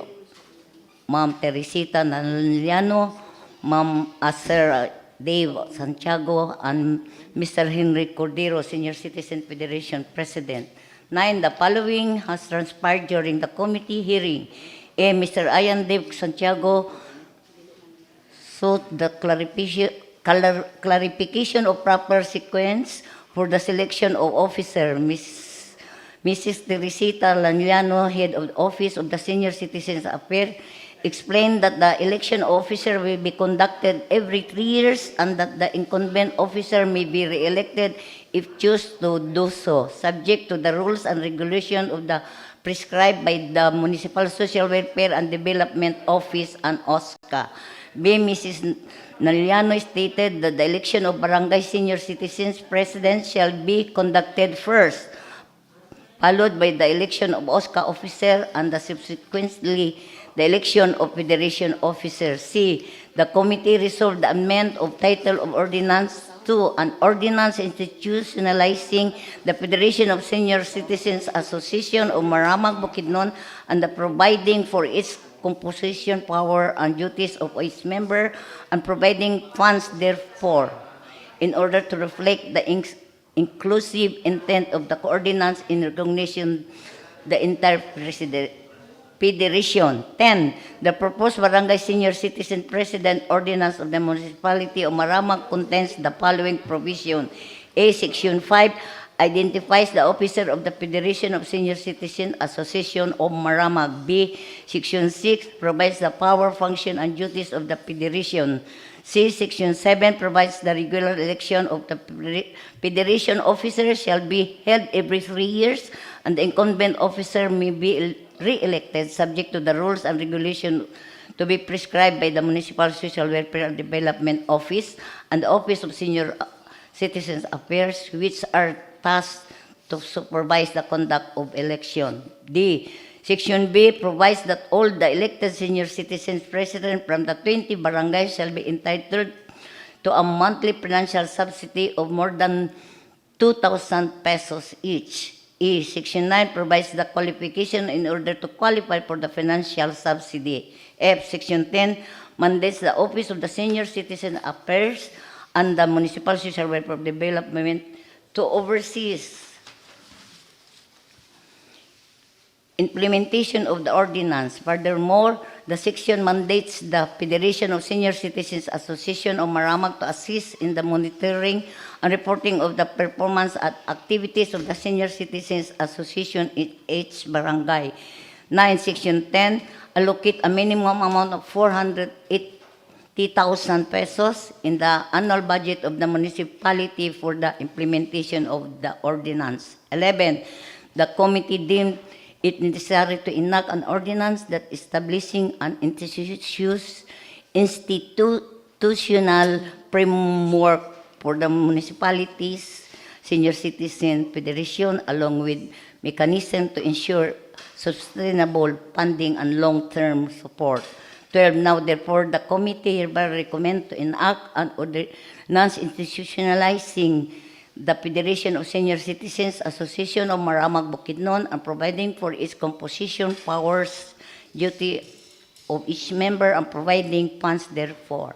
Ma'am Teresita Nanliano, Ma'am Sir Dave Santiago, and Mr. Henry Cordero, Senior Citizen Federation President. 9. The following has transpired during the committee hearing. A. Mr. Ian Dave Santiago sought the clarification of proper sequence for the selection of officer. Mrs. Teresita Lanliano, Head of the Office of the Senior Citizens Affairs, explained that the election officer will be conducted every 3 years and that the incumbent officer may be re-elected if choose to do so, subject to the rules and regulations of the prescribed by the Municipal Social Welfare and Development Office and OSCA. B. Mrs. Naliano stated that the election of Barangay Senior Citizens President shall be conducted first, followed by the election of OSCA officer and subsequently the election of Federation officer. C. The committee resolved the amendment of title of ordinance to an ordinance institutionalizing the Federation of Senior Citizens Association of Maramag, Bukidnon, and the providing for its composition, power, and duties of its member, and providing funds therefore, in order to reflect the inclusive intent of the ordinance in recognition the entire Federation. 10. The proposed Barangay Senior Citizen President Ordinance of the Municipality of Maramag contains the following provision. A. Section 5 identifies the officer of the Federation of Senior Citizen Association of Maramag. B. Section 6 provides the power, function, and duties of the Federation. C. Section 7 provides the regular election of the Federation officer shall be held every 3 years, and the incumbent officer may be re-elected subject to the rules and regulations to be prescribed by the Municipal Social Welfare and Development Office and the Office of Senior Citizens Affairs, which are tasked to supervise the conduct of election. D. Section B provides that all the elected senior citizens president from the 20 barangays shall be entitled to a monthly financial subsidy of more than 2,000 pesos each. E. Section 9 provides the qualification in order to qualify for the financial subsidy. F. Section 10 mandates the Office of the Senior Citizen Affairs and the Municipal Social Welfare Development to oversee implementation of the ordinance. Furthermore, the section mandates the Federation of Senior Citizens Association of Maramag to assist in the monitoring and reporting of the performance and activities of the Senior Citizens Association in each barangay. 9. Section 10 allocate a minimum amount of 480,000 pesos in the annual budget of the municipality for the implementation of the ordinance. 11. The committee deemed it necessary to enact an ordinance that establishing an institutional framework for the municipalities, Senior Citizen Federation, along with mechanism to ensure sustainable funding and long-term support. 12. Now, therefore, the committee hereby recommend to enact an ordinance institutionalizing the Federation of Senior Citizens Association of Maramag, Bukidnon, and providing for its composition, powers, duty of each member, and providing funds therefore.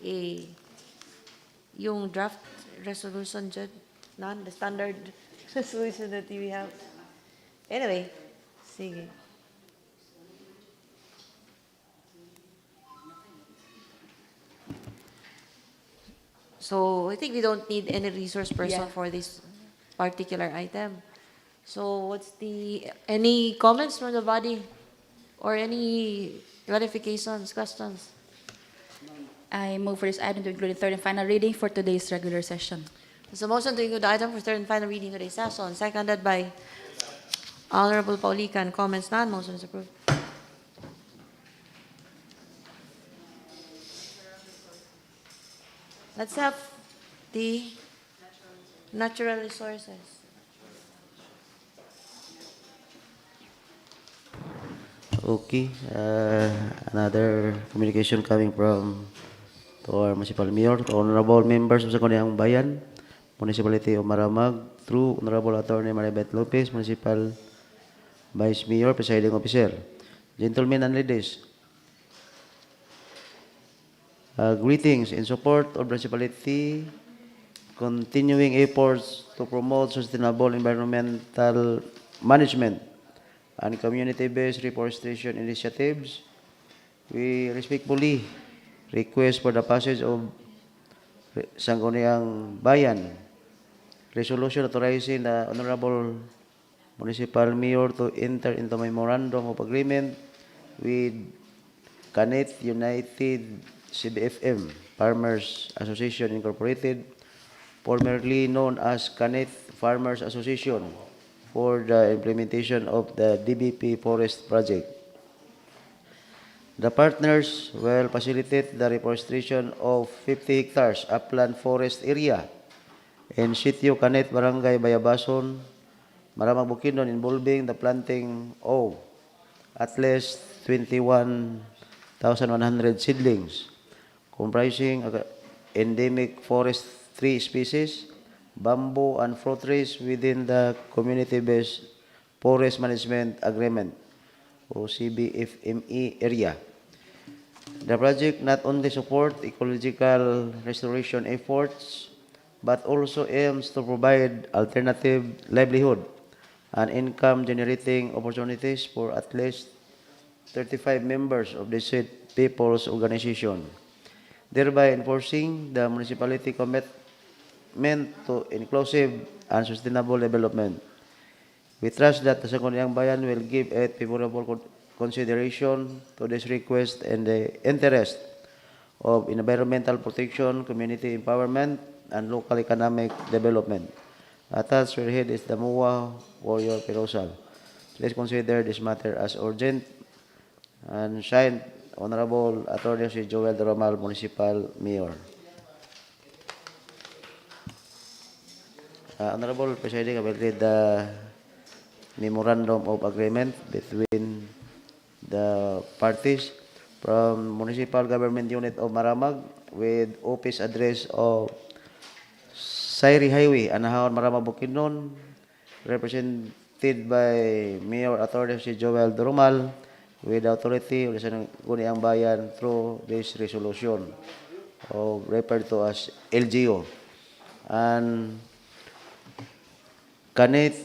a yung draft resolution dyan, none, the standard resolution that we have. Anyway, sige. So I think we don't need any resource person Yeah. for this particular item. So any comments from the body or any clarifications, questions? I move for this item to include in third and final reading for today's regular session. There's a motion to include the item for third and final reading today's session, seconded by Honorable Paulican. Comments none, motion is approved. Let's have the natural resources. Okay, another communication coming from to our municipal mayor, to honorable members of Sangguniang Bayan, Municipality of Maramag, through Honorable Attorney Maribeth Lopez, Municipal Vice Mayor, Presiding Officer. Gentlemen and ladies, greetings in support of municipality continuing efforts to promote sustainable environmental management and community-based reforestation initiatives. We respectfully request for the passage of Sangguniang Bayan resolution authorizing the Honorable Municipal Mayor to enter into memorandum of agreement with 𝐶ANET United CBFM Farmers Association Incorporated, formerly known as 𝐶ANET Farmers Association, for the implementation of the DBP Forest Project. The partners will facilitate the reforestation of 50 hectares upland forest area in Sitio 𝐶ANET, Barangay Bayabason, Maramag, Bukidnon, involving the planting of at least 21,100 seedlings, comprising endemic forest tree species, bamboo and fruit trees within the community-based forest management agreement o CBFME area. The project not only support ecological restoration efforts but also aims to provide alternative livelihood and income generating opportunities for at least 35 members of the said people's organization, thereby enforcing the municipality commitment to inclusive and sustainable development. We trust that the Sangguniang Bayan will give a favorable consideration to this request in the interest of environmental protection, community empowerment, and local economic development. Attached to head is the MUA for your perusal. Please consider this matter as urgent and signed Honorable Attorney si Joel Doromal, Municipal Mayor. Honorable Presiding, I will read the memorandum of agreement between the parties from Municipal Government Unit of Maramag with office address of Sairi Highway, Anahaon, Maramag, Bukidnon, represented by Mayor Attorney si Joel Doromal, with the authority of the Sangguniang Bayan through this resolution, referred to as LGO. And 𝐶ANET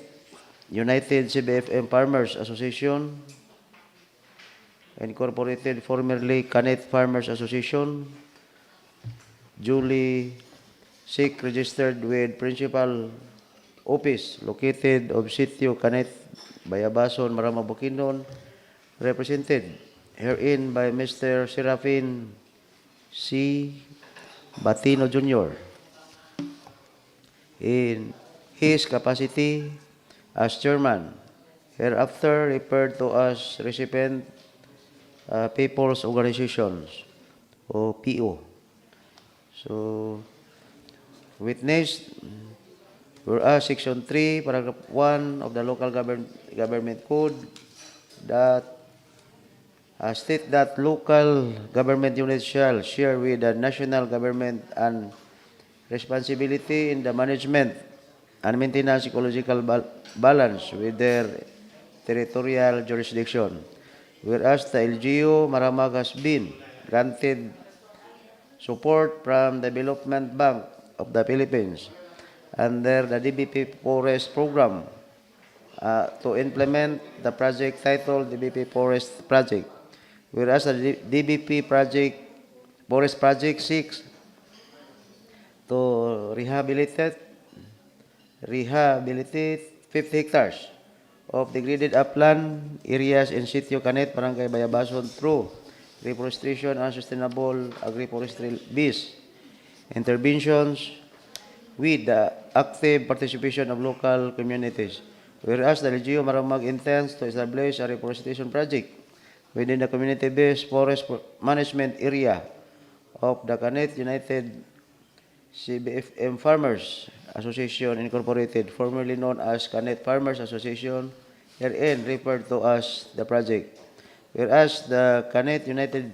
United CBFM Farmers Association, Incorporated, formerly 𝐶ANET Farmers Association, duly SIC registered with principal office located of Sitio 𝐶ANET, Bayabason, Maramag, Bukidnon, represented herein by Mr. Serafin C. Batino Jr. in his capacity as chairman, hereafter referred to as recipient people's organizations o PO. So, witnessed, whereas Section 3, Paragraph 1 of the Local Government Code that state that local government units shall share with the national government and responsibility in the management and maintenance ecological balance with their territorial jurisdiction. Whereas the LGU Maramag has been granted support from the Development Bank of the Philippines under the DBP Forest Program to implement the project titled DBP Forest Project. Whereas the DBP Project Forest Project 6 to rehabilitate 50 hectares of degraded upland areas in Sitio Canet, Barangay Bayabason through reforestation and sustainable agroforestry-based interventions with the active participation of local communities. Whereas the LGU Maramag intends to establish a reforestation project within the community-based forest management area of the Canet United CBFM Farmers Association Incorporated, formerly known as Canet Farmers Association, herein referred to as the project. Whereas the Canet United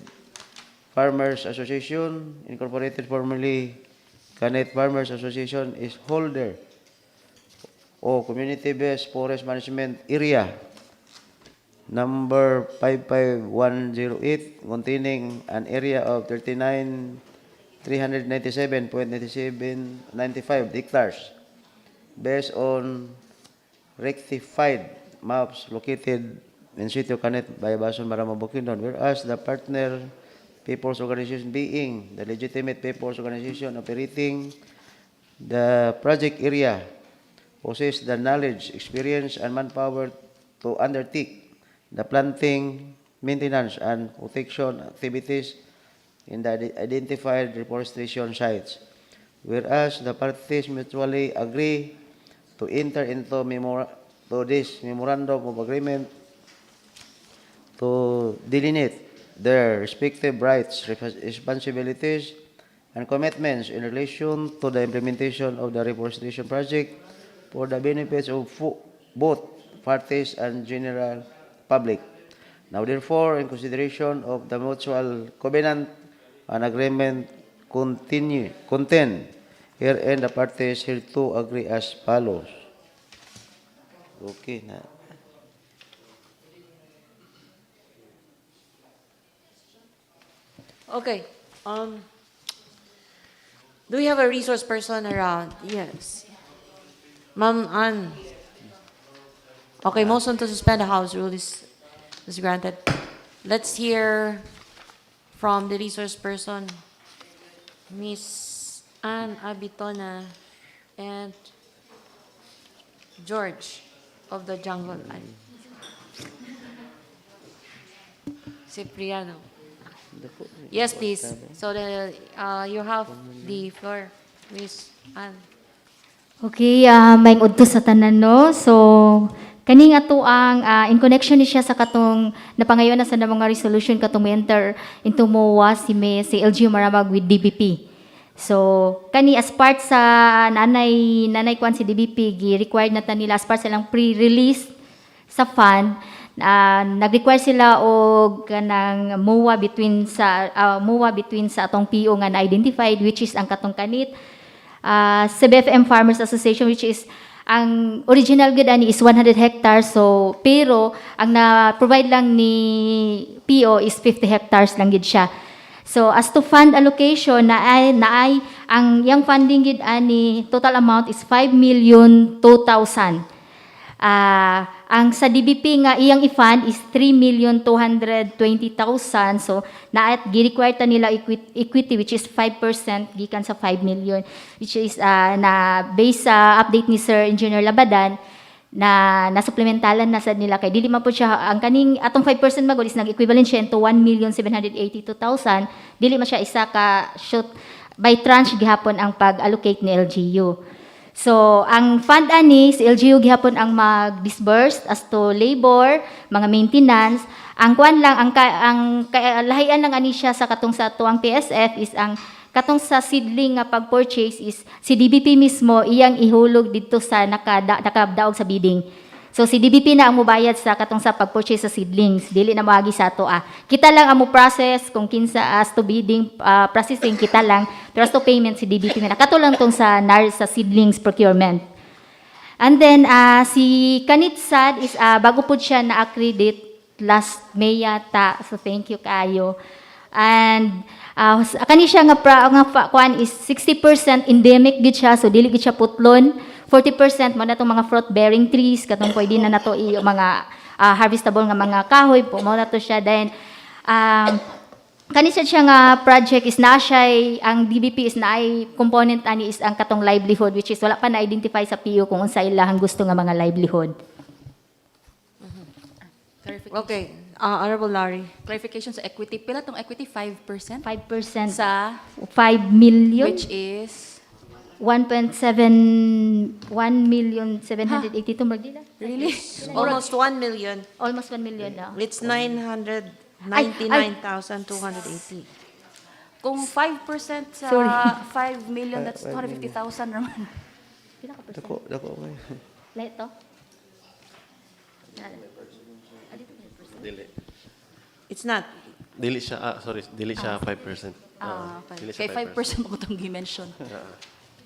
Farmers Association Incorporated, formerly Canet Farmers Association, is holder of community-based forest management area number 55108, containing an area of 397.95 hectares based on rectified maps located in Sitio Canet, Bayabason, Maramag, Bukidnon. Whereas the partner people's organization, being the legitimate people's organization operating the project area, possess the knowledge, experience, and manpower to undertake the planting, maintenance, and protection activities in the identified reforestation sites. Whereas the parties mutually agree to enter into this memorandum of agreement to delineate their respective rights, responsibilities, and commitments in relation to the implementation of the reforestation project for the benefits of both parties and general public. Now, therefore, in consideration of the mutual covenant and agreement contained herein, the parties hereto agree as follows. Okay na. Okay. Do we have a resource person around? Yes. Ma'am Ann. Okay, motion to suspend the House rule is granted. Let's hear from the resource person, Miss Ann Abitona and George of the Jungle. Cipriano. Yes, please. So you have the floor, Miss Ann. Okay, may udto sa tanan no. So kaning ato ang in connection ni siya sa katong napangayon na sa mga resolution katong enter into MOA si LGU Maramag with DBP. So kani as part sa nanay kwan si DBP gi-required na ta nila as part silang pre-release sa fund. Nag-require sila og kanang MOA between sa atong PO nga na-identified, which is ang katong kanit CBFM Farmers Association, which is ang original gud ani is 100 hectares. So pero ang na-provide lang ni PO is 50 hectares lang gid siya. So as to fund allocation na ay ang yang funding gid ani total amount is 5,002,000. Ang sa DBP nga iyang i-fund is 3,220,000. So naat gi-require ta nila equity which is 5% gikan sa 5 million, which is na based sa update ni Sir Engineer Labadan na supplementalan na sad nila kay dili man po siya ang kaning atong 5% magod is nag-equivalent siya into 1,782,000. Dili man siya isa ka shoot by tranche gihapon ang pag-allocate ni LGU. So, ang fund ani, si LGU gihapon ang mag-disburse as to labor, mga maintenance. Ang kuan lang, ang lahian lang ani siya sa katong sa tuang PSF is ang katong sa seedling nga pag-purchase is si DBP mismo iyang ihulog dito sa nakadaog sa bidding. So, si DBP na ang mubayad sa katong sa pag-purchase sa seedlings. Dili na moagi sa ato. Kita lang ang mo-process kung kinsa as to bidding, processing, kita lang. Pero as to payment, si DBP na. Nakatulang tong sa seedlings procurement. And then, si Kanitsad is, bago po siya na-accredit last May yata. So, thank you kayo. And Kani siya kuan is 60% endemic gid siya, so dili gid siya putlon. 40% mo na itong mga fruit-bearing trees, katong pwede na nato mga harvestable nga mga kahoy, po mo na to siya. Then, kanisa siya nga project is na siya, ang DBP is na ay component ani is ang katong livelihood, which is wala pa na-identify sa PO kung unsa ilahang gusto nga mga livelihood. Okay, Honorable Larry. Clarification sa equity. Pila tong equity? 5%? 5% Sa, 5 million, which is, 1.782 magdila. really? Almost 1 million. Almost 1 million na. It's 999,280. Kung 5% sa Sorry. 5 million, that's 250,000 naman. Pila ka percent? Dako, okay. Lahat to? It's not. Dili siya, dili siya 5%. Okay. Dili Kay siya 5% mo itong gi-mention.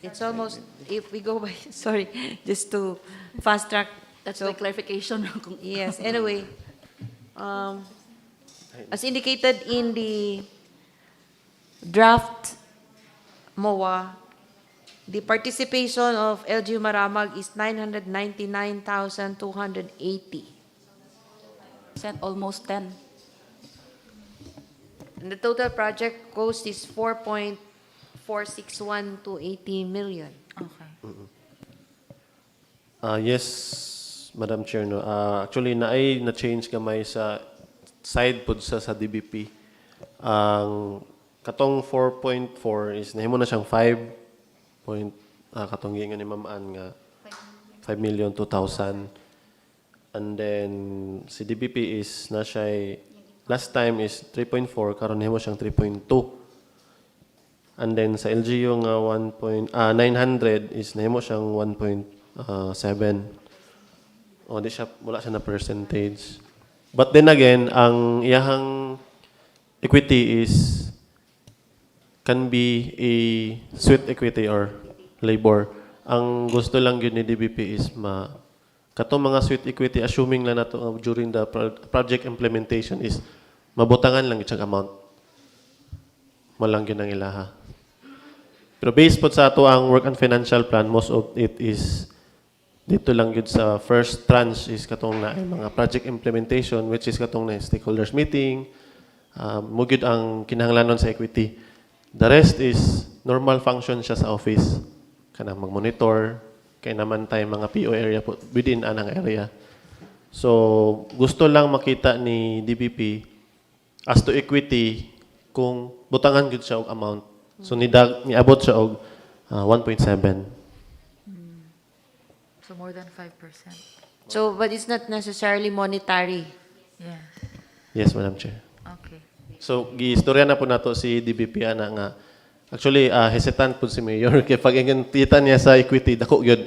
It's almost, if we go by, sorry, just to fast track. That's my clarification. Kung Yes, anyway, as indicated in the draft MOA, the participation of LGU Maramag is 999,280. almost 10. And the total project cost is 4.461 to 80 million. Okay. Yes, Madam Chair, no. Actually, na-change gamay sa side po sa DBP. Ang katong 4.4 is nahimo na siyang 5 point, katong giingon ni Ma'am Ann nga 5,200,000. And then si DBP is na siya last time is 3.4, karon nahimo siyang 3.2. And then sa LGU nga 900 is nahimo siyang 1.7. O di siya, wala siya na percentage. But then again, ang iyahang equity is can be a sweet equity or labor. Ang gusto lang yun ni DBP is katong mga sweet equity, assuming lang nato during the project implementation is mabutangan lang itong amount. Malang yun ang ilaha. Pero based po sa ato ang work and financial plan, most of it is dito lang yun sa first tranche is katong na mga project implementation, which is katong na stakeholders meeting, mugid ang kinahanglanon sa equity. The rest is normal function siya sa office. Kanang mag-monitor, kay naman tayo mga PO area po, within anang area. So, gusto lang makita ni DBP as to equity kung butangan gud siya og amount. So, niabot siya og 1.7. So more than 5%. So, but it's not necessarily monetary. Yeah. Yes, Madam Chair. Okay. So, gi-istorya na po nato si DBP ana nga actually hesitant po si Mayor kay pag kita niya sa equity dako gyud.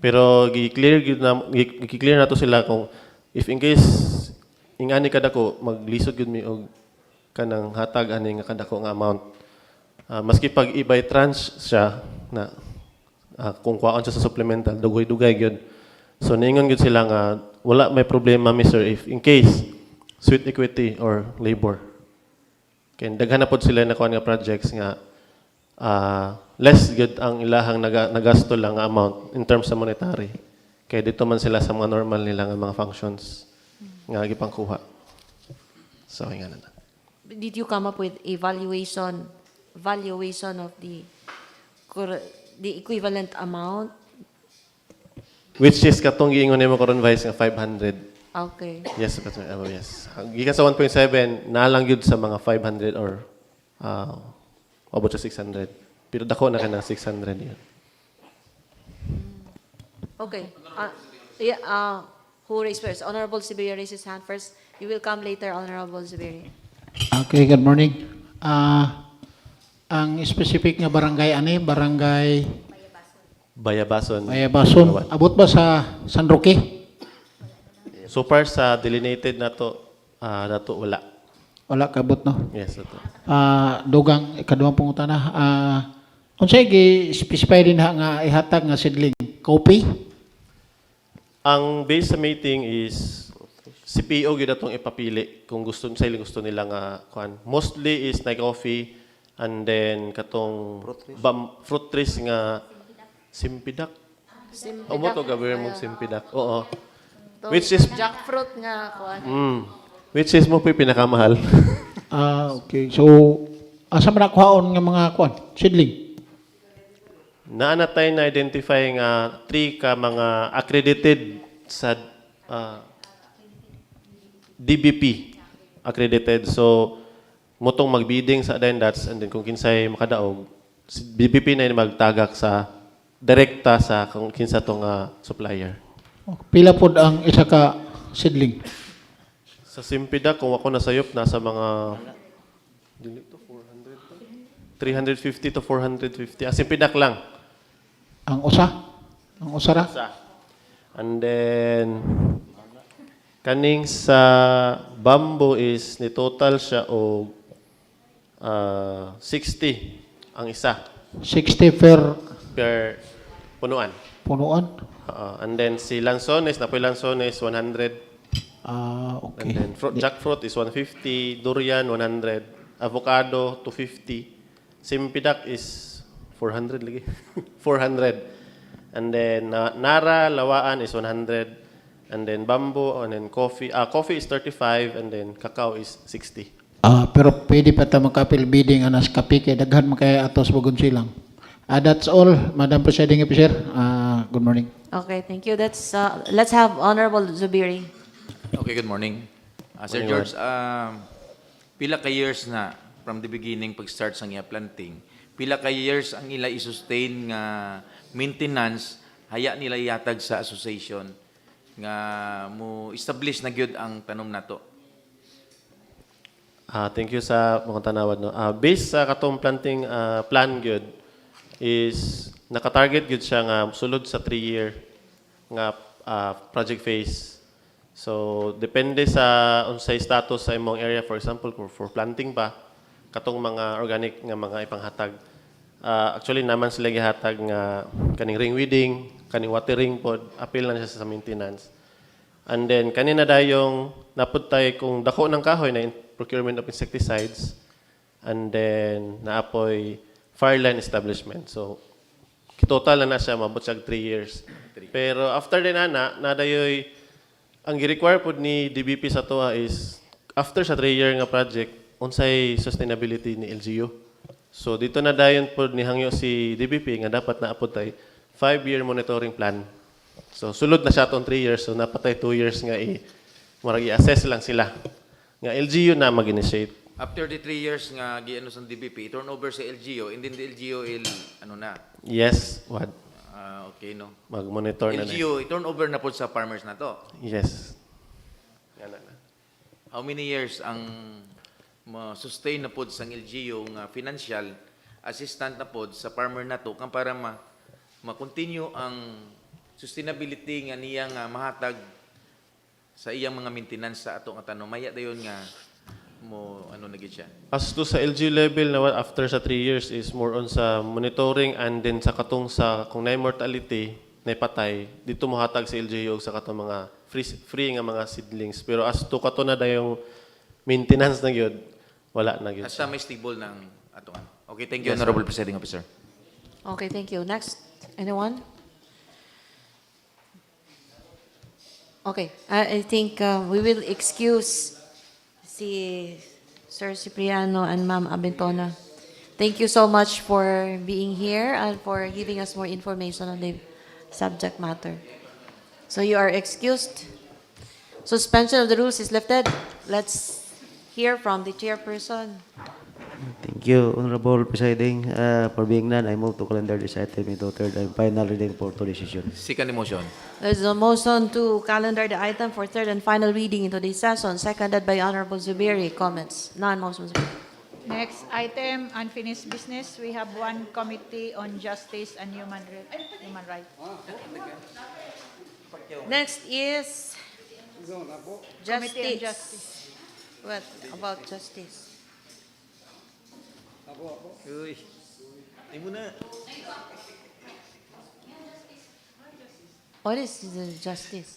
Pero gi-clear na to sila kung if in case ingani kadako maglisod gyud mi og kanang hatag ani nga kadako nga amount. Maski pag i-by tranche siya na kung kuhaan siya sa supplemental dugay-dugay gyud. So niingon gyud sila nga wala may problema Mr. if in case sweet equity or labor. Kaya daghan na pod sila na kuhaan nga projects nga less good ang ilahang nagasto lang nga amount in terms sa monetary. Kaya dito man sila sa mga normal nila nga mga functions nga gipangkuha. So, nga na. Did you come up with a valuation of the equivalent amount? Which is katong giingon nimo karon Vice nga 500. Okay. Yes, yes. Gikan sa 1.7 na lang gyud sa mga 500 or abot sa 600. Pero dako na ka ng 600 yun. Okay. Who raised first? Honorable Siberia raises his hand first. You will come later, Honorable Siberia. Okay, good morning. Ang specific nga barangay barangay Bayabason. Bayabason. Abot ba sa San Roque? So far sa delineated na to wala. Wala kabot no. Yes, ito. Dugang ikaduhang pangutana. Unsay gi-specify din nga ihatag nga seedling? Kopi? Ang base sa meeting is CPO gyud atong ipapili kung gusto nila nga kuan. Mostly is na coffee and then katong fruit trees nga simpidak. Amo to gawin mong simpidak. Oo. Which is jackfruit nga kuan. which is mo pinakamahal. Okay. So, asa man nakuhaon nga mga kuan? Seedling? Naanatay na identify nga 3 ka mga accredited sa DBP accredited. So, motong magbidding sa dendats and then kung kinsay makadaog, si DBP na yung magtagak sa direkta sa kung kinsa tong supplier. Pila pod ang isa ka seedling? Sa Simpida, kung ako nasayop, nasa mga 350 to 450. Simpidak lang. Ang usa? Ang usara? And then, kaning sa bamboo is ni total siya o 60 ang isa 60 per punuan. punuan? And then si lansones, napoy lansones 100. Okay. And then jackfruit is 150, durian 100, avocado 250. Simpidak is 400 lagi. 400. And then nara, lawaan is 100. And then bamboo, and then coffee. Coffee is 35, and then cacao is 60. Pero pwede pa ta makapil bidding anas kapike daghan man kay atos bugon silang. That's all, Madam Presiding Officer. Good morning. Okay, thank you. Let's have Honorable Zubiri. Okay, good morning. Sir Morning, George, pila ka years na from the beginning pag-start sa iya planting, pila ka years ang ila i-sustain nga maintenance, haya nila yatag sa association nga mo establish na gyud ang tanom nato. Thank you sa mga tanawad. No? Based sa katong planting plan gyud is naka-target gyud siya nga sulod sa 3-year nga project phase. So depende sa unsay status sa imong area, for example for planting pa katong mga organic nga mga ipanghatag. Actually naman sila gihatag nga kaning ring weeding, kaning watering pod, appeal na siya sa maintenance. And then kanina dayong naputay kung dako ng kahoy na procurement of insecticides, and then naapoy fireline establishment. So total na siya mabot siya 3 years. Pero after din nadayoy ang gi-require pod ni DBP sa toa is after sa 3-year nga project unsay sustainability ni LGU. So dito na dayon pod ni hangyo si DBP nga dapat naapod tay 5-year monitoring plan. So sulod na siya tong 3 years, so napatay 2 years nga marag i-assess lang sila. Nga LGU na mag-initiate. After the 3 years nga giano sa DBP, turnover sa LGU, and then the LGU ano na? Yes, what? Okay, no. Mag-monitor na. LGU, turnover na pod sa farmers na to. Yes. Yan na. How many years ang sustain na pod sa LGU nga financial assistant na pod sa farmer na to para ma-continue ang sustainability nga niya nga mahatag sa iyang mga maintenance sa ato nga tanom. Maya dayon nga mo ano na gid siya. As to sa LG level na after sa 3 years is more on sa monitoring, and then sa katong sa kung na mortality na patay dito mo hatag sa LGU sa katong mga free nga mga seedlings. Pero as to kato na dayong maintenance na gyud wala na gyud. Asa may stable ng ato. Okay, thank you, Honorable Presiding Officer. Okay, thank you. Next, anyone? Okay, I think we will excuse si Sir Cipriano and Ma'am Abentona. Thank you so much for being here and for giving us more information on the subject matter. So you are excused. Suspension of the rules is lifted. Let's hear from the chairperson. Thank you, Honorable Presiding. For being none, I move to calendar this item into third and final reading for to decision. Second motion. There's a motion to calendar the item for third and final reading into this session, seconded by Honorable Zubiri. Comments? None. Motion Zubiri. Next item, unfinished business. We have one committee on justice and human rights. Next is Committee on justice. Justice. What about justice? Uy. Di mo na. What is the justice?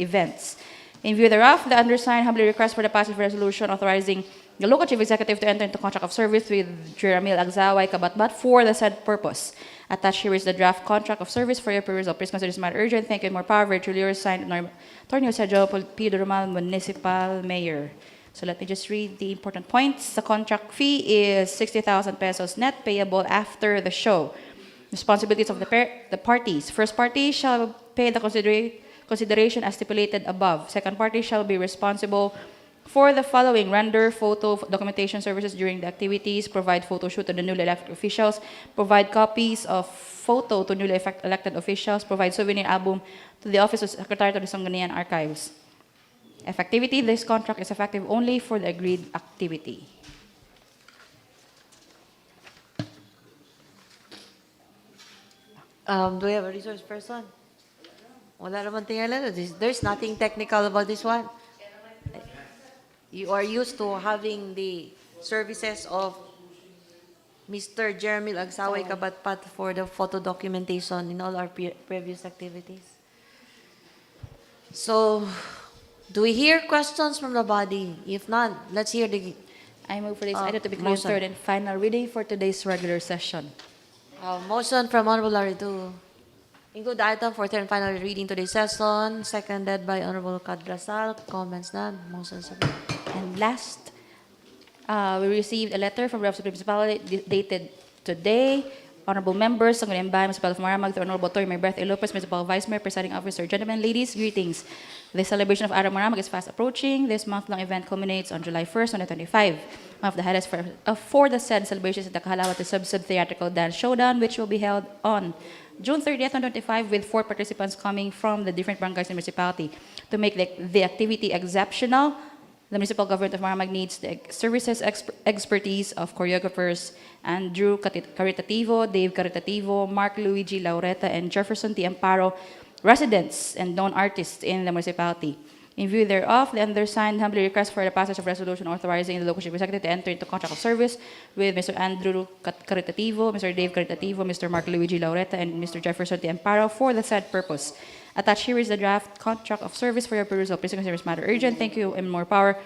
events. In view thereof, the undersigned humbly request for the passage of resolution authorizing the local chief executive to enter into contract of service with 𝐒𝐚𝐬𝐬𝐬𝐢𝐨𝐧 for the said purpose. Attached here is the draft contract of service for your perusal. Please consider this matter urgent. Thank you and more power. Virtually yours, signed, Attorney Sergio P. Durumal, Municipal Mayor. So let me just read the important points. The contract fee is 60,000 pesos net, payable after the show. Responsibilities of the parties. First party shall pay the consideration as stipulated above. Second party shall be responsible for the following: render photo documentation services during the activities, provide photo shoot to the newly elected officials, provide copies of photo to newly elected officials, provide souvenir album to the Office of Secretary to the Sangguniang Archives. Effectivity: this contract is effective only for the agreed activity. Do we have a resource person? Wala naman tingala. There's nothing technical about this one. You are used to having the services of Mr. Jeremy Agsaway Kabatpat for the photo documentation in all our previous activities. So, do we hear questions from the body? If not, let's hear the I move for this item to be closed third and final reading for today's regular session. motion from Honorable Larry to include the item for third and final reading today's session, seconded by Honorable Cadrasal. Comments none. Motion submitted. And last, we received a letter from the Office of the Municipality dated today. Honorable members, Sangguniang Municipality of Maramag, the Honorable Attorney Mayor Lopez, Municipal Vice Mayor, Presiding Officer, gentlemen, ladies, greetings. The celebration of Araw Maramag is fast approaching. This month-long event culminates on July 1st, 2025. One of the highlights for the said celebrations is the Kahalawat Sub-Sub Theatrical Dance Showdown, which will be held on June 30th, 2025, with 4 participants coming from the different barangays in the municipality. To make the activity exceptional, the municipal government of Maramag needs the services expertise of choreographers Andrew Caritativo, Dave Caritativo, Mark Luigi Laureta, and Jefferson T. Amparo, residents and known artists in the municipality. In view thereof, the undersigned humbly request for the passage of resolution authorizing the local chief executive to enter into contract of service with Mr. Andrew Caritativo, Mr. Dave Caritativo, Mr. Mark Luigi Laureta, and Mr. Jefferson T. Amparo for the said purpose. Attached here is the draft contract of service for your perusal. Please consider this matter urgent. Thank you and more power.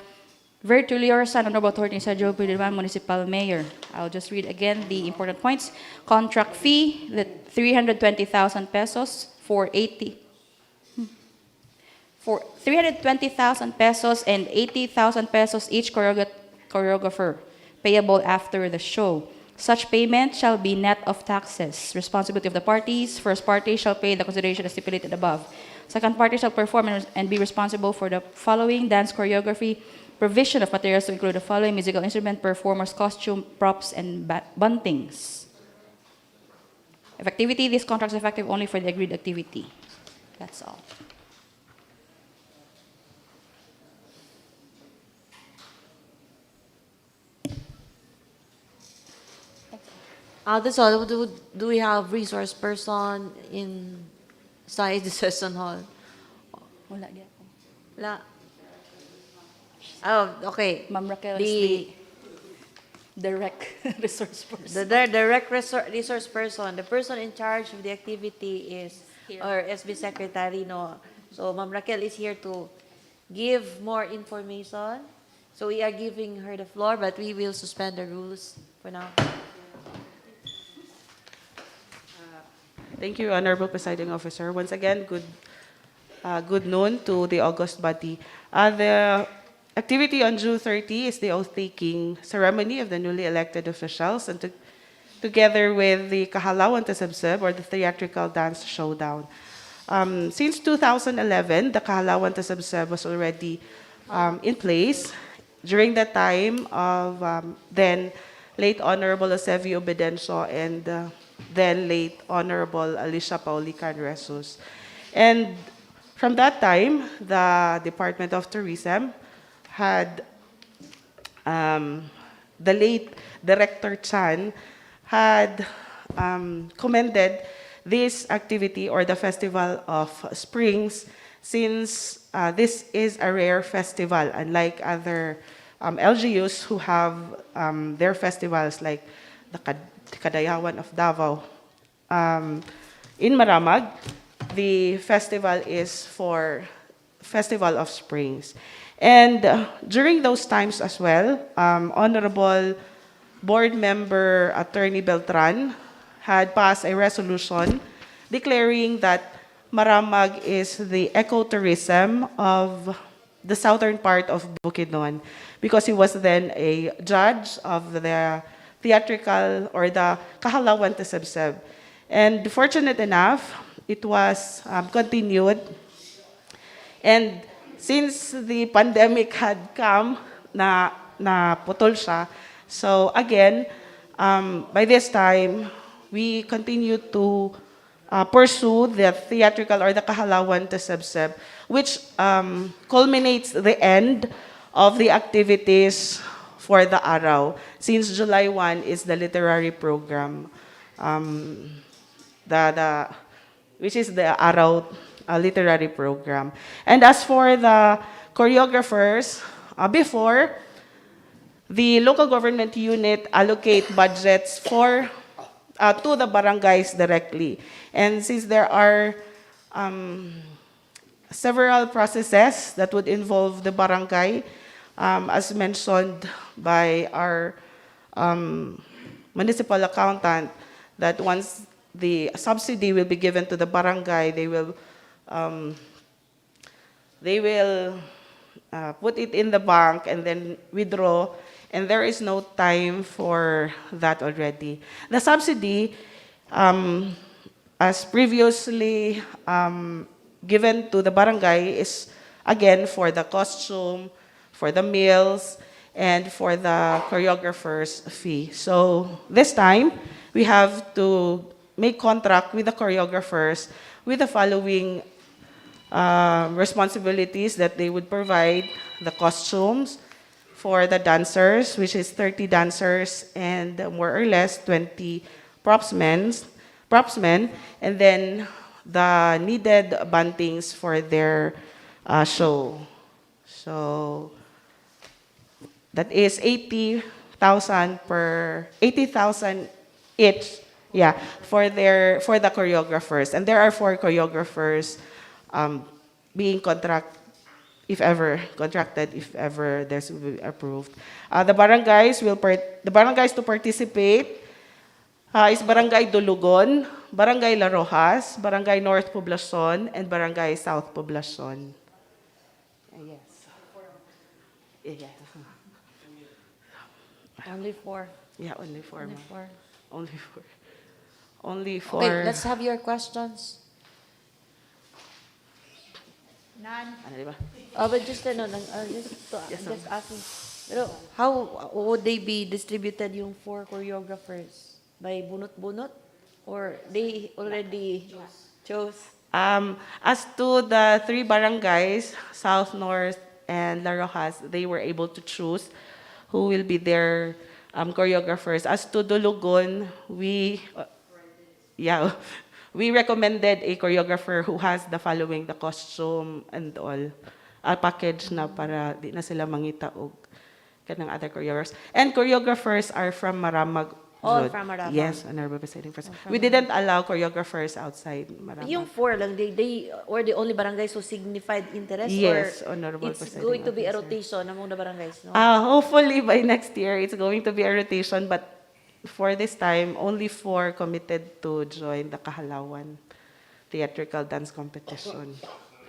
Virtually yours, Son, Honorable Attorney Sergio P. Durumal, Municipal Mayor. I'll just read again the important points. Contract fee, the 320,000 pesos for 320,000 pesos and 80,000 pesos each choreographer, payable after the show. Such payment shall be net of taxes. Responsibility of the parties: first party shall pay the consideration as stipulated above. Second party shall perform and be responsible for the following: dance choreography, provision of materials to include the following: musical instrument, performers, costume, props, and buntings. Effectivity: this contract is effective only for the agreed activity. That's all. That's all. Do we have resource person inside the session hall? Wala di ako. Wala. Oh, okay. Ma'am Raquel is the direct resource person. The direct resource person, the person in charge of the activity is Here. our SB Secretary, no? So Ma'am Raquel is here to give more information. So we are giving her the floor, but we will suspend the rules for now. Thank you, Honorable Presiding Officer. Once again, good good noon to the August body. The activity on June 30 is the oath-taking ceremony of the newly elected officials, and together with the Kahalawan Tasabsab, or the theatrical dance showdown. Since 2011, the Kahalawan Tasabsab was already in place during the time of then late Honorable Eusebio Obedencio and then late Honorable Alicia Paulican Resus. And from that time, the Department of Tourism had the late Director Chan had commended this activity, or the Festival of Springs, since this is a rare festival, unlike other LGUs who have their festivals like the Kadayawan of Davao. In Maramag, the festival is for Festival of Springs. And during those times as well, Honorable Board Member Attorney Beltran had passed a resolution declaring that Maramag is the ecotourism of the southern part of Bukidnon, because he was then a judge of the theatrical, or the Kahalawan Tasabsab. And fortunate enough, it was continued. And since the pandemic had come, na putol siya, so again, by this time, we continue to pursue the theatrical, or the Kahalawan Tasabsab, which culminates the end of the activities for the araw. Since July 1 is the literary program, which is the araw literary program. And as for the choreographers, before, the local government unit allocate budgets for to the barangays directly. And since there are several processes that would involve the barangay, as mentioned by our municipal accountant, that once the subsidy will be given to the barangay, they will put it in the bank and then withdraw, and there is no time for that already. The subsidy, as previously given to the barangay, is again for the costume, for the meals, and for the choreographer's fee. So this time, we have to make contract with the choreographers with the following responsibilities: that they would provide the costumes for the dancers, which is 30 dancers and more or less 20 propsmen, and then the needed bantings for their show. So that is 80,000 each, yeah, for the choreographers. And there are 4 choreographers being contracted, if ever this will be approved. The barangays to participate is Barangay Dulugon, Barangay La Rojas, Barangay North Poblacion, and Barangay South Poblacion. Yes. Yeah. Only 4. Yeah, only 4. Only ma'am. 4. Only 4. Only 4. Okay, let's have your questions. None. Ano, di ba? But just just asking. Pero how would they be distributed, yung 4 choreographers? By bunot-bunot? Or they already chose? As to the 3 barangays, South, North, and La Rojas, they were able to choose who will be their choreographers. As to Dulugon, we recommended a choreographer who has the following: the costume and all, a package na para di na sila mangita og kanang other choreographers. And choreographers are from Maramag. All from Maramag. Yes, Honorable Presiding President. We didn't allow choreographers outside Maramag. Yung 4 lang, they were the only barangays who signified interest? Yes, or Honorable it's Presiding going to be a Officer. rotation among the barangays, no? Hopefully by next year, it's going to be a rotation, but for this time, only 4 committed to join the Kahalawan theatrical dance competition.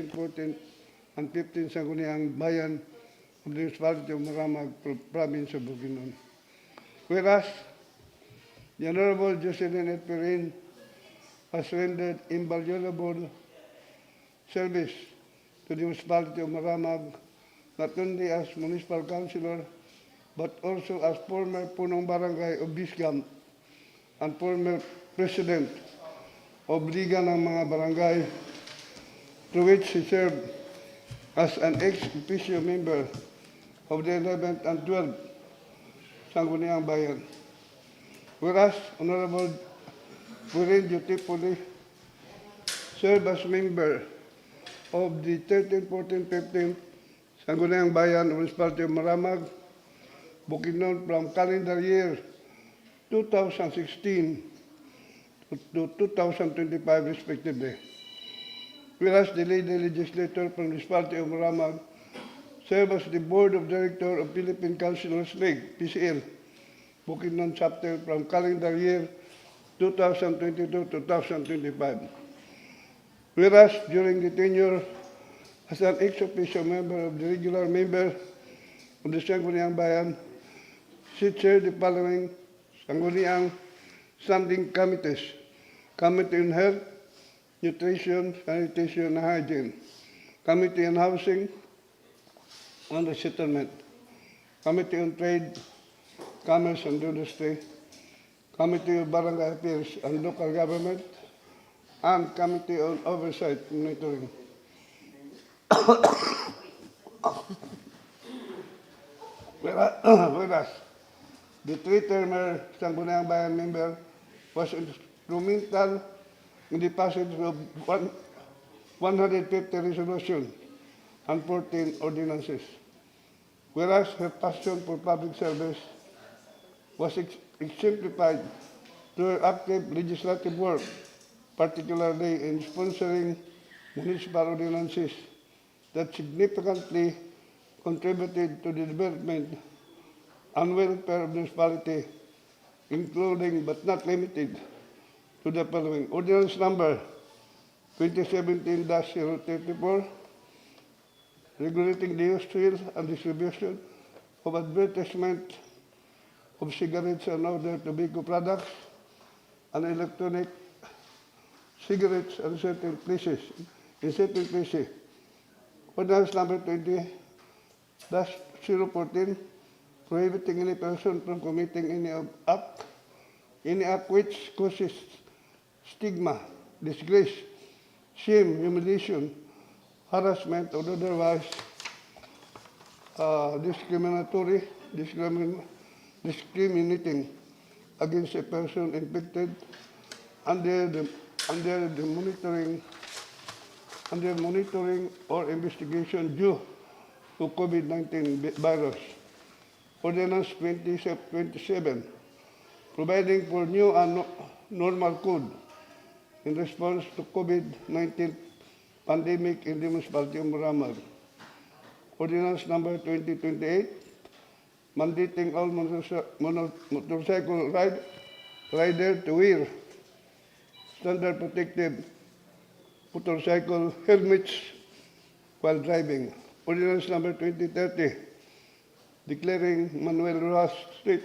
13, 14, and 15 Sangguniang Bayan of the Municipality of Maramag, Province of Bukidnon. Whereas the Honorable Jocelyn F. Perrin has rendered invaluable service to the Municipality of Maramag, not only as Municipal Councilor, but also as former Punong Barangay of Bisgam and former President of Liga ng mga Barangay, through which he served as an ex-officio member of the 11th and 12th Sangguniang Bayan. Whereas Honorable Burin dutifully served as member of the 13th, 14th, 15th Sangguniang Bayan of the Municipality of Maramag, Bukidnon from calendar year 2016 to 2025 respectively. Whereas the lady legislator from the Municipality of Maramag served as the Board of Directors of Philippine Councilors League, PCL, Bukidnon chapter from calendar year 2022 to 2025. Whereas during the tenure as an ex-officio member of the regular member of the Sangguniang Bayan, she chaired the following Sangguniang standing committees: Committee on Health, Nutrition, Sanitation, and Hygiene, Committee on Housing and Resettlement, Committee on Trade, Commerce and Industry, Committee on Barangay Affairs and Local Government, and Committee on Oversight and Monitoring. Whereas the three-termer Sangguniang Bayan member was instrumental in the passage of 150 resolutions and 14 ordinances. Whereas her passion for public service was exemplified through her active legislative work, particularly in sponsoring municipal ordinances that significantly contributed to the development and welfare of the municipality, including but not limited to the following: Ordinance number 2017-034, regulating the use, sale, and distribution of advertisement of cigarettes and other tobacco products and electronic cigarettes in certain places. Ordinance number 20-014, prohibiting any person from committing any act which causes stigma, disgrace, shame, humiliation, harassment, or otherwise discriminating against a person infected under monitoring or investigation due to COVID-19 virus. Ordinance 27, providing for new and normal code in response to COVID-19 pandemic in the Municipality of Maramag. Ordinance number 2028, mandating all motorcycle rider to wear standard protective motorcycle helmets while driving. Ordinance number 2030, declaring Manuel Rojas Street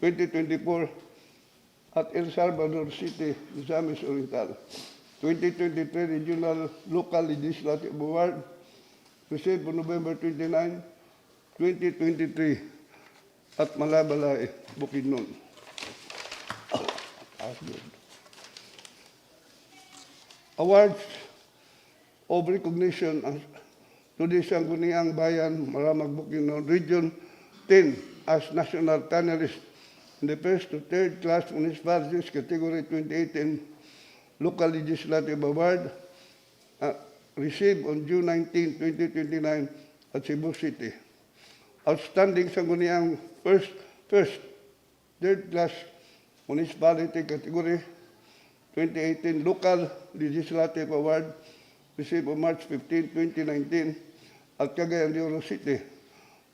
2024 at El Salvador City, Misamis Oriental. 2023 Regional Local Legislative Award received on November 29, 2023 at Malabalay, Bukidnon. Awards of recognition to the Sangguniang Bayan, Maramag, Bukidnon, Region 10 as national panelist in the first to third class municipalities category 2018 local legislative award received on June 19, 2029 at Cebu City. Outstanding Sangguniang first third class municipality category 2018 local legislative award received on March 15, 2019 at Cagayan de Oro City.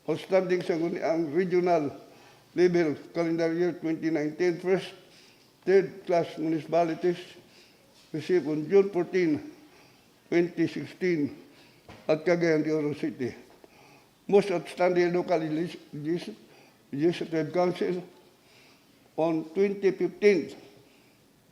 Outstanding Sangguniang regional level calendar year 2019 first third class municipalities received on June 14, 2016 at Cagayan de Oro City. Most outstanding local legislative council on 2015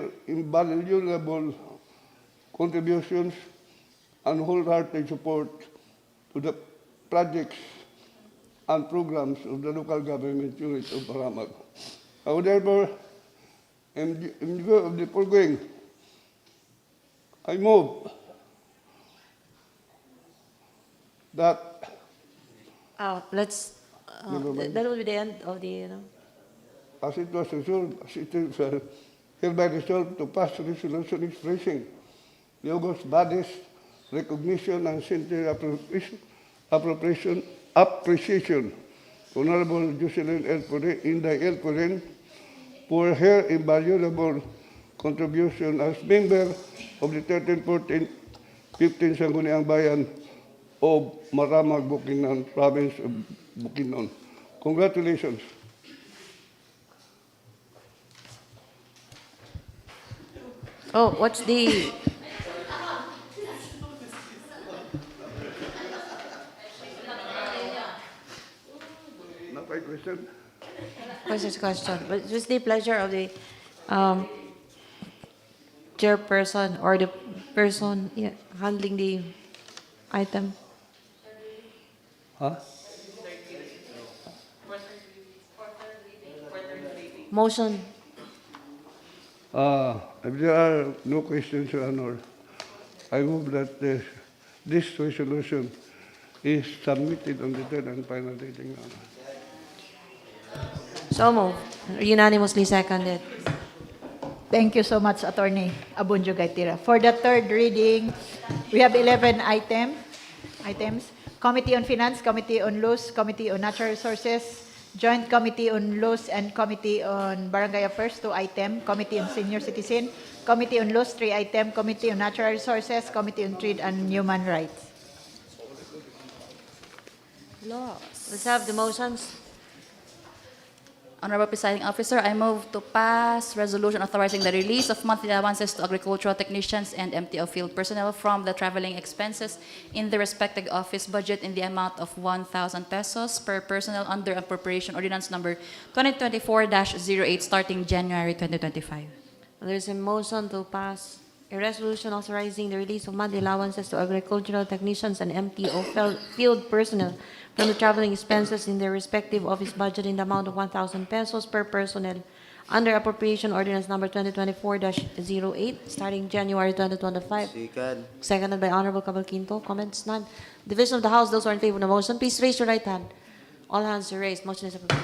their invaluable contributions and wholehearted support to the projects and programs of the local government unit of Maramag. I would therefore, in view of the foregoing, I move that Let's, Never mind. that will be the end of the, as it was resolved, as it is hereby resolved to pass resolution expressing the august body's recognition and sincere appreciation to Honorable 𝐒𝐚𝐬𝐬𝐢𝐨𝐧 for her invaluable contribution as member of the 13th, 14th, 15th Sangguniang Bayan of Maramag, Bukidnon, province of Bukidnon. Congratulations. oh, what's the, Not my question. what's this question? What's the pleasure of the chairperson or the person handling the item? Huh? Motion. If there are no questions, Your Honor, I move that this resolution is submitted on the third and final reading, Your Honor. So moved. Unanimously seconded. Thank you so much, Attorney Abunjo Gaitira. For the third reading, we have 11 items. Committee on Finance, Committee on Laws, Committee on Natural Resources, Joint Committee on Laws and Committee on Barangay Affairs, 2 items. Committee on Senior Citizen, Committee on Laws, 3 items. Committee on Natural Resources, Committee on Trade and Human Rights. Let's have the motions. Honorable Presiding Officer, I move to pass resolution authorizing the release of monthly allowances to agricultural technicians and MTO field personnel from the traveling expenses in the respective office budget in the amount of 1,000 pesos per personnel under Appropriation Ordinance Number 2024-08 starting January 2025. There's a motion to pass a resolution authorizing the release of monthly allowances to agricultural technicians and MTO field personnel from the traveling expenses in their respective office budget in the amount of 1,000 pesos per personnel under Appropriation Ordinance Number 2024-08 starting January 2025. Second. Seconded by Honorable Cavalquinto. Comments none. Division of the House, those who are in favor of the motion, please raise your right hand. All hands are raised. Motion is approved.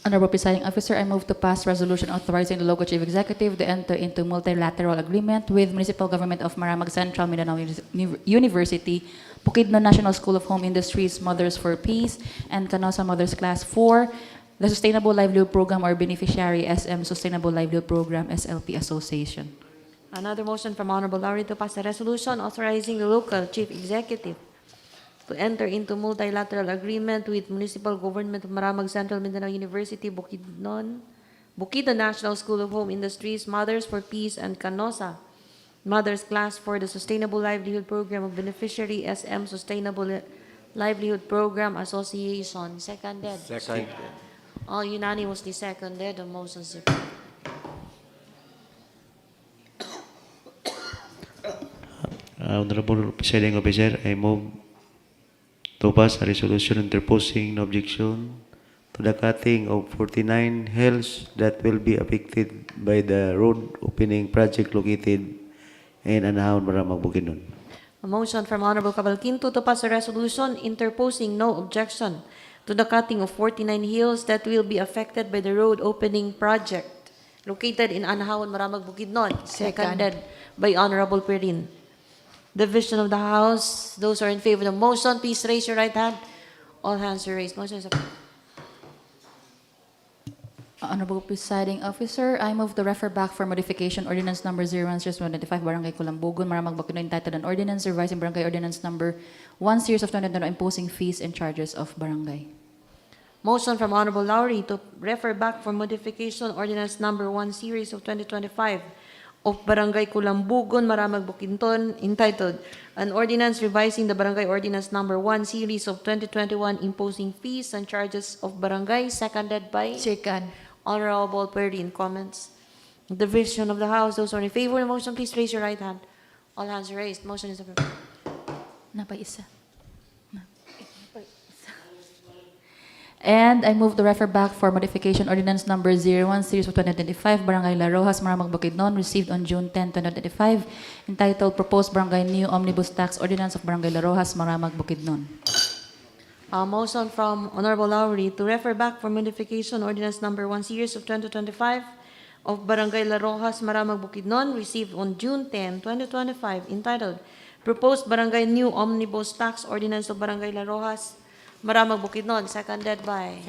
Honorable Presiding Officer, I move to pass resolution authorizing the local chief executive to enter into multilateral agreement with Municipal Government of Maramag Central Mindanao University, Bukidnon National School of Home Industries, Mothers for Peace, and Canosa Mothers Class 4, the Sustainable Livelihood Program or Beneficiary SM Sustainable Livelihood Program SLP Association. Another motion from Honorable Lowry to pass a resolution authorizing the local chief executive to enter into multilateral agreement with Municipal Government of Maramag Central Mindanao University, Bukidnon National School of Home Industries, Mothers for Peace, and Canosa Mothers Class for the Sustainable Livelihood Program of Beneficiary SM Sustainable Livelihood Program Association. Seconded. Second. All unanimously seconded. The motion is approved. Honorable Presiding Officer, I move to pass a resolution interposing no objection to the cutting of 49 hills that will be affected by the road opening project located in Anahaw, Maramag, Bukidnon. A motion from Honorable 𝐸𝐵 to pass a resolution interposing no objection to the cutting of 49 hills that will be affected by the road opening project located in Anahaw, Maramag, Bukidnon. Seconded by Honorable Perin. Division of the House, those who are in favor of the motion, please raise your right hand. All hands are raised. Motion is approved. Honorable Presiding Officer, I move to refer back for modification ordinance number 01/195 Barangay Kulambugon, Maramag, Bukidnon, entitled an ordinance revising Barangay Ordinance number 1 series of 2020 imposing fees and charges of barangay. Motion from Honorable Lowry to refer back for modification ordinance number 1 series of 2025 of Barangay Kulambugon, Maramag, Bukidnon, entitled an ordinance revising the Barangay Ordinance number 1 series of 2021 imposing fees and charges of barangay. Seconded by Honorable Perin. Comments? Division of the House, those who are in favor of the motion, please raise your right hand. All hands are raised. Motion is approved. Napaisa. And I move to refer back for modification ordinance number 01 series of 2025 Barangay La Rojas, Maramag, Bukidnon, received on June 10, 2025, entitled Proposed Barangay New Omnibus Tax Ordinance of Barangay La Rojas, Maramag, Bukidnon. A motion from Honorable Lowry to refer back for modification ordinance number 1 series of 2025 of Barangay La Rojas, Maramag, Bukidnon, received on June 10, 2025, entitled Proposed Barangay New Omnibus Tax Ordinance of Barangay La Rojas, Maramag, Bukidnon. Seconded by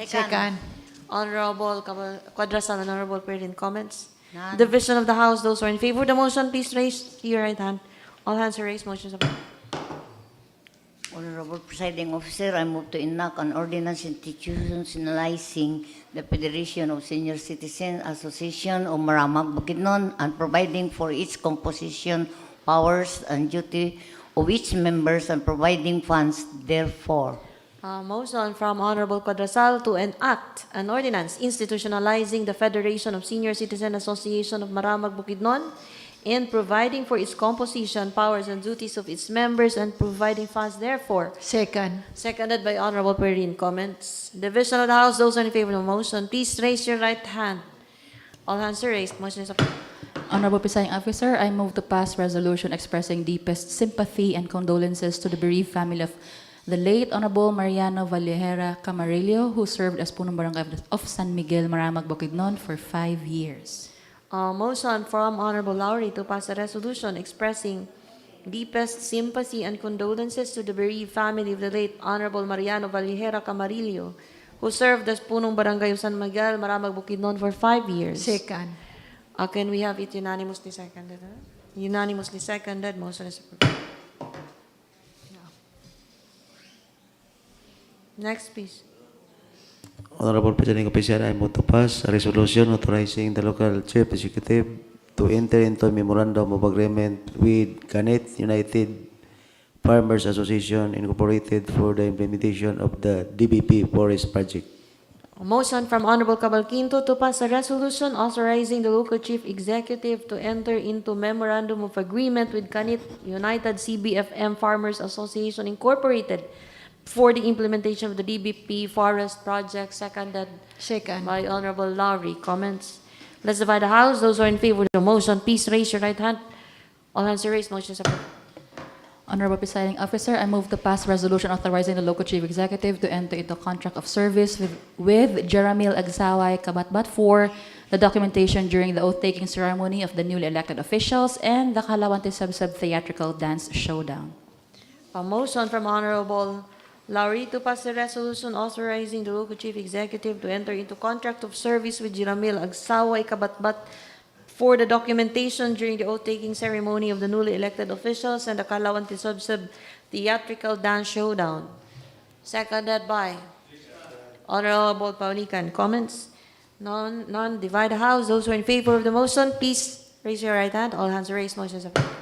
Honorable 𝐸𝐴drasal. Honorable Perin. Comments? None. Division of the House, those who are in favor of the motion, please raise your right hand. All hands are raised. Motion is approved. Honorable Presiding Officer, I move to enact an ordinance institutionalizing the Federation of Senior Citizen Association of Maramag, Bukidnon, and providing for its composition, powers, and duty of its members, and providing funds therefore. Motion from Honorable 𝐸𝐴drasal to enact an ordinance institutionalizing the Federation of Senior Citizen Association of Maramag, Bukidnon, and providing for its composition, powers, and duties of its members, and providing funds therefore. Seconded by Honorable Perin. Comments? Division of the House, those in favor of the motion, please raise your right hand. All hands are raised. Motion is approved. Honorable Presiding Officer, I move to pass resolution expressing deepest sympathy and condolences to the bereaved family of the late Honorable Mariano Valihera Camarillo, who served as punong barangay of San Miguel, Maramag, Bukidnon for 5 years. Motion from Honorable Lowry to pass a resolution expressing deepest sympathy and condolences to the bereaved family of the late Honorable Mariano Valihera Camarillo, who served as punong barangay of San Miguel, Maramag, Bukidnon for 5 years. Can we have it unanimously seconded? Unanimously seconded. Motion is approved. Next, please. Honorable Presiding Officer, I move to pass a resolution authorizing the local chief executive to enter into a memorandum of agreement with 𝐶ANET United Farmers Association Incorporated for the implementation of the DBP Forest Project. A motion from Honorable 𝐸𝐵 to pass a resolution authorizing the local chief executive to enter into memorandum of agreement with 𝐶ANET United CBFM Farmers Association Incorporated for the implementation of the DBP Forest Project. Seconded by Honorable Lowry. Comments? Let's divide the House. Those who are in favor of the motion, please raise your right hand. All hands are raised. Motion is approved. Honorable Presiding Officer, I move to pass resolution authorizing the local chief executive to enter into contract of service with Jaramil Agsaway Kabatbat for the documentation during the oath-taking ceremony of the newly elected officials and the Kalawante Sub-Sub Theatrical Dance Showdown. A motion from Honorable Lowry to pass a resolution authorizing the local chief executive to enter into contract of service with Jaramil Agsaway Kabatbat for the documentation during the oath-taking ceremony of the newly elected officials and the Kalawante Sub-Sub Theatrical Dance Showdown. Seconded by Honorable Paulican. Comments? None. Divide the House. Those who are in favor of the motion, please raise your right hand. All hands are raised. Motion is approved.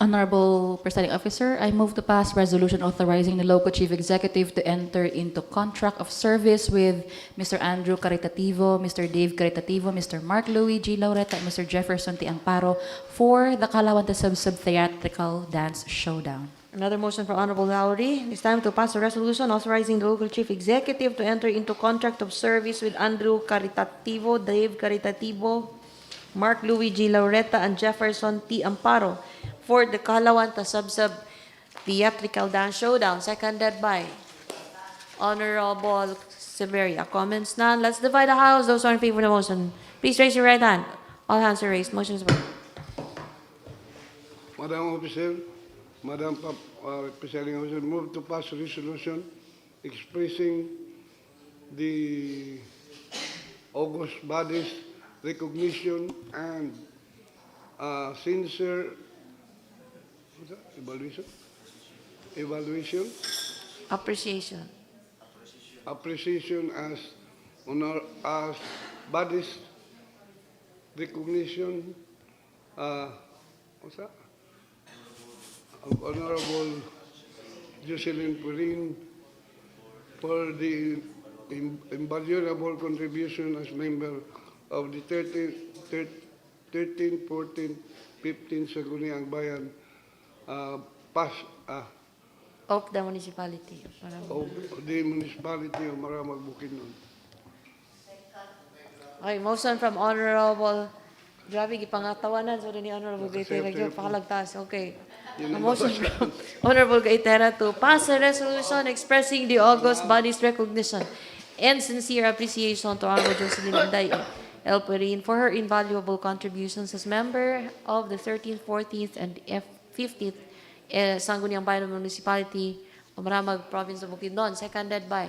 Honorable Presiding Officer, I move to pass resolution authorizing the local chief executive to enter into contract of service with Mr. Andrew Caritativo, Mr. Dave Caritativo, Mr. Mark Louis G. Laureta, and Mr. Jefferson T. Amparo for the 𝐶𝐬𝐬 𝐬𝐬𝐬𝐬 Theatrical Dance Showdown. Another motion for Honorable Lowry. It's time to pass a resolution authorizing the local chief executive to enter into contract of service with Andrew Caritativo, Dave Caritativo, Mark Louis G. Laureta, and Jefferson T. Amparo for the 𝐶𝐬𝐬𝐬𝐬 Theatrical Dance Showdown, seconded by Honorable Severia. Comments none. Let's divide the house. Those who are in favor of the motion, please raise your right hand. All hands are raised. Motion is approved. Madam Officer, Madam Presiding Officer, move to pass resolution expressing the August body's recognition and sincere evaluation, appreciation as honor as body's recognition. What's that? Of Honorable 𝐒𝐚𝐬𝐬𝐬𝐬𝐬 for the invaluable contribution as member of the 13, 14, 15 Sangguniang Bayan Of the municipality. of the Municipality of Maramag, Bukidnon. Okay, motion from Honorable, grabe, gipangatawanan so ni Honorable Gaitera, pakalagtas. Okay. A motion from Honorable Gaitera to pass a resolution expressing the August body's recognition and sincere appreciation to Honorable Jocelyn Inday L. Perin for her invaluable contributions as member of the 13th, 14th, and 15th Sangguniang Bayan Municipality of Maramag, Province of Bukidnon, seconded by?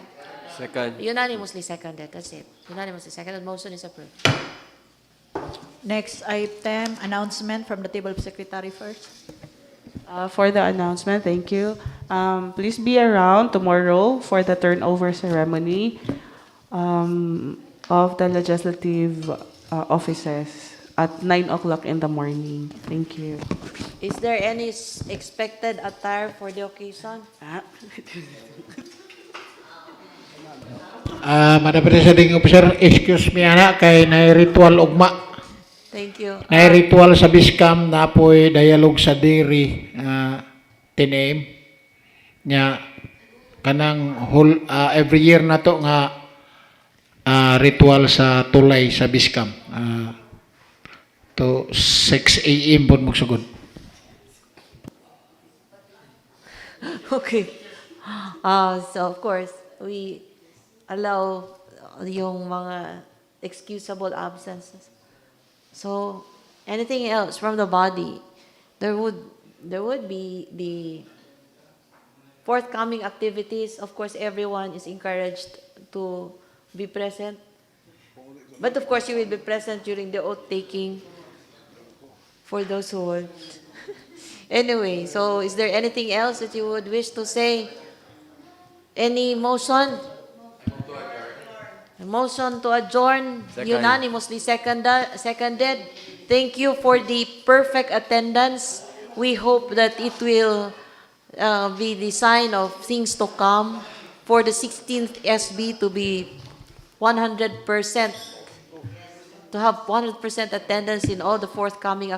Second. Unanimously seconded. That's it. Unanimously seconded. Motion is approved. Next item, announcement from the table of secretary first. For the announcement, thank you. Please be around tomorrow for the turnover ceremony of the legislative offices at 9 o'clock in the morning. Thank you. Is there any expected attire for the occasion? Madam Presiding Officer, excuse me ana kay na ritual ugma. Thank you. Na ritual sa Biskam na apoy dialogue sa diri 10 AM nya kanang whole every year na to nga ritual sa tulay sa Biskam to 6 AM pud magsugod. Okay. So of course, we allow yung mga excusable absences. So anything else from the body, there would be the forthcoming activities. Of course, everyone is encouraged to be present. But of course, you will be present during the oath taking for those who would. Anyway, so is there anything else that you would wish to say? Any motion? A motion to adjourn, Second. unanimously seconded. Thank you for the perfect attendance. We hope that it will be the sign of things to come for the 16th SB to be 100%, to have 100% attendance in all the forthcoming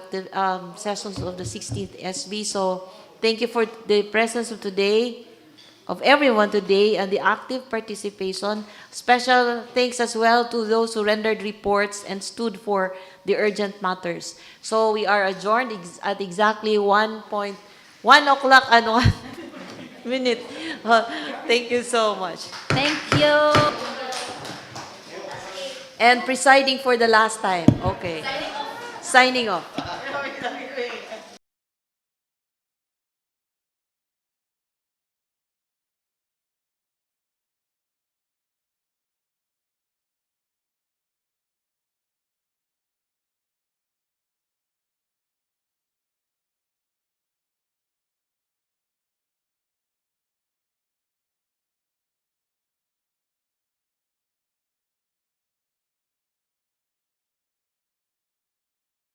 sessions of the 16th SB. So thank you for the presence of today, of everyone today, and the active participation. Special thanks as well to those who rendered reports and stood for the urgent matters. So we are adjourned at exactly 1 o'clock and 1 minute. Thank you so much. Thank you. And presiding for the last time. Okay. Signing off.